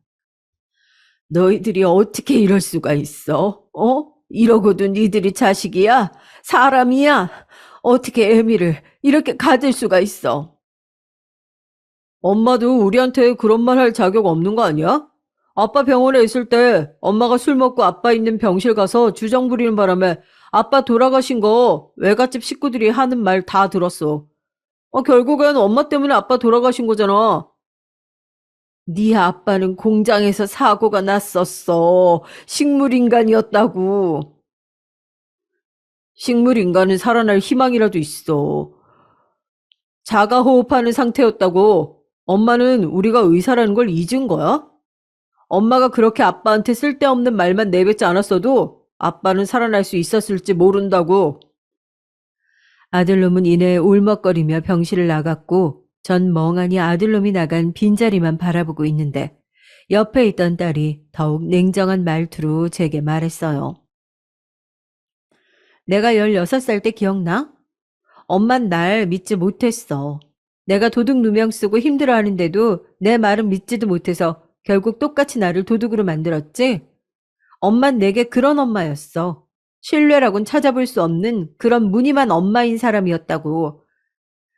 너희들이 어떻게 이럴 수가 있어? 이러고도 니들이 자식이야? 사람이야? 어떻게 애미를 이렇게 가질 수가 있어? 엄마도 우리한테 그런 말 할 자격 없는 거 아니야? 아빠 병원에 있을 때 엄마가 술 먹고 아빠 있는 병실 가서 주정 부리는 바람에 아빠 돌아가신 거 외갓집 식구들이 하는 말 다 들었어. 결국엔 엄마 때문에 아빠 돌아가신 거잖아. 네 아빠는 공장에서 사고가 났었어. 식물인간이었다고. 식물인간은 살아날 희망이라도 있어. 자가호흡하는 상태였다고. 엄마는 우리가 의사라는 걸 잊은 거야? 엄마가 그렇게 아빠한테 쓸데없는 말만 내뱉지 않았어도 아빠는 살아날 수 있었을지 모른다고. 아들놈은 이내 울먹거리며 병실을 나갔고 전 멍하니 아들놈이 나간 빈자리만 바라보고 있는데 옆에 있던 딸이 더욱 냉정한 말투로 제게 말했어요. 내가 16살 때 기억나? 엄만 날 믿지 못했어. 내가 도둑 누명 쓰고 힘들어하는데도 내 말은 믿지도 못해서 결국 똑같이 나를 도둑으로 만들었지? 엄만 내게 그런 엄마였어. 신뢰라곤 찾아볼 수 없는 그런 무늬만 엄마인 사람이었다고.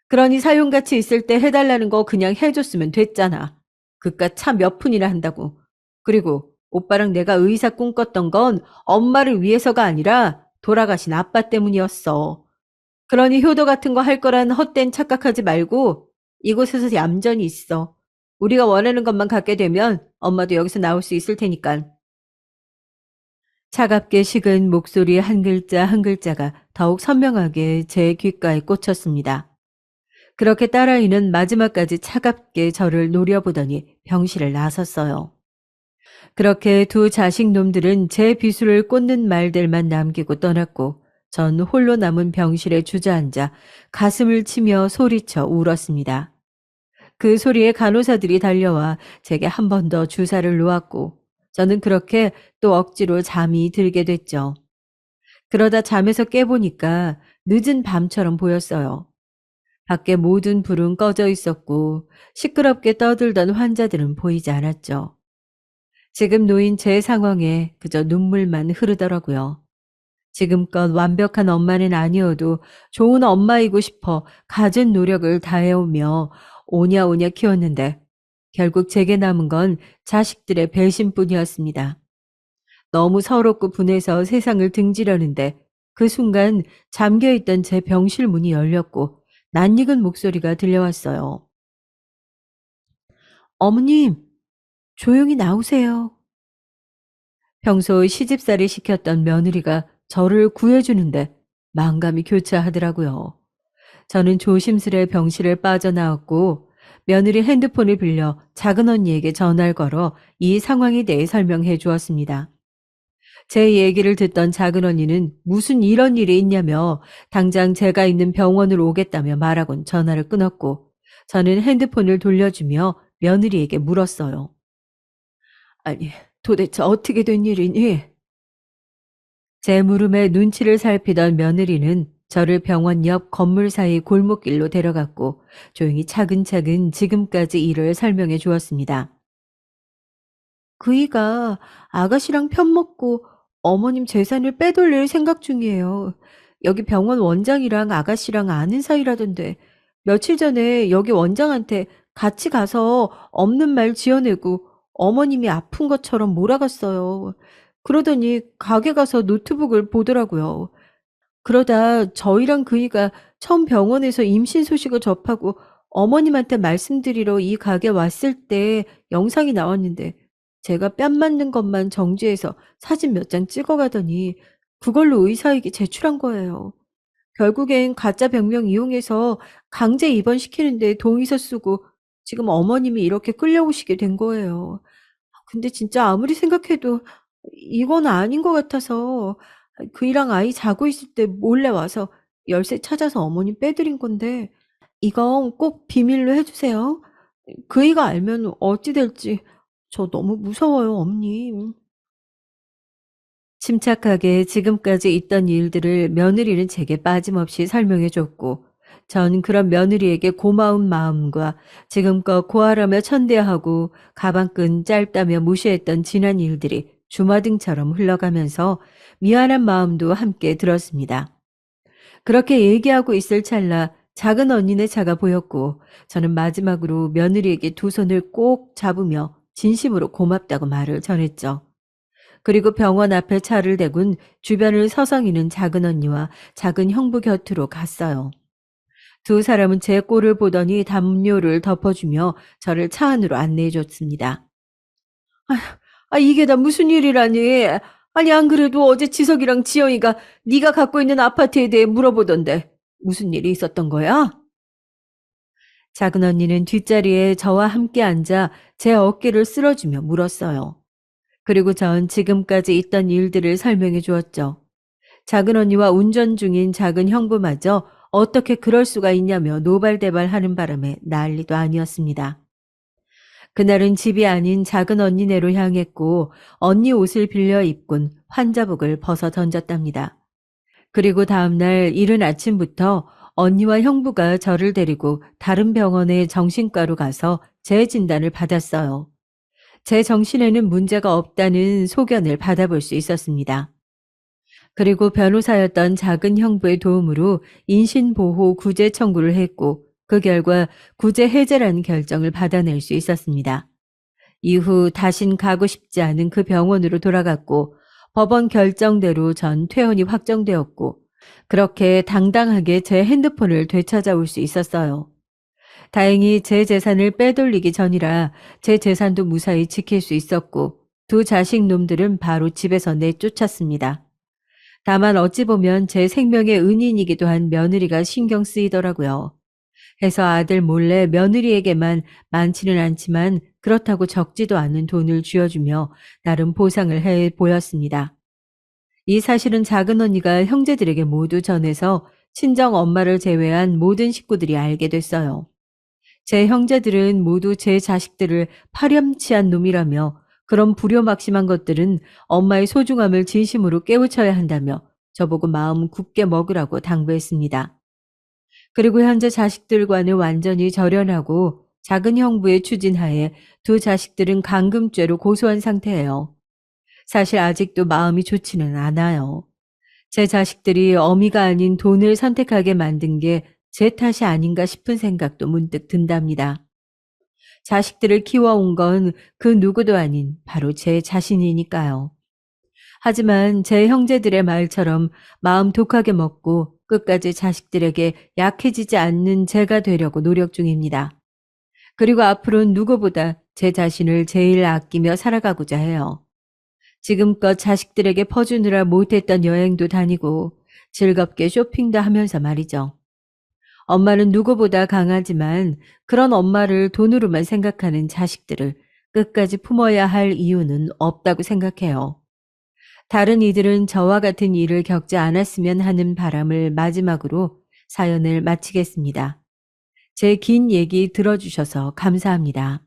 그러니 사용같이 있을 때 해달라는 거 그냥 해줬으면 됐잖아. 그깟 차 몇 푼이나 한다고. 그리고 오빠랑 내가 의사 꿈꿨던 건 엄마를 위해서가 아니라 돌아가신 아빠 때문이었어. 그러니 효도 같은 거 할 거란 헛된 착각하지 말고 이곳에서 얌전히 있어. 우리가 원하는 것만 갖게 되면 엄마도 여기서 나올 수 있을 테니까. 차갑게 식은 목소리 한 글자 한 글자가 더욱 선명하게 제 귓가에 꽂혔습니다. 그렇게 딸아이는 마지막까지 차갑게 저를 노려보더니 병실을 나섰어요. 그렇게 두 자식 놈들은 제 비수를 꽂는 말들만 남기고 떠났고 전 홀로 남은 병실에 주저앉아 가슴을 치며 소리쳐 울었습니다. 그 소리에 간호사들이 달려와 제게 한 번 더 주사를 놓았고 저는 그렇게 또 억지로 잠이 들게 됐죠. 그러다 잠에서 깨보니까 늦은 밤처럼 보였어요. 밖에 모든 불은 꺼져 있었고 시끄럽게 떠들던 환자들은 보이지 않았죠. 지금 놓인 제 상황에 그저 눈물만 흐르더라고요. 지금껏 완벽한 엄마는 아니어도 좋은 엄마이고 싶어 갖은 노력을 다해오며 오냐오냐 키웠는데 결국 제게 남은 건 자식들의 배신뿐이었습니다. 너무 서럽고 분해서 세상을 등지려는데 그 순간 잠겨있던 제 병실 문이 열렸고 낯익은 목소리가 들려왔어요. 어머님, 조용히 나오세요. 평소 시집살이 시켰던 며느리가 저를 구해주는데 만감이 교차하더라고요. 저는 조심스레 병실을 빠져나왔고 며느리 핸드폰을 빌려 작은 언니에게 전화를 걸어 이 상황에 대해 설명해 주었습니다. 제 얘기를 듣던 작은 언니는 무슨 이런 일이 있냐며 당장 제가 있는 병원으로 오겠다며 말하곤 전화를 끊었고 저는 핸드폰을 돌려주며 며느리에게 물었어요. 아니, 도대체 어떻게 된 일이니? 제 물음에 눈치를 살피던 며느리는 저를 병원 옆 건물 사이 골목길로 데려갔고 조용히 차근차근 지금까지 일을 설명해 주었습니다. 그이가 아가씨랑 편먹고 어머님 재산을 빼돌릴 생각 중이에요. 여기 병원 원장이랑 아가씨랑 아는 사이라던데 며칠 전에 여기 원장한테 같이 가서 없는 말 지어내고 어머님이 아픈 것처럼 몰아갔어요. 그러더니 가게 가서 노트북을 보더라고요. 그러다 저희랑 그이가 처음 병원에서 임신 소식을 접하고 어머님한테 말씀드리러 이 가게 왔을 때 영상이 나왔는데 제가 뺨 맞는 것만 정지해서 사진 몇 장 찍어가더니 그걸로 의사에게 제출한 거예요. 결국엔 가짜 병명 이용해서 강제 입원시키는데 동의서 쓰고 지금 어머님이 이렇게 끌려오시게 된 거예요. 근데 진짜 아무리 생각해도 이건 아닌 것 같아서 그이랑 아이 자고 있을 때 몰래 와서 열쇠 찾아서 어머님 빼드린 건데 이건 꼭 비밀로 해주세요. 그이가 알면 어찌 될지 저 너무 무서워요, 엄님. 침착하게 지금까지 있던 일들을 며느리는 제게 빠짐없이 설명해 줬고, 전 그런 며느리에게 고마운 마음과 지금껏 고아라며 천대하고 가방끈 짧다며 무시했던 지난 일들이 주마등처럼 흘러가면서 미안한 마음도 함께 들었습니다. 그렇게 얘기하고 있을 찰나 작은 언니네 차가 보였고, 저는 마지막으로 며느리에게 두 손을 꼭 잡으며 진심으로 고맙다고 말을 전했죠. 그리고 병원 앞에 차를 대곤 주변을 서성이는 작은 언니와 작은 형부 곁으로 갔어요. 두 사람은 제 꼴을 보더니 담요를 덮어주며 저를 차 안으로 안내해 줬습니다. 이게 다 무슨 일이라니. 아니 안 그래도 어제 지석이랑 지영이가 네가 갖고 있는 아파트에 대해 물어보던데 무슨 일이 있었던 거야? 작은 언니는 뒷자리에 저와 함께 앉아 제 어깨를 쓸어주며 물었어요. 그리고 전 지금까지 있던 일들을 설명해 주었죠. 작은 언니와 운전 중인 작은 형부마저 어떻게 그럴 수가 있냐며 노발대발하는 바람에 난리도 아니었습니다. 그날은 집이 아닌 작은 언니네로 향했고 언니 옷을 빌려 입곤 환자복을 벗어 던졌답니다. 그리고 다음날 이른 아침부터 언니와 형부가 저를 데리고 다른 병원의 정신과로 가서 제 진단을 받았어요. 제 정신에는 문제가 없다는 소견을 받아볼 수 있었습니다. 그리고 변호사였던 작은 형부의 도움으로 인신보호 구제 청구를 했고 그 결과 구제 해제라는 결정을 받아낼 수 있었습니다. 이후 다신 가고 싶지 않은 그 병원으로 돌아갔고 법원 결정대로 전 퇴원이 확정되었고 그렇게 당당하게 제 핸드폰을 되찾아올 수 있었어요. 다행히 제 재산을 빼돌리기 전이라 제 재산도 무사히 지킬 수 있었고 두 자식 놈들은 바로 집에서 내쫓았습니다. 다만 어찌 보면 제 생명의 은인이기도 한 며느리가 신경 쓰이더라고요. 해서 아들 몰래 며느리에게만 많지는 않지만 그렇다고 적지도 않은 돈을 쥐어주며 나름 보상을 해 보였습니다. 이 사실은 작은 언니가 형제들에게 모두 전해서 친정 엄마를 제외한 모든 식구들이 알게 됐어요. 제 형제들은 모두 제 자식들을 파렴치한 놈이라며 그런 불효막심한 것들은 엄마의 소중함을 진심으로 깨우쳐야 한다며 저보고 마음 굳게 먹으라고 당부했습니다. 그리고 현재 자식들과는 완전히 절연하고 작은 형부의 추진하에 두 자식들은 감금죄로 고소한 상태예요. 사실 아직도 마음이 좋지는 않아요. 제 자식들이 어미가 아닌 돈을 선택하게 만든 게 제 탓이 아닌가 싶은 생각도 문득 든답니다. 자식들을 키워온 건 그 누구도 아닌 바로 제 자신이니까요. 하지만 제 형제들의 말처럼 마음 독하게 먹고 끝까지 자식들에게 약해지지 않는 제가 되려고 노력 중입니다. 그리고 앞으로는 누구보다 제 자신을 제일 아끼며 살아가고자 해요. 지금껏 자식들에게 퍼주느라 못했던 여행도 다니고 즐겁게 쇼핑도 하면서 말이죠. 엄마는 누구보다 강하지만 그런 엄마를 돈으로만 생각하는 자식들을 끝까지 품어야 할 이유는 없다고 생각해요. 다른 이들은 저와 같은 일을 겪지 않았으면 하는 바람을 마지막으로 사연을 마치겠습니다. 제 긴 얘기 들어주셔서 감사합니다.